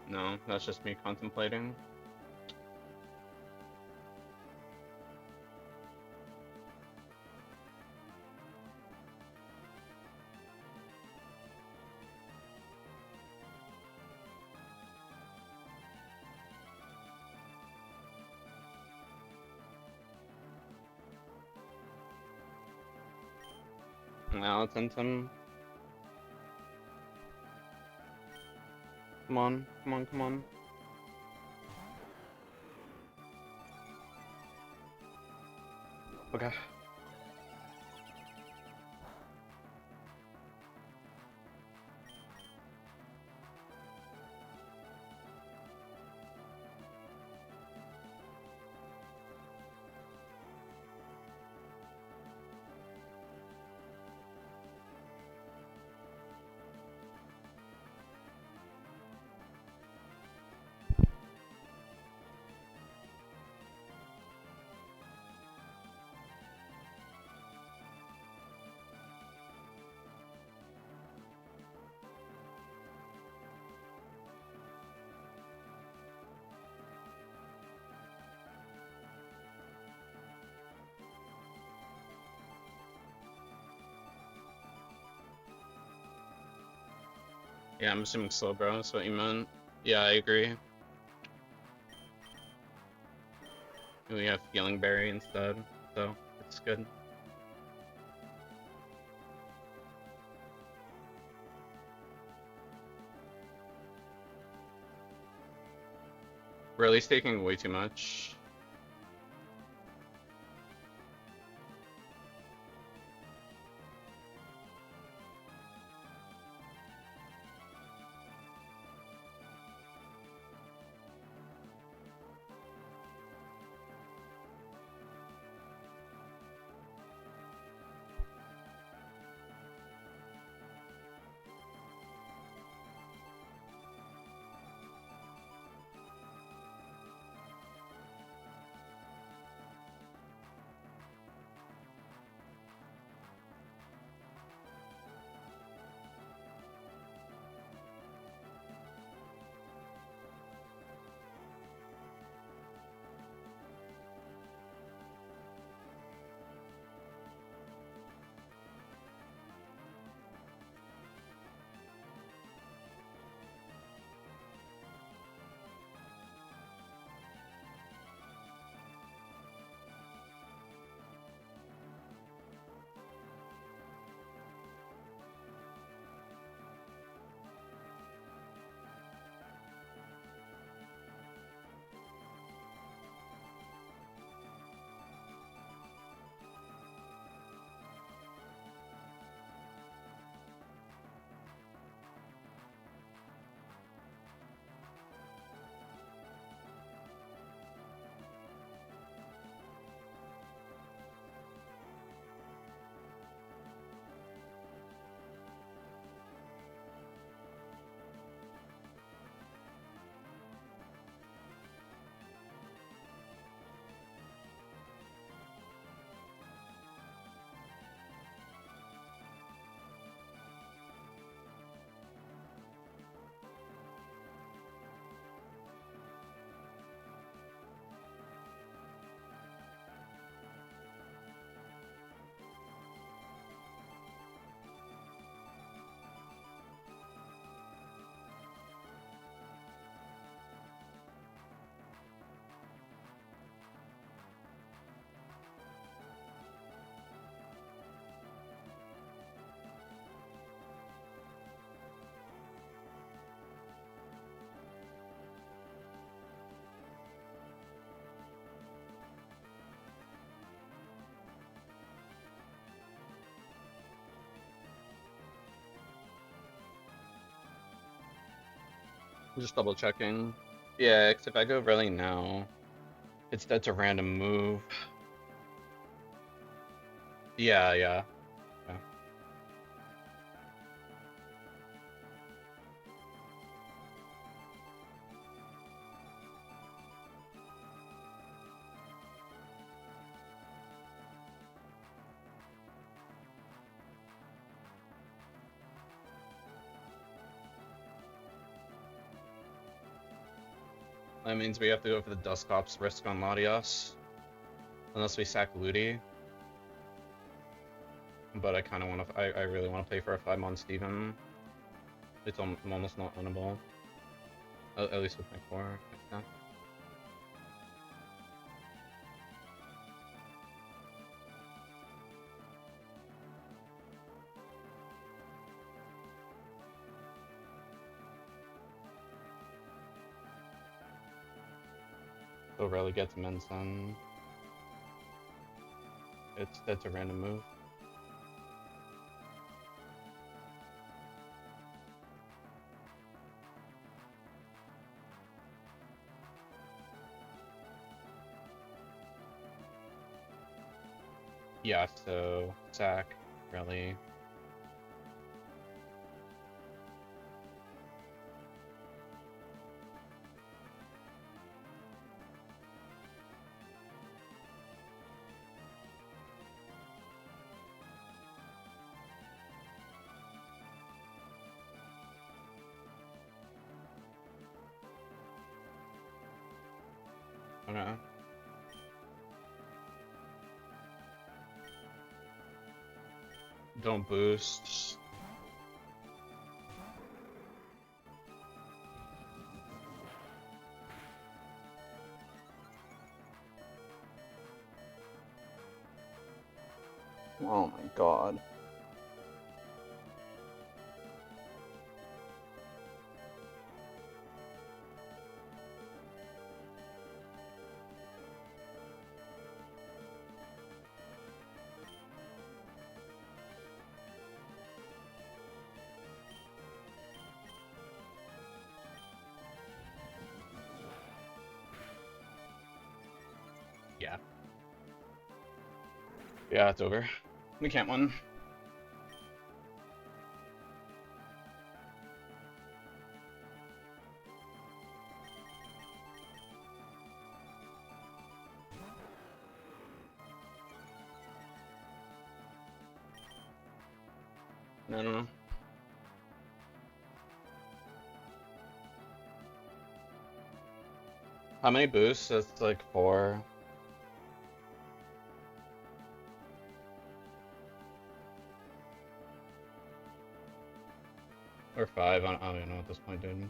No, that's just me contemplating. Now it's Intim. Come on, come on, come on. Okay. Yeah, I'm assuming slow, bro. That's what you meant. Yeah, I agree. We have Healing Berry instead, so it's good. We're at least taking way too much. Just double checking. Yeah, except if I go really now, that's a random move. Yeah, yeah. Yeah. That means we have to go for the Dusclops risk on Latias. Unless we sack Ludi. But I kind of want to, I really want to play for a 5-mon Steven. It's almost not winnable. At least with my core. Yeah. So rarely gets Menson. That's a random move. Yeah, so sack, really. Okay. Don't boost. Oh my god. Yeah. Yeah, it's over. We can't win. I don't know. How many boosts? That's like 4. Or 5. I don't even know at this point, dude.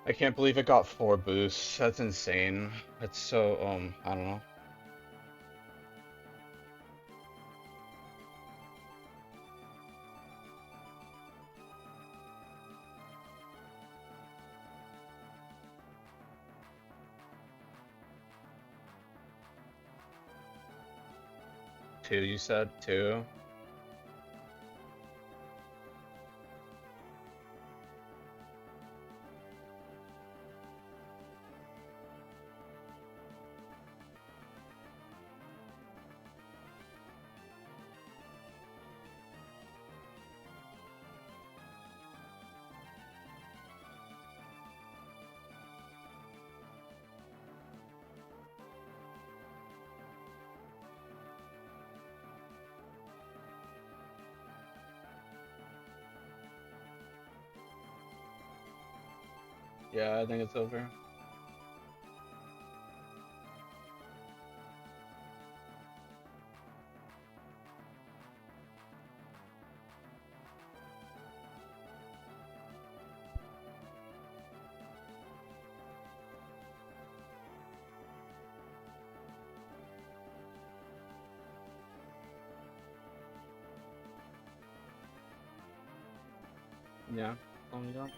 I can't believe it got 4 boosts. That's insane. That's so, I don't know. Two, you said? 2? Yeah, I think it's over. Yeah, long ago.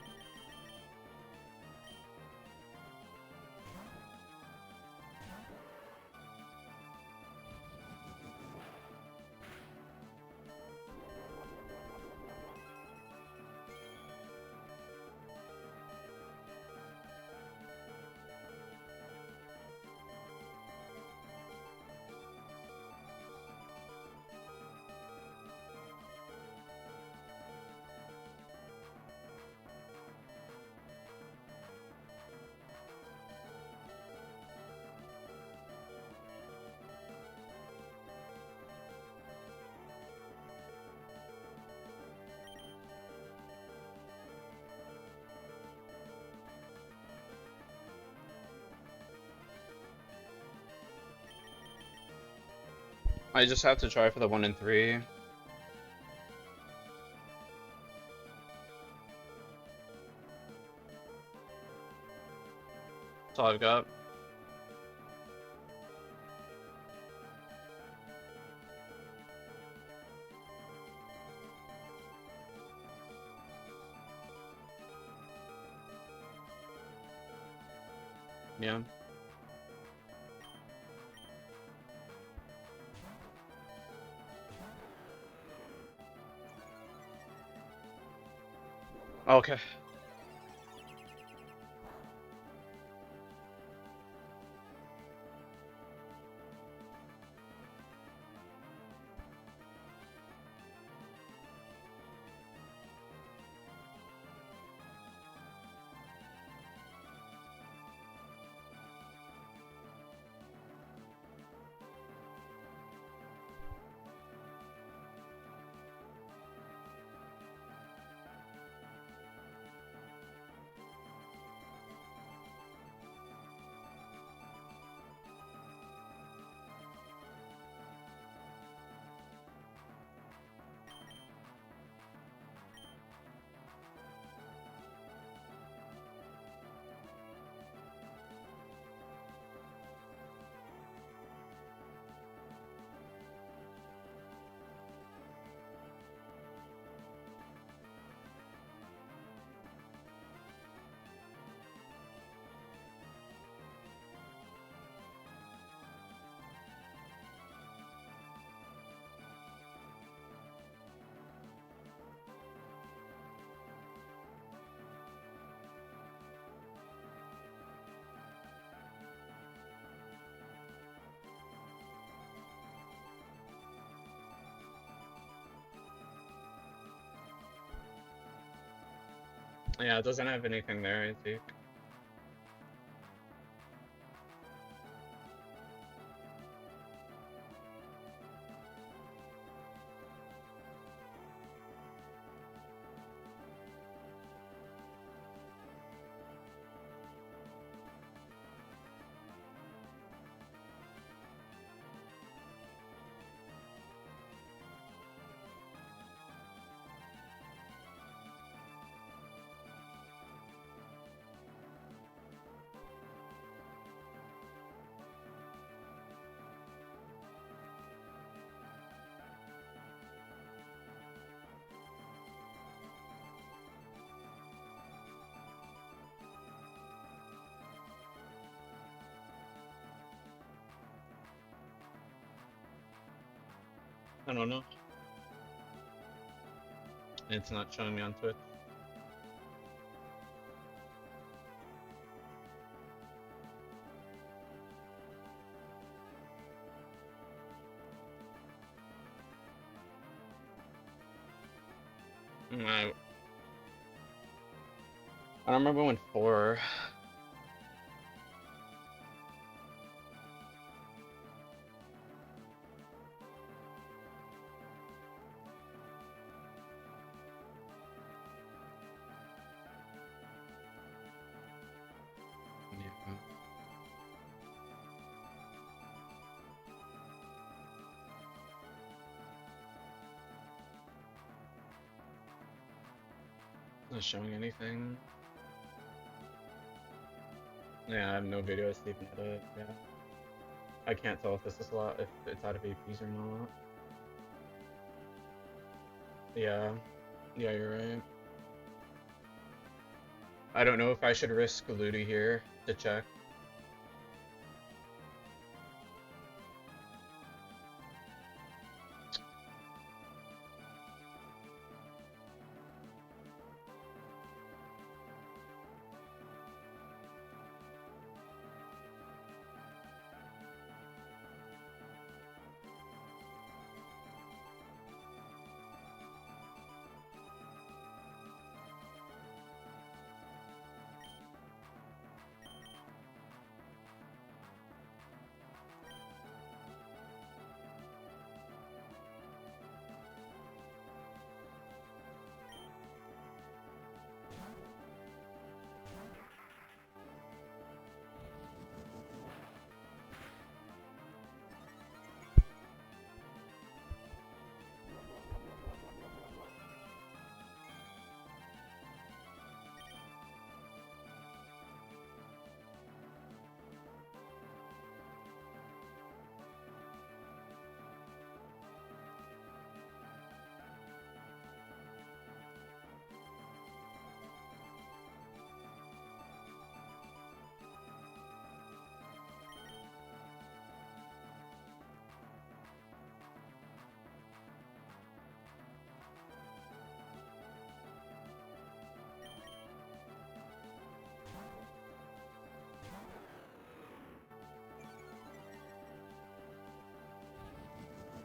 I just have to try for the 1 and 3. That's all I've got. Yeah. Okay. Yeah, it doesn't have anything there, I think. I don't know. It's not showing me on Twitch. I don't remember when 4. Yeah. Not showing anything. Yeah, I have no video of Stephen edit. Yeah. I can't tell if this is if it's out of APs or not. Yeah. Yeah, you're right. I don't know if I should risk Ludi here to check.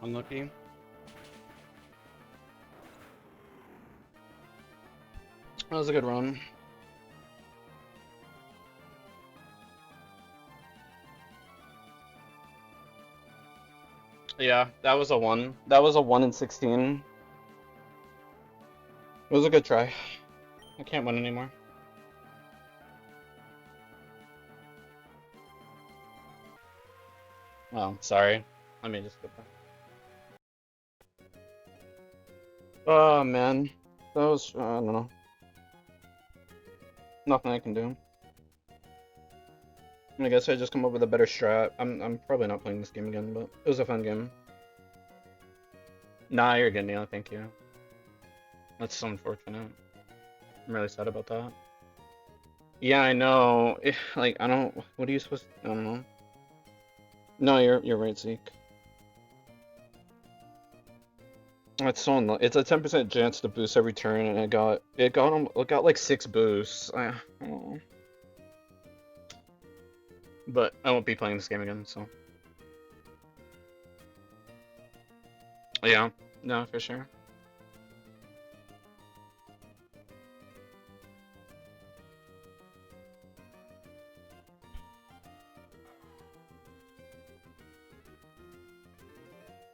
Unlucky. That was a good run. Yeah, that was a 1. That was a 1 in 16. It was a good try. I can't win anymore. Oh, sorry. Let me just get that. Oh, man. That was, I don't know. Nothing I can do. I guess I just come up with a better strat. I'm probably not playing this game again, but it was a fun game. Nah, you're good, Neil. Thank you. That's so unfortunate. I'm really sad about that. Yeah, I know. Like, I don't. What are you supposed to? I don't know. No, you're right, Zeke. It's so it's a 10% chance to boost every turn, and it got like 6 boosts. I don't know. But I won't be playing this game again, so yeah, no, for sure.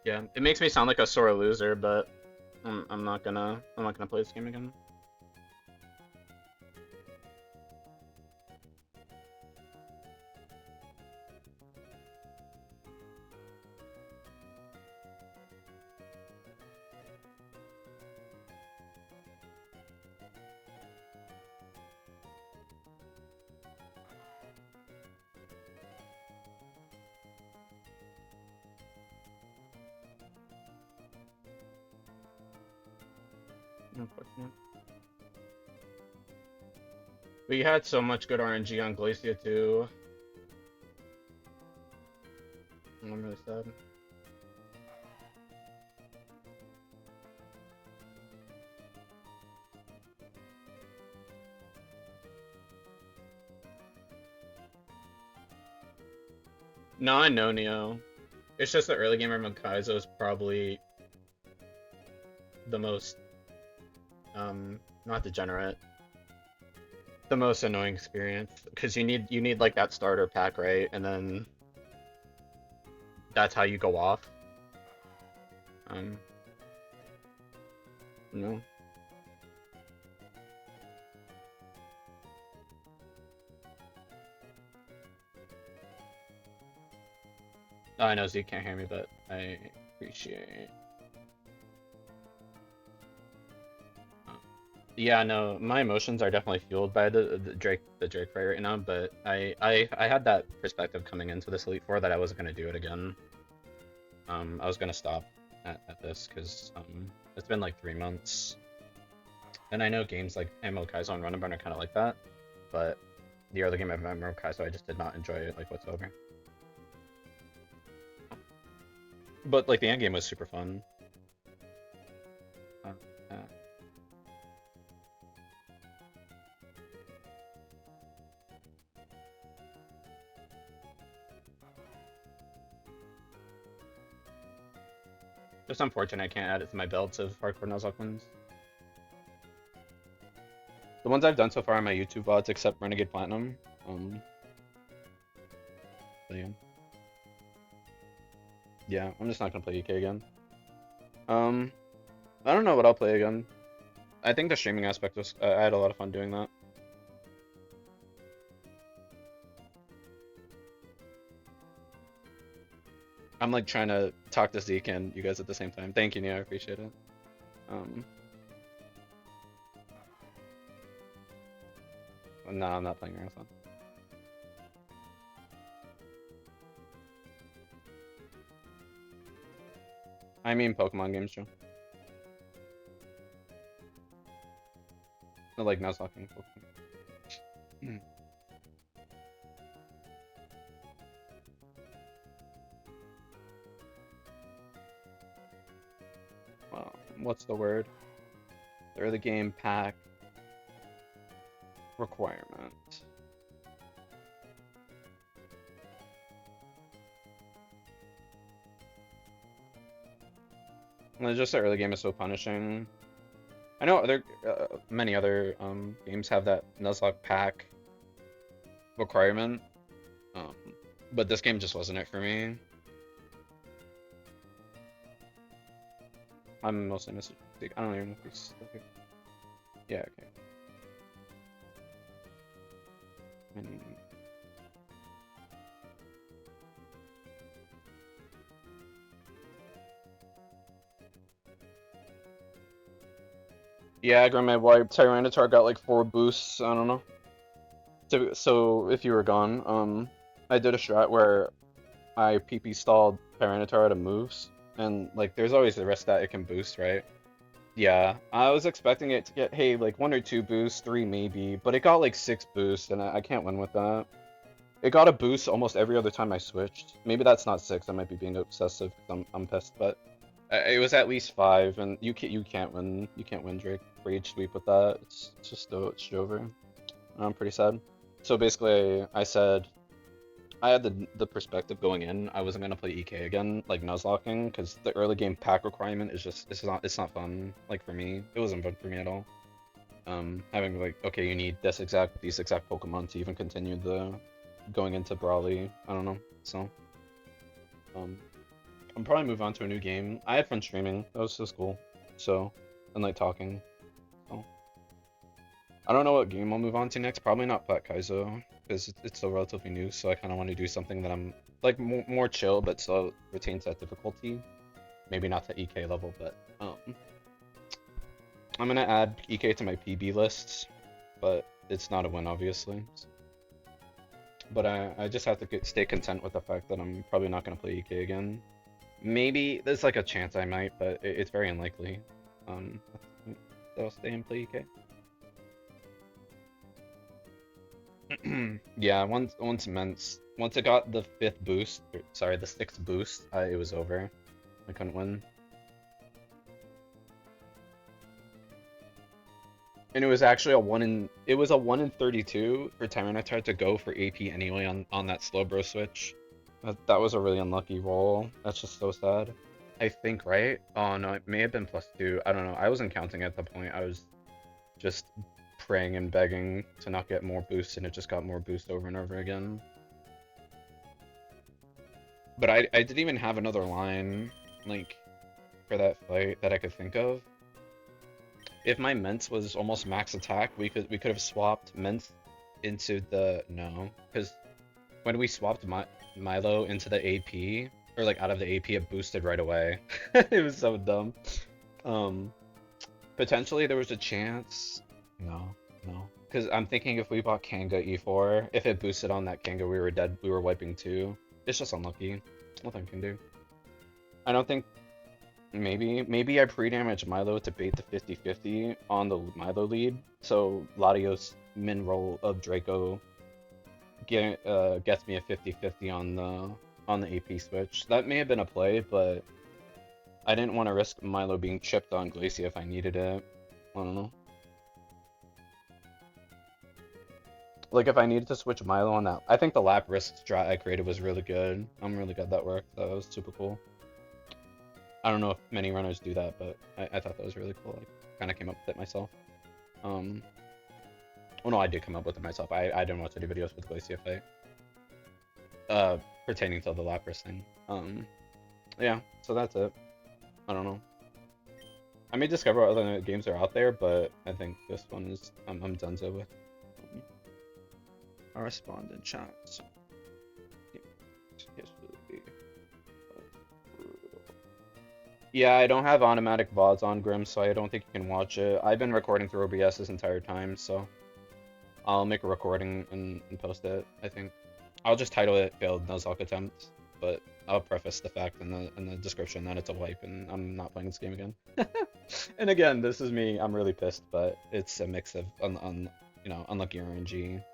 Yeah, it makes me sound like a sore loser, but I'm not gonna play this game again. Unfortunate. We had so much good RNG on Glacia too. I'm really sad. No, I know Neo. It's just the early game of Kaizo is probably the most, not degenerate, the most annoying experience because you need like that starter pack, right? And then that's how you go off. Um, no. Oh, I know Zeke can't hear me, but I appreciate. Yeah, no, my emotions are definitely fueled by the Drake fight right now, but I had that perspective coming into this Elite Four that I wasn't gonna do it again. I was gonna stop at this because it's been like 3 months, and I know games like Ammo Kaizo and Run and Burn are kind of like that, but the other game of Ammo Kaizo I just did not enjoy it like whatsoever. But like the end game was super fun. Uh, uh, Just unfortunate I can't add it to my belts of hardcore Nuzlocke wins. The ones I've done so far on my YouTube VODs, except Renegade Platinum. Yeah. Yeah, I'm just not gonna play EK again. I don't know what I'll play again. I think the streaming aspect was, I had a lot of fun doing that. I'm like trying to talk to Zeke and you guys at the same time. Thank you, Nia, I appreciate it. No, I'm not playing Marathon. I mean Pokemon games, Joe. I like Nuzlocke and Pokemon. Well, what's the word? They're the game pack requirement. And just the early game is so punishing. I know other many other games have that Nuzlocke pack requirement, um, but this game just wasn't it for me. I'm mostly missing. I don't even know if it's okay. Yeah, okay. Yeah, I grabbed my wipe. Tyranitar got like 4 boosts. I don't know. So if you were gone, I did a strat where I PP stalled Tyranitar out of moves, and like there's always the risk that it can boost, right? Yeah, I was expecting it to get, hey, like 1 or 2 boosts, 3 maybe, but it got like 6 boosts, and I can't win with that. It got a boost almost every other time I switched. Maybe that's not 6. I might be being obsessive because I'm pissed, but it was at least 5, and you can't win Drake Rage Sweep with that. It's just over. I'm pretty sad. So basically, I said I had the perspective going in. I wasn't gonna play EK again, like Nuzlocking, because the early game pack requirement is just it's not fun. Like for me, it wasn't fun for me at all. Having like, okay, you need these exact Pokemon to even continue the going into Brawly. I don't know. So I'm probably move on to a new game. I had fun streaming. That was just cool. So, and like talking. So I don't know what game I'll move on to next. Probably not Plat Kaizo, because it's still relatively new. So I kind of want to do something that I'm like more chill, but still retains that difficulty. Maybe not to EK level, but I'm gonna add EK to my PB lists, but it's not a win, obviously. But I just have to stay content with the fact that I'm probably not gonna play EK again. Maybe there's like a chance I might, but it's very unlikely. That I'll stay and play EK. Yeah, once it got the 5th boost, sorry, the 6th boost, it was over. I couldn't win. And it was actually a 1 in 32 for Tyranitar to go for AP anyway on that Slowbro switch. That was a really unlucky roll. That's just so sad. I think, right? Oh no, it may have been +2. I don't know. I wasn't counting at the point. I was just praying and begging to not get more boosts, and it just got more boosts over and over again. But I didn't even have another line, like, for that fight that I could think of. If my Mence was almost max attack, we could have swapped Mence into the because when we swapped Milo into the AP, or like out of the AP, it boosted right away. It was so dumb. Potentially there was a chance. No. Because I'm thinking if we bought Kanga E4, if it boosted on that Kanga, we were dead. We were wiping too. It's just unlucky. Nothing I can do. I don't think. Maybe I pre-damage Milo to bait the 50-50 on the Milo lead, so Latios min roll of Draco gets me a 50-50 on the AP switch. That may have been a play, but I didn't want to risk Milo being chipped on Glacia if I needed it. I don't know. Like if I needed to switch Milo on that, I think the lap risk strat I created was really good. I'm really glad that worked. That was super cool. I don't know if many runners do that, but I thought that was really cool. I kind of came up with it myself. Well, no, I did come up with it myself. I didn't watch any videos with Glacia fight. Pertaining to the Lapras thing. Yeah, so that's it. I don't know. I may discover what other games are out there, but I think this one is I'm donezo with. I'll respond in chat. Yeah, I don't have automatic VODs on Grim, so I don't think you can watch it. I've been recording through OBS this entire time, so I'll make a recording and post it, I think. I'll just title it Failed Nuzlocke Attempt, but I'll preface the fact in the description that it's a wipe and I'm not playing this game again. And again, this is me. I'm really pissed, but it's a mix of unlucky RNG.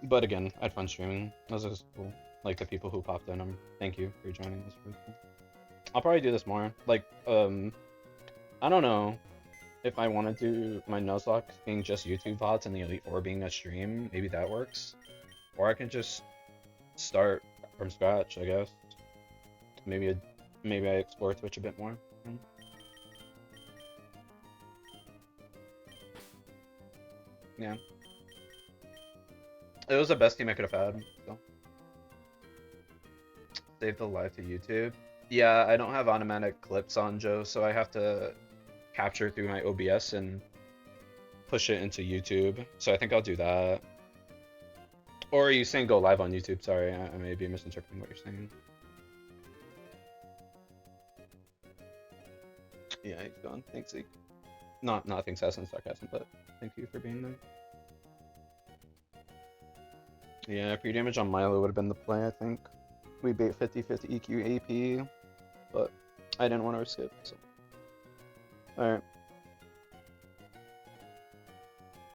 But again, I had fun streaming. That was just cool. Like the people who popped in, thank you for joining. This really cool. I'll probably do this more. Like, I don't know if I want to do my Nuzlocke being just YouTube VODs and the Elite Four being a stream. Maybe that works. Or I can just start from scratch, I guess. Maybe maybe I explore Twitch a bit more. Yeah. It was the best team I could have had, so. Save the live to YouTube. Yeah, I don't have automatic clips on Joe, so I have to capture through my OBS and push it into YouTube. So I think I'll do that. Or are you saying go live on YouTube? Sorry, I may be misinterpreting what you're saying. Yeah, he's gone. Thanks, Zeke. Not thanks, Assassin sarcasm, but thank you for being there. Yeah, pre-damage on Milo would have been the play, I think. We bait 50-50 EQ AP, but I didn't want to risk it, so. Alright.